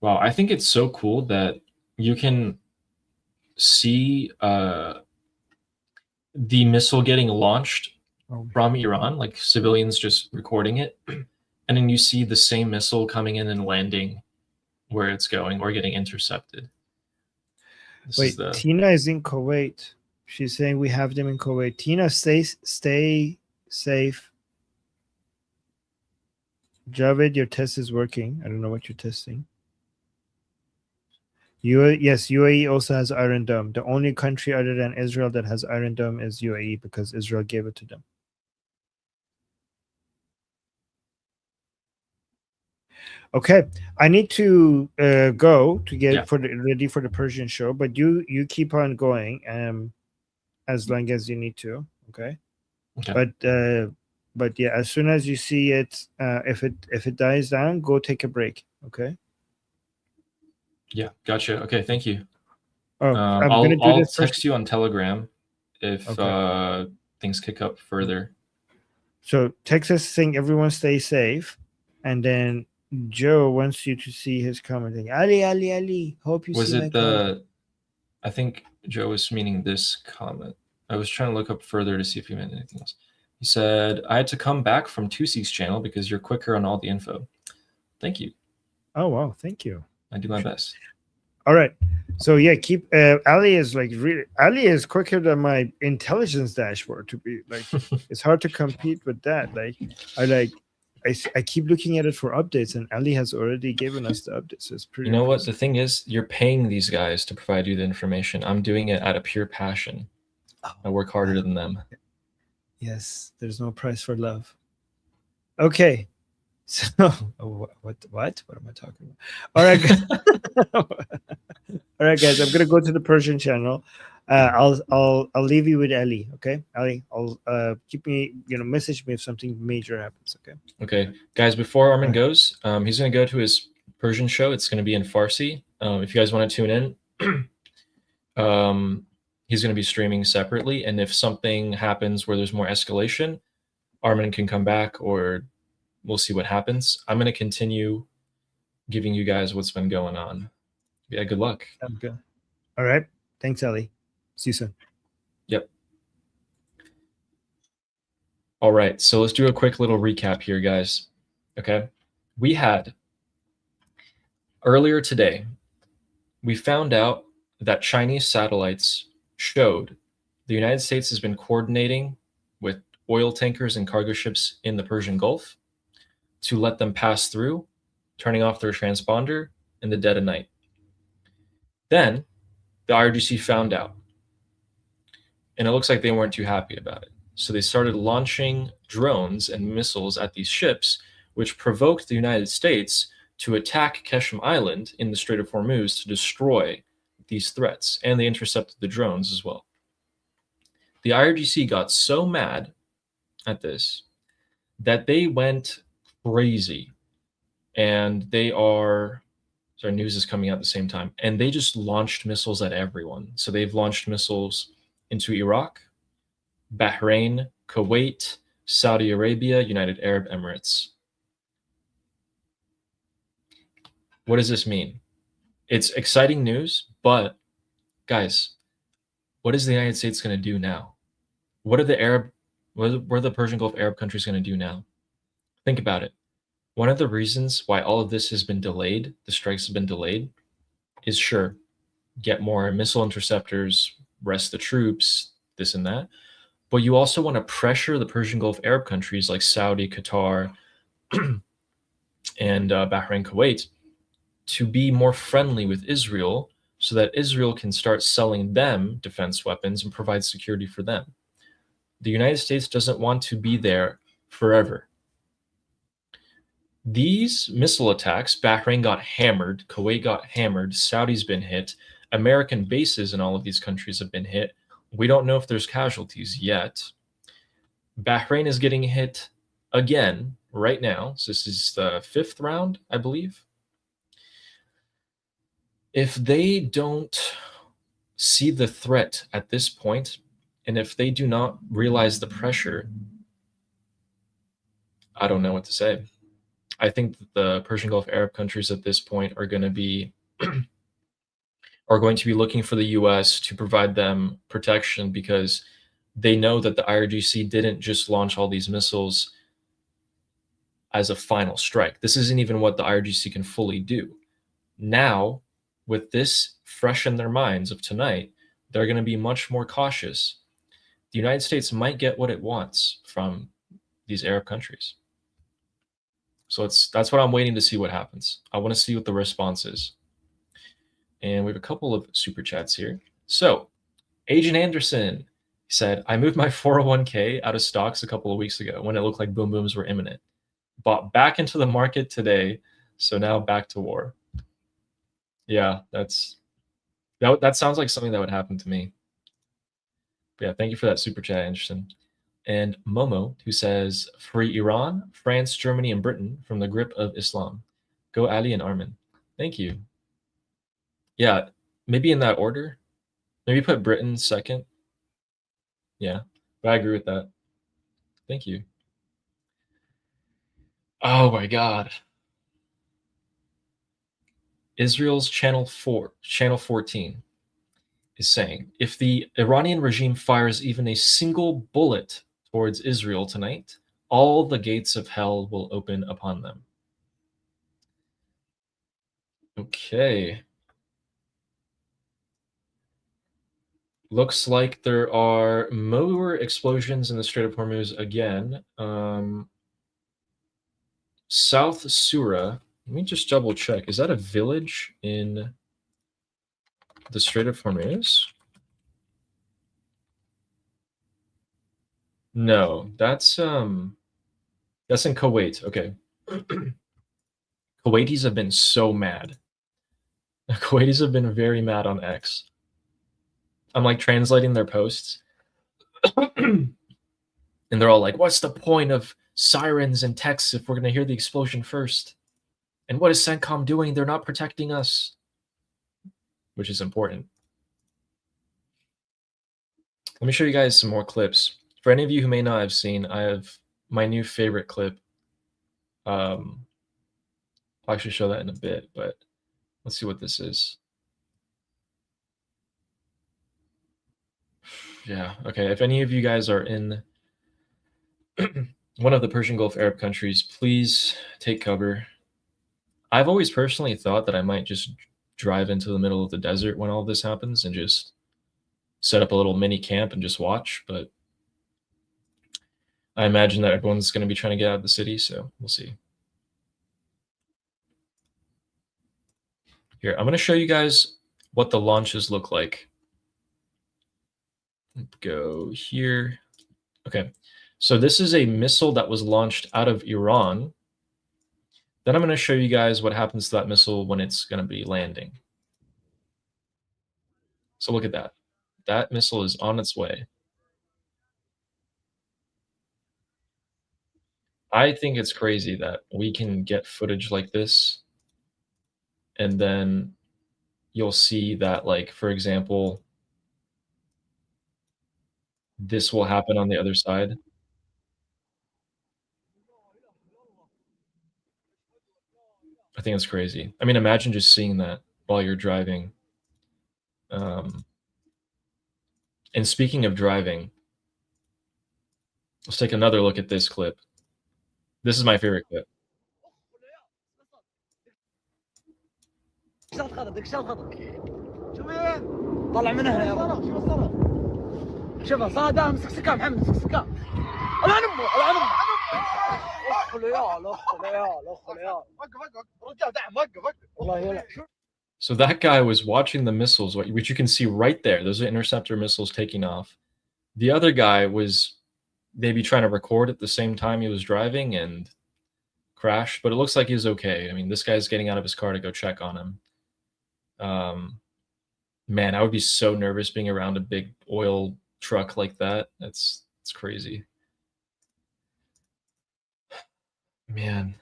Wow, I think it's so cool that you can see the missile getting launched from Iran, like civilians just recording it, and then you see the same missile coming in and landing where it's going or getting intercepted. This Wait, is the Tina is in Kuwait. She's saying we have them in Kuwait. Tina, stay safe. Javed, your test is working. I don't know what you're testing. Yes, UAE also has Iron Dome. The only country other than Israel that has Iron Dome is UAE because Israel gave it to them. Okay, I need to go to get ready for the Persian show, but you keep on going as long as you need to. Okay. But yeah, as soon as you see it, if it dies down, go take a break. Okay. Yeah, gotcha. Okay, thank you. Oh, I'll text you on Telegram if things kick up further. So Texas saying everyone stay safe, and then Joe wants you to see his commenting. Ali, hope you was see it my the? comment. I think Joe was meaning this comment. I was trying to look up further to see if he meant anything else. He said, "I had to come back from Tusi's channel because you're quicker on all the info." Thank you. Oh wow, thank you. I do my best. All right. So yeah, keep Ali is like really Ali is quicker than my intelligence dashboard to be like it's hard to compete with that. Like I keep looking at it for updates and Ali has already given us the updates. So it's pretty You know what the thing is? You're paying these guys to provide you the information. I'm doing it out of pure passion. I work harder than them. Yes, there's no price for love. Okay. So what am I talking about? All right. All right, guys, I'm gonna go to the Persian channel. I'll leave you with Ali. Okay, Ali, I'll keep me, message me if something major happens. Okay. Okay, guys. Before Armin goes, he's gonna go to his Persian show. It's gonna be in Farsi. If you guys want to tune in, he's gonna be streaming separately. And if something happens where there's more escalation, Armin can come back, or we'll see what happens. I'm gonna continue giving you guys what's been going on. Yeah, good luck. Sounds good. All right. Thanks, Ali. See you soon. Yep. All right. So let's do a quick little recap here, guys. Okay. We had earlier today, we found out that Chinese satellites showed the United States has been coordinating with oil tankers and cargo ships in the Persian Gulf to let them pass through, turning off their transponder in the dead of night. Then the IRGC found out, and it looks like they weren't too happy about it. So they started launching drones and missiles at these ships, which provoked the United States to attack Keshem Island in the Strait of Hormuz to destroy these threats, and they intercepted the drones as well. The IRGC got so mad at this that they went crazy, and they are... So our news is coming out at the same time, and they just launched missiles at everyone. So they've launched missiles into Iraq, Bahrain, Kuwait, Saudi Arabia, United Arab Emirates. What does this mean? It's exciting news, but guys, what is the United States going to do now? What are the Persian Gulf Arab countries going to do now? Think about it. One of the reasons why all of this has been delayed, the strikes have been delayed, is sure, get more missile interceptors, rest the troops, this and that. But you also want to pressure the Persian Gulf Arab countries like Saudi, Qatar, and Bahrain, Kuwait to be more friendly with Israel so that Israel can start selling them defense weapons and provide security for them. The United States doesn't want to be there forever. These missile attacks, Bahrain got hammered, Kuwait got hammered, Saudi's been hit, American bases in all of these countries have been hit. We don't know if there's casualties yet. Bahrain is getting hit again right now. So this is the 5th round, I believe. If they don't see the threat at this point, and if they do not realize the pressure, I don't know what to say. I think that the Persian Gulf Arab countries at this point are going to be looking for the U.S. to provide them protection, because they know that the IRGC didn't just launch all these missiles as a final strike. This isn't even what the IRGC can fully do. Now, with this fresh in their minds of tonight, they're going to be much more cautious. The United States might get what it wants from these Arab countries. So that's what I'm waiting to see what happens. I want to see what the response is. And we have a couple of super chats here. So, Agent Anderson said, I moved my 401k out of stocks a couple of weeks ago when it looked like boom booms were imminent. Bought back into the market today, so now back to war. Yeah, that sounds like something that would happen to me. But yeah, thank you for that super chat, Anderson. And Momo, who says, free Iran, France, Germany, and Britain from the grip of Islam. Go Ali and Armin. Thank you. Yeah, maybe in that order. Maybe put Britain second. Yeah, but I agree with that. Thank you. Oh my God. Israel's Channel 14 is saying, if the Iranian regime fires even a single bullet towards Israel tonight, all the gates of hell will open upon them. Okay. Looks like there are more explosions in the Strait of Hormuz again. South Sura. Let me just double check. Is that a village in the Strait of Hormuz? No, that's in Kuwait. Okay. Kuwaitis have been so mad. Kuwaitis have been very mad on X. I'm like translating their posts. And they're all like, what's the point of sirens and texts if we're going to hear the explosion first? And what is CENTCOM doing? They're not protecting us. Which is important. Let me show you guys some more clips. For any of you who may not have seen, I have my new favorite clip. I'll actually show that in a bit, but let's see what this is. Yeah, okay. If any of you guys are in one of the Persian Gulf Arab countries, please take cover. I've always personally thought that I might just drive into the middle of the desert when all this happens and just set up a little mini camp and just watch, but I imagine that everyone's going to be trying to get out of the city, so we'll see. Here, I'm going to show you guys what the launches look like. Go here. Okay, so this is a missile that was launched out of Iran. Then I'm going to show you guys what happens to that missile when it's going to be landing. So look at that. That missile is on its way. I think it's crazy that we can get footage like this, and then you'll see that, like, for example, this will happen on the other side. I think it's crazy. I mean, imagine just seeing that while you're driving. And speaking of driving, let's take another look at this clip. This is my favorite clip. طلع من هنا يا رب شوفها صادها مسك سكه محمد مسك سكه العن امه العن امه اخ العيال اخ العيال اخ العيال وقف رجال دعم وقف والله يلا. So that guy was watching the missiles, which you can see right there. Those are interceptor missiles taking off. The other guy was maybe trying to record at the same time he was driving and crashed, but it looks like he's okay. I mean, this guy's getting out of his car to go check on him. Man, I would be so nervous being around a big oil truck like that. It's crazy. Man.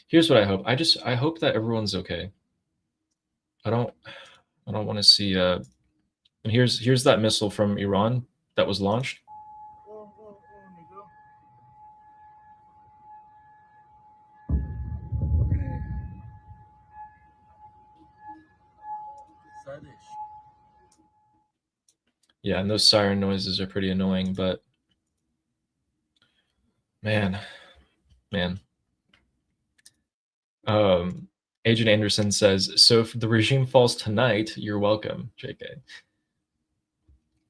Here's what I hope. I hope that everyone's okay. I don't want to see. And here's that missile from Iran that was launched. Yeah, and those siren noises are pretty annoying, but man. Agent Anderson says, so if the regime falls tonight, you're welcome, JK.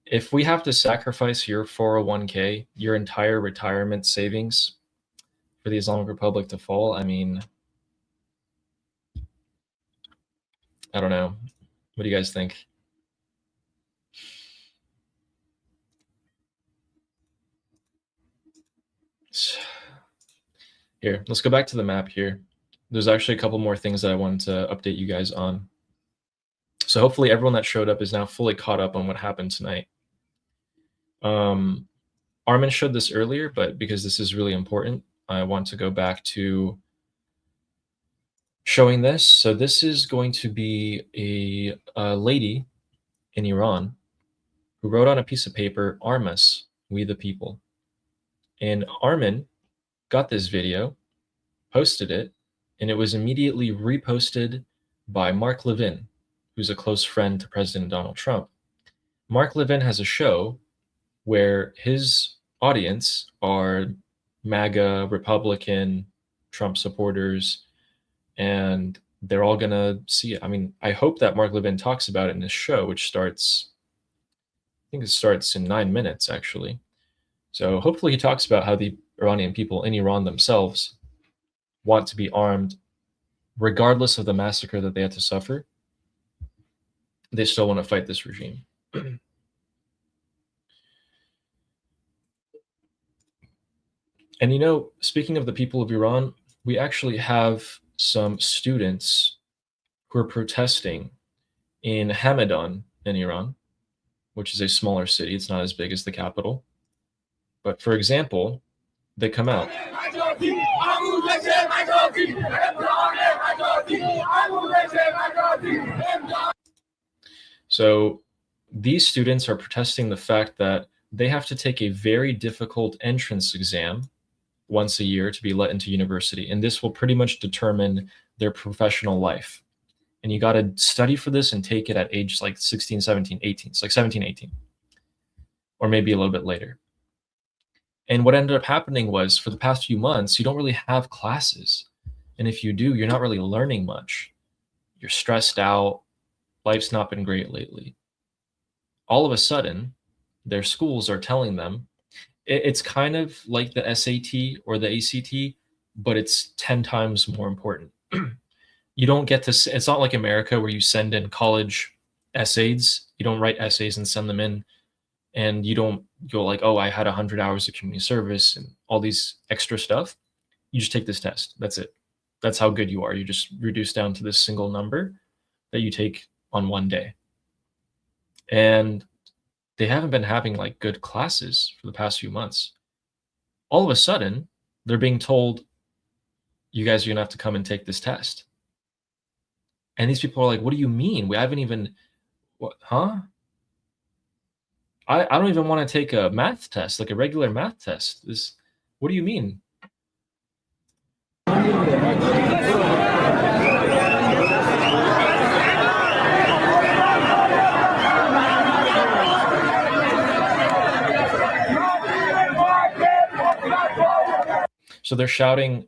If we have to sacrifice your 401k, your entire retirement savings for the Islamic Republic to fall, I mean, I don't know. What do you guys think? Here, let's go back to the map here. There's actually a couple more things that I wanted to update you guys on. So hopefully everyone that showed up is now fully caught up on what happened tonight. Armin showed this earlier, but because this is really important, I want to go back to showing this. So this is going to be a lady in Iran who wrote on a piece of paper, "Arm us, we the people." And Armin got this video, posted it, and it was immediately reposted by Mark Levin, who's a close friend to President Donald Trump. Mark Levin has a show where his audience are MAGA, Republican, Trump supporters, and they're all going to see it. I mean, I hope that Mark Levin talks about it in this show, which starts, I think it starts in 9 minutes, actually. So hopefully he talks about how the Iranian people in Iran themselves want to be armed, regardless of the massacre that they had to suffer. They still want to fight this regime. And you know, speaking of the people of Iran, we actually have some students who are protesting in Hamadan in Iran, which is a smaller city. It's not as big as the capital. But for example, they come out. So these students are protesting the fact that they have to take a very difficult entrance exam once a year to be let into university. And this will pretty much determine their professional life. And you got to study for this and take it at age like 16, 17, 18. It's like 17, 18, or maybe a little bit later. And what ended up happening was for the past few months, you don't really have classes. And if you do, you're not really learning much. You're stressed out. Life's not been great lately. All of a sudden, their schools are telling them, it's kind of like the SAT or the ACT, but it's 10 times more important. You don't get to, it's not like America where you send in college essays. You don't write essays and send them in. And you don't go like, oh, I had 100 hours of community service and all these extra stuff. You just take this test. That's it. That's how good you are. You just reduce down to this single number that you take on one day. And they haven't been having like good classes for the past few months. All of a sudden, they're being told, you guys are going to have to come and take this test. And these people are like, what do you mean? We haven't even, what, huh? I don't even want to take a math test, like a regular math test. This, what do you mean? So they're shouting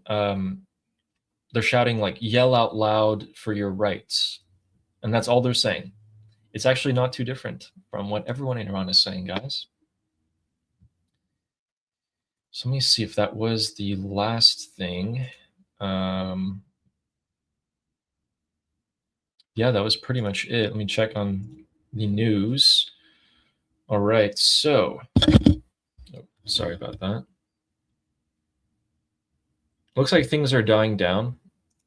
like, yell out loud for your rights. And that's all they're saying. It's actually not too different from what everyone in Iran is saying, guys. So let me see if that was the last thing. Yeah, that was pretty much it. Let me check on the news. All right, so, oh, sorry about that. Looks like things are dying down.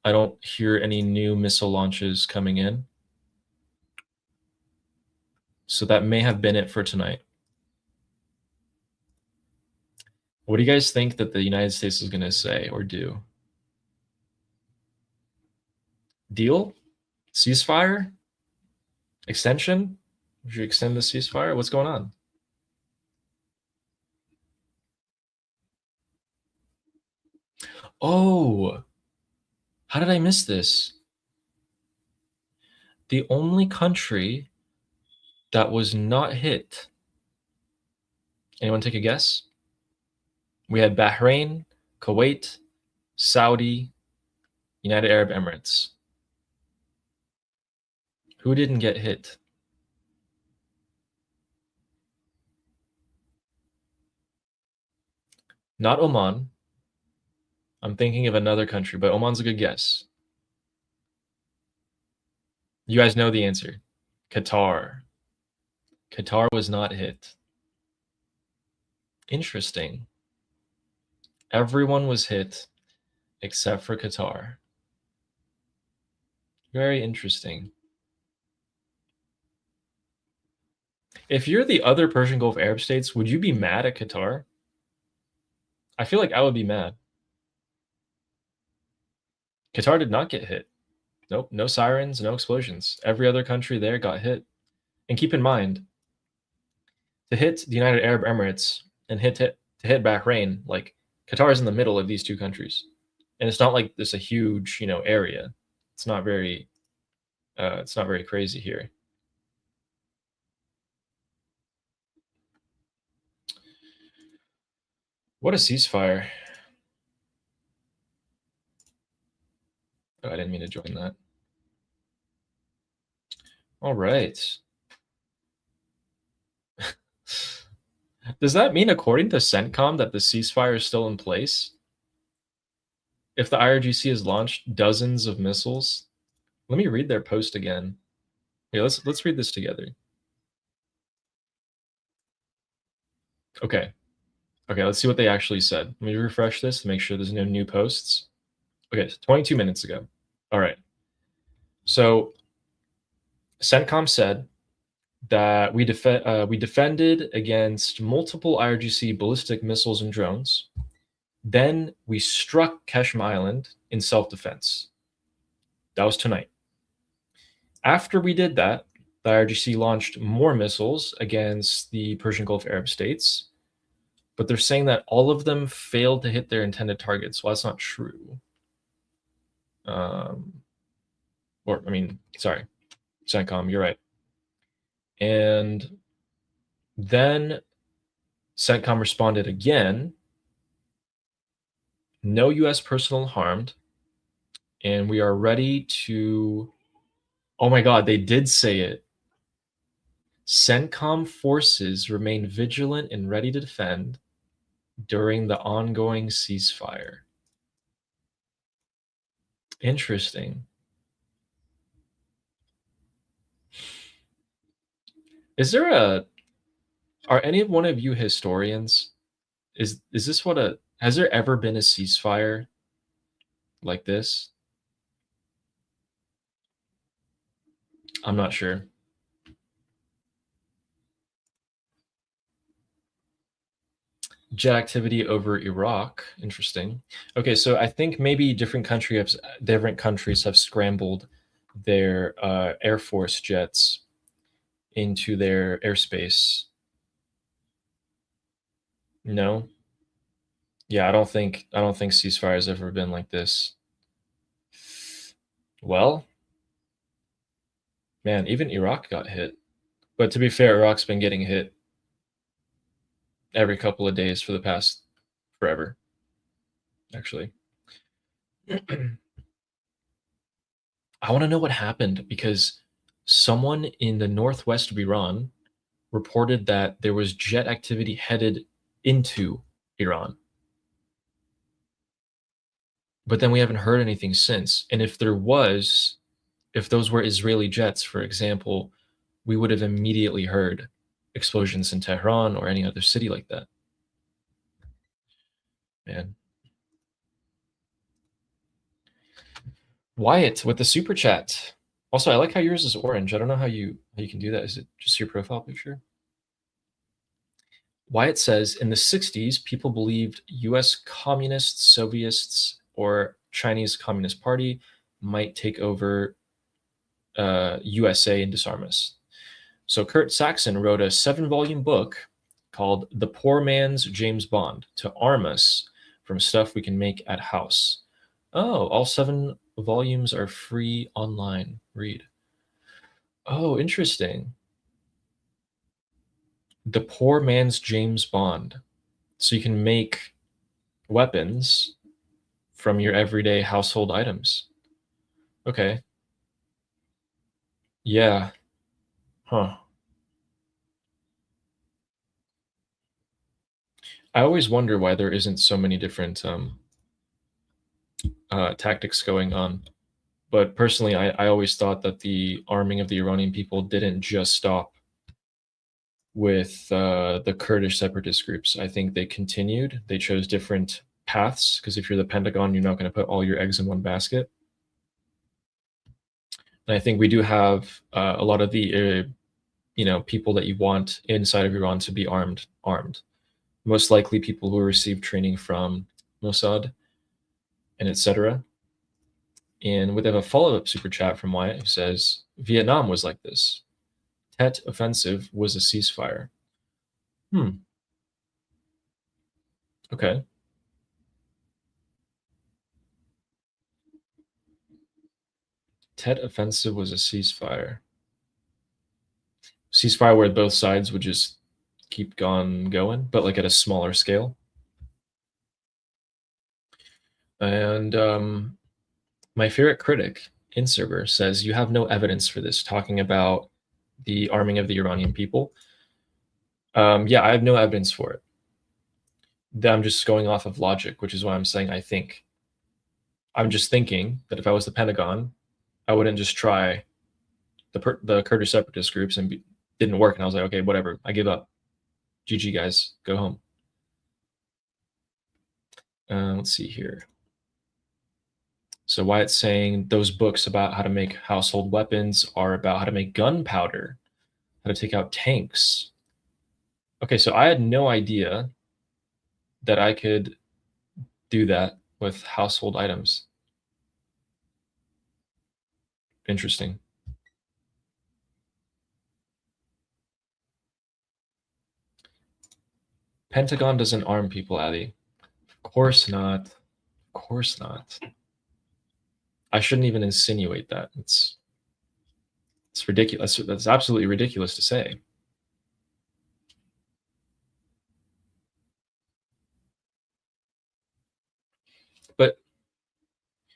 I don't hear any new missile launches coming in. So that may have been it for tonight. What do you guys think that the United States is going to say or do? Deal? Ceasefire? Extension? Would you extend the ceasefire? What's going on? Oh, how did I miss this? The only country that was not hit. Anyone take a guess? We had Bahrain, Kuwait, Saudi, United Arab Emirates. Who didn't get hit? Not Oman. I'm thinking of another country, but Oman's a good guess. You guys know the answer. Qatar. Qatar was not hit. Interesting. Everyone was hit except for Qatar. Very interesting. If you're the other Persian Gulf Arab states, would you be mad at Qatar? I feel like I would be mad. Qatar did not get hit. Nope, no sirens, no explosions. Every other country there got hit. And keep in mind, to hit the United Arab Emirates and to hit Bahrain, like Qatar is in the middle of these two countries, and it's not like this a huge area. It's not very crazy here. What a ceasefire! Oh, I didn't mean to join that. All right. Does that mean, according to CENTCOM, that the ceasefire is still in place? If the IRGC has launched dozens of missiles, let me read their post again. Yeah, let's read this together. Okay, let's see what they actually said. Let me refresh this to make sure there's no new posts. Okay, so 22 minutes ago. All right. So CENTCOM said that we defended against multiple IRGC ballistic missiles and drones. Then we struck Keshim Island in self-defense. That was tonight. After we did that, the IRGC launched more missiles against the Persian Gulf Arab states, but they're saying that all of them failed to hit their intended targets. Well, that's not true. Sorry, CENTCOM, you're right. And then CENTCOM responded again, no U.S. personnel harmed, and we are ready to... Oh my God, they did say it. CENTCOM forces remain vigilant and ready to defend during the ongoing ceasefire. Interesting. Are any one of you historians? Is this has there ever been a ceasefire like this? I'm not sure. Jet activity over Iraq. Interesting. Okay, so I think maybe different countries have scrambled their Air Force jets into their airspace. No. Yeah, I don't think ceasefire has ever been like this. Well, man, even Iraq got hit. But to be fair, Iraq's been getting hit every couple of days for the past forever, actually. I want to know what happened, because someone in the northwest of Iran reported that there was jet activity headed into Iran. But then we haven't heard anything since. And if those were Israeli jets, for example, we would have immediately heard explosions in Tehran or any other city like that. Man. Wyatt with the super chat. Also, I like how yours is orange. I don't know how you can do that. Is it just your profile picture? Wyatt says, in the 60s, people believed US communists, Soviets, or Chinese Communist Party might take over USA and disarm us. So Kurt Saxon wrote a 7-volume book called The Poor Man's James Bond to arm us from stuff we can make at house. Oh, all 7 volumes are free online. Read. Oh, interesting. The Poor Man's James Bond. So you can make weapons from your everyday household items. Okay. Yeah. Huh. I always wonder why there isn't so many different tactics going on. But personally, I always thought that the arming of the Iranian people didn't just stop with the Kurdish separatist groups. I think they continued. They chose different paths because if you're the Pentagon, you're not going to put all your eggs in one basket. And I think we do have a lot of the people that you want inside of Iran to be armed. Most likely people who received training from Mossad and etc. And we have a follow-up super chat from Wyatt who says, Vietnam was like this. Tet offensive was a ceasefire. Okay. Tet offensive was a ceasefire. Ceasefire where both sides would just keep going, but like at a smaller scale. And my favorite critic, InServer, says you have no evidence for this, talking about the arming of the Iranian people. Yeah, I have no evidence for it. I'm just going off of logic, which is why I'm saying I think. I'm just thinking that if I was the Pentagon, I wouldn't just try the Kurdish separatist groups and didn't work. And I was like, okay, whatever, I give up. GG, guys, go home. Let's see here. So Wyatt's saying those books about how to make household weapons are about how to make gunpowder, how to take out tanks. Okay, so I had no idea that I could do that with household items. Interesting. Pentagon doesn't arm people, Addy. Of course not. Of course not. I shouldn't even insinuate that. It's ridiculous. That's absolutely ridiculous to say. But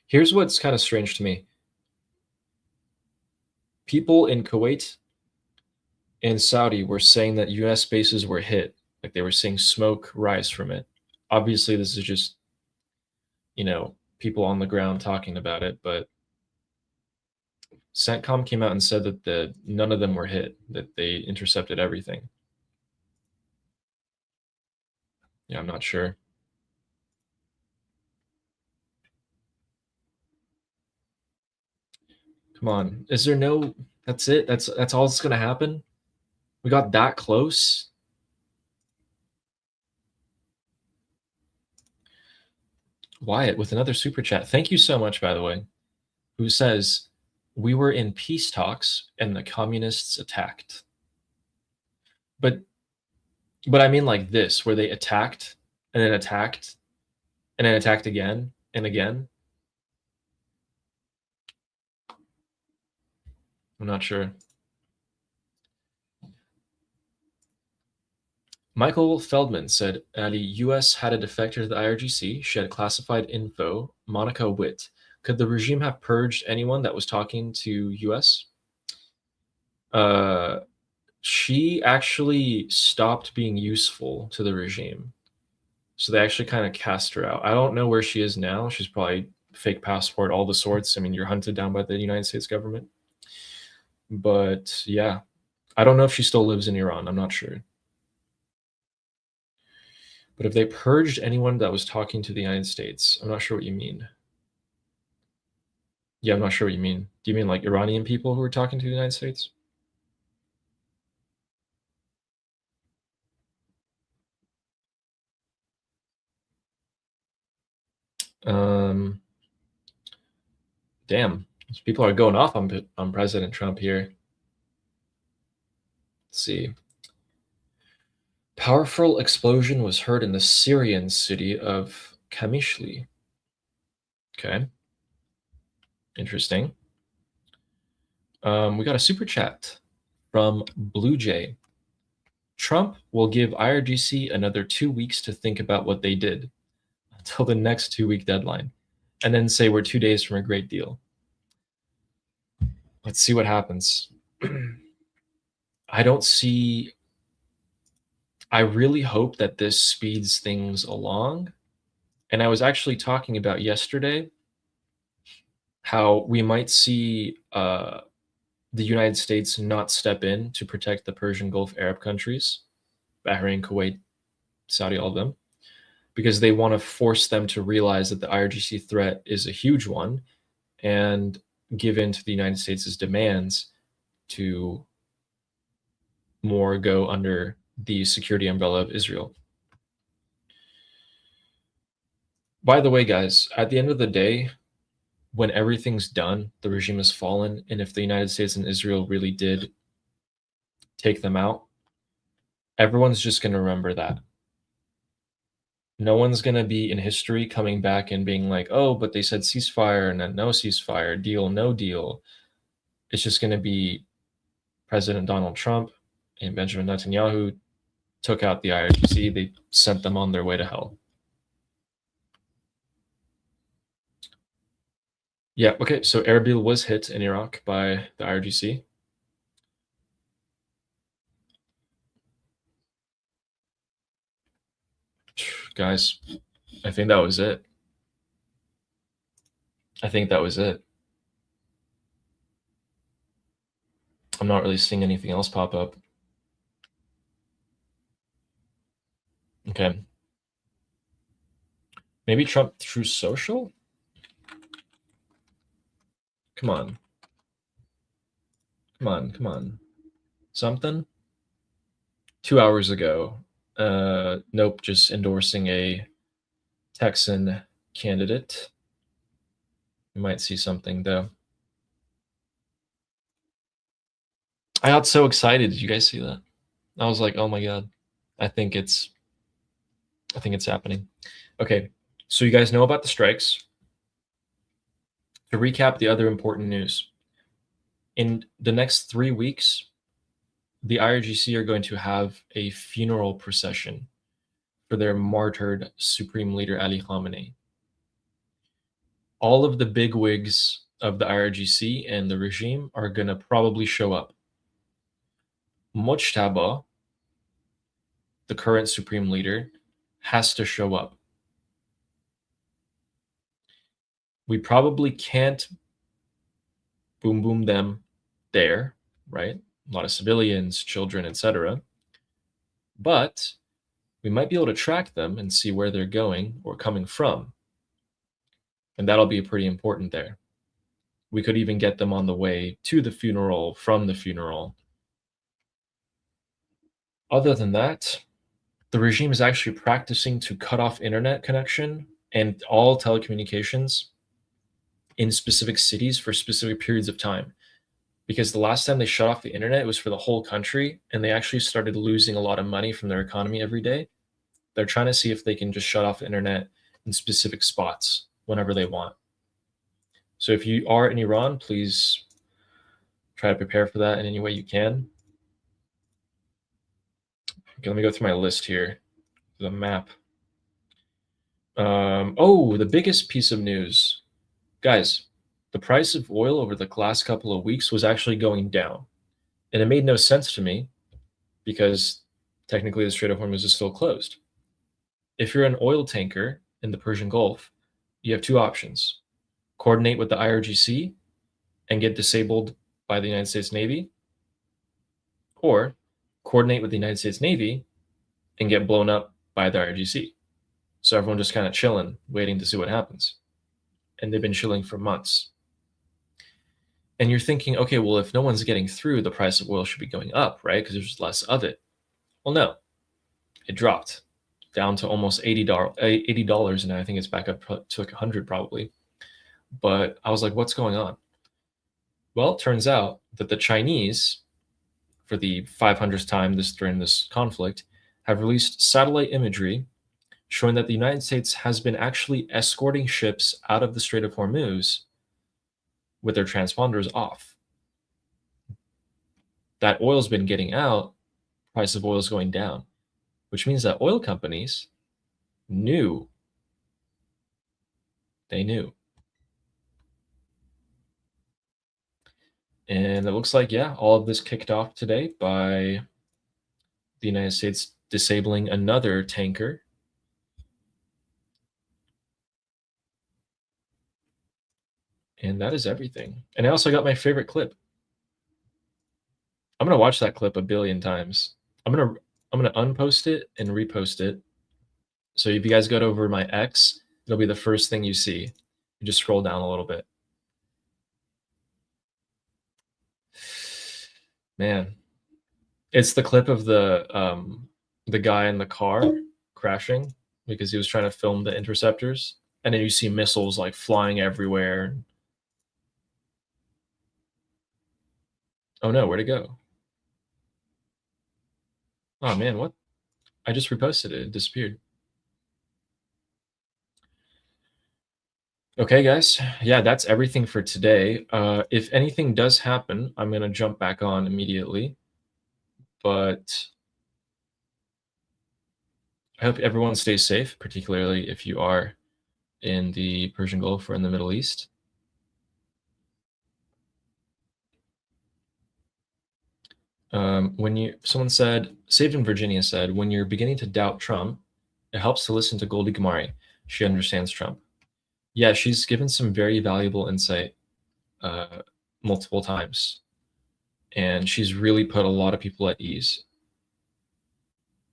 here's what's kind of strange to me. People in Kuwait and Saudi were saying that US bases were hit. Like they were seeing smoke rise from it. Obviously, this is just, people on the ground talking about it, but CENTCOM came out and said that none of them were hit, that they intercepted everything. Yeah, I'm not sure. Come on. Is there no, that's it? That's all that's going to happen? We got that close? Wyatt with another super chat. Thank you so much, by the way, who says, we were in peace talks and the communists attacked. But I mean like this, where they attacked and then attacked and then attacked again and again. I'm not sure. Michael Feldman said, the US had a defector to the IRGC. She had classified info. Monica Witt. Could the regime have purged anyone that was talking to US? She actually stopped being useful to the regime. So they actually kind of cast her out. I don't know where she is now. She's probably fake passport, all the sorts. I mean, you're hunted down by the United States government. But yeah, I don't know if she still lives in Iran. I'm not sure. But if they purged anyone that was talking to the United States, I'm not sure what you mean. Yeah, I'm not sure what you mean. Do you mean like Iranian people who were talking to the United States? Damn, people are going off on President Trump here. Let's see. Powerful explosion was heard in the Syrian city of Kamishli. Okay. Interesting. We got a super chat from Blue Jay. Trump will give IRGC another 2 weeks to think about what they did until the next 2-week deadline, and then say we're 2 days from a great deal. Let's see what happens. I don't see. I really hope that this speeds things along. And I was actually talking about yesterday how we might see the United States not step in to protect the Persian Gulf Arab countries, Bahrain, Kuwait, Saudi, all of them, because they want to force them to realize that the IRGC threat is a huge one and give in to the United States' demands to more go under the security umbrella of Israel. By the way, guys, at the end of the day, when everything's done, the regime has fallen, and if the United States and Israel really did take them out, everyone's just going to remember that. No one's going to be in history coming back and being like, oh, but they said ceasefire and then no ceasefire, deal, no deal. It's just going to be President Donald Trump and Benjamin Netanyahu took out the IRGC. They sent them on their way to hell. Yeah, okay, so Erbil was hit in Iraq by the IRGC. Guys, I think that was it. I think that was it. I'm not really seeing anything else pop up. Okay. Maybe Trump through social? Come on. Come on, come on. Something? 2 hours ago. Nope, just endorsing a Texan candidate. We might see something, though. I got so excited. Did you guys see that? I was like, oh my God. I think it's happening. Okay, so you guys know about the strikes. To recap the other important news, in the next 3 weeks, the IRGC are going to have a funeral procession for their martyred Supreme Leader Ali Khamenei. All of the bigwigs of the IRGC and the regime are going to probably show up. Mojtaba, the current Supreme Leader, has to show up. We probably can't boom them there, right? A lot of civilians, children, etc. But we might be able to track them and see where they're going or coming from. And that'll be pretty important there. We could even get them on the way to the funeral, from the funeral. Other than that, the regime is actually practicing to cut off internet connection and all telecommunications in specific cities for specific periods of time. Because the last time they shut off the internet, it was for the whole country, and they actually started losing a lot of money from their economy every day. They're trying to see if they can just shut off the internet in specific spots whenever they want. So if you are in Iran, please try to prepare for that in any way you can. Okay, let me go through my list here, the map. Oh, the biggest piece of news. Guys, the price of oil over the last couple of weeks was actually going down. And it made no sense to me because technically the Strait of Hormuz is still closed. If you're an oil tanker in the Persian Gulf, you have two options. Coordinate with the IRGC and get disabled by the United States Navy, or coordinate with the United States Navy and get blown up by the IRGC. So everyone just kind of chilling, waiting to see what happens. And they've been chilling for months. And you're thinking, okay, well, if no one's getting through, the price of oil should be going up, right? Because there's less of it. Well, no, it dropped down to almost $80, and I think it's back up to like 100 probably. But I was like, what's going on? Well, it turns out that the Chinese, for the 500th time during this conflict, have released satellite imagery showing that the United States has been actually escorting ships out of the Strait of Hormuz with their transponders off. That oil's been getting out, price of oil is going down, which means that oil companies knew. They knew. And it looks like, yeah, all of this kicked off today by the United States disabling another tanker. And that is everything. And I also got my favorite clip. I'm gonna watch that clip a billion times. I'm gonna unpost it and repost it. So if you guys go over my X, it'll be the first thing you see. You just scroll down a little bit. Man, it's the clip of the guy in the car crashing because he was trying to film the interceptors, and then you see missiles like flying everywhere. Oh no, where'd it go? Oh man, what? I just reposted it. It disappeared. Okay, guys. Yeah, that's everything for today. If anything does happen, I'm going to jump back on immediately. But I hope everyone stays safe, particularly if you are in the Persian Gulf or in the Middle East. Someone said, Saved in Virginia said, when you're beginning to doubt Trump, it helps to listen to Goldie Gamari. She understands Trump. Yeah, she's given some very valuable insight multiple times. And she's really put a lot of people at ease.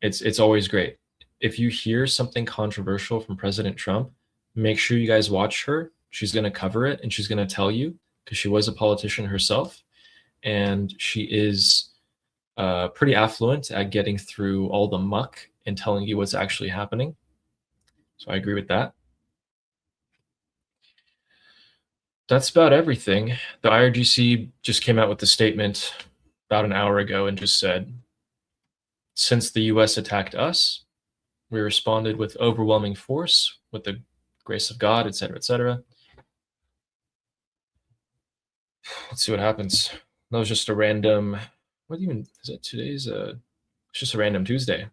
It's always great. If you hear something controversial from President Trump, make sure you guys watch her. She's going to cover it, and she's going to tell you, because she was a politician herself, and she is pretty affluent at getting through all the muck and telling you what's actually happening. So I agree with that. That's about everything. The IRGC just came out with a statement about an hour ago and just said, since the US attacked us, we responded with overwhelming force, with the grace of God, etc., etc. Let's see what happens. That was just a random, what even, is it today's, it's just a random Tuesday.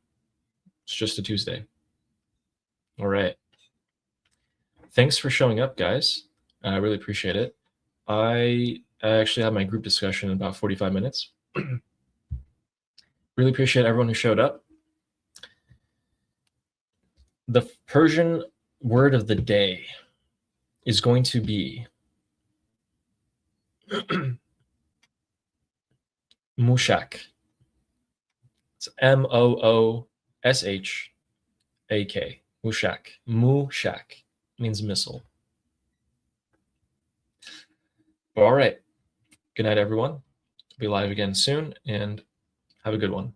It's just a Tuesday. All right. Thanks for showing up, guys. I really appreciate it. I actually have my group discussion in about 45 minutes. Really appreciate everyone who showed up. The Persian word of the day is going to be mushak. It's M-O-O-S-H-A-K. Mushak. Mushak means missile. All right. Good night, everyone. Be live again soon, and have a good one.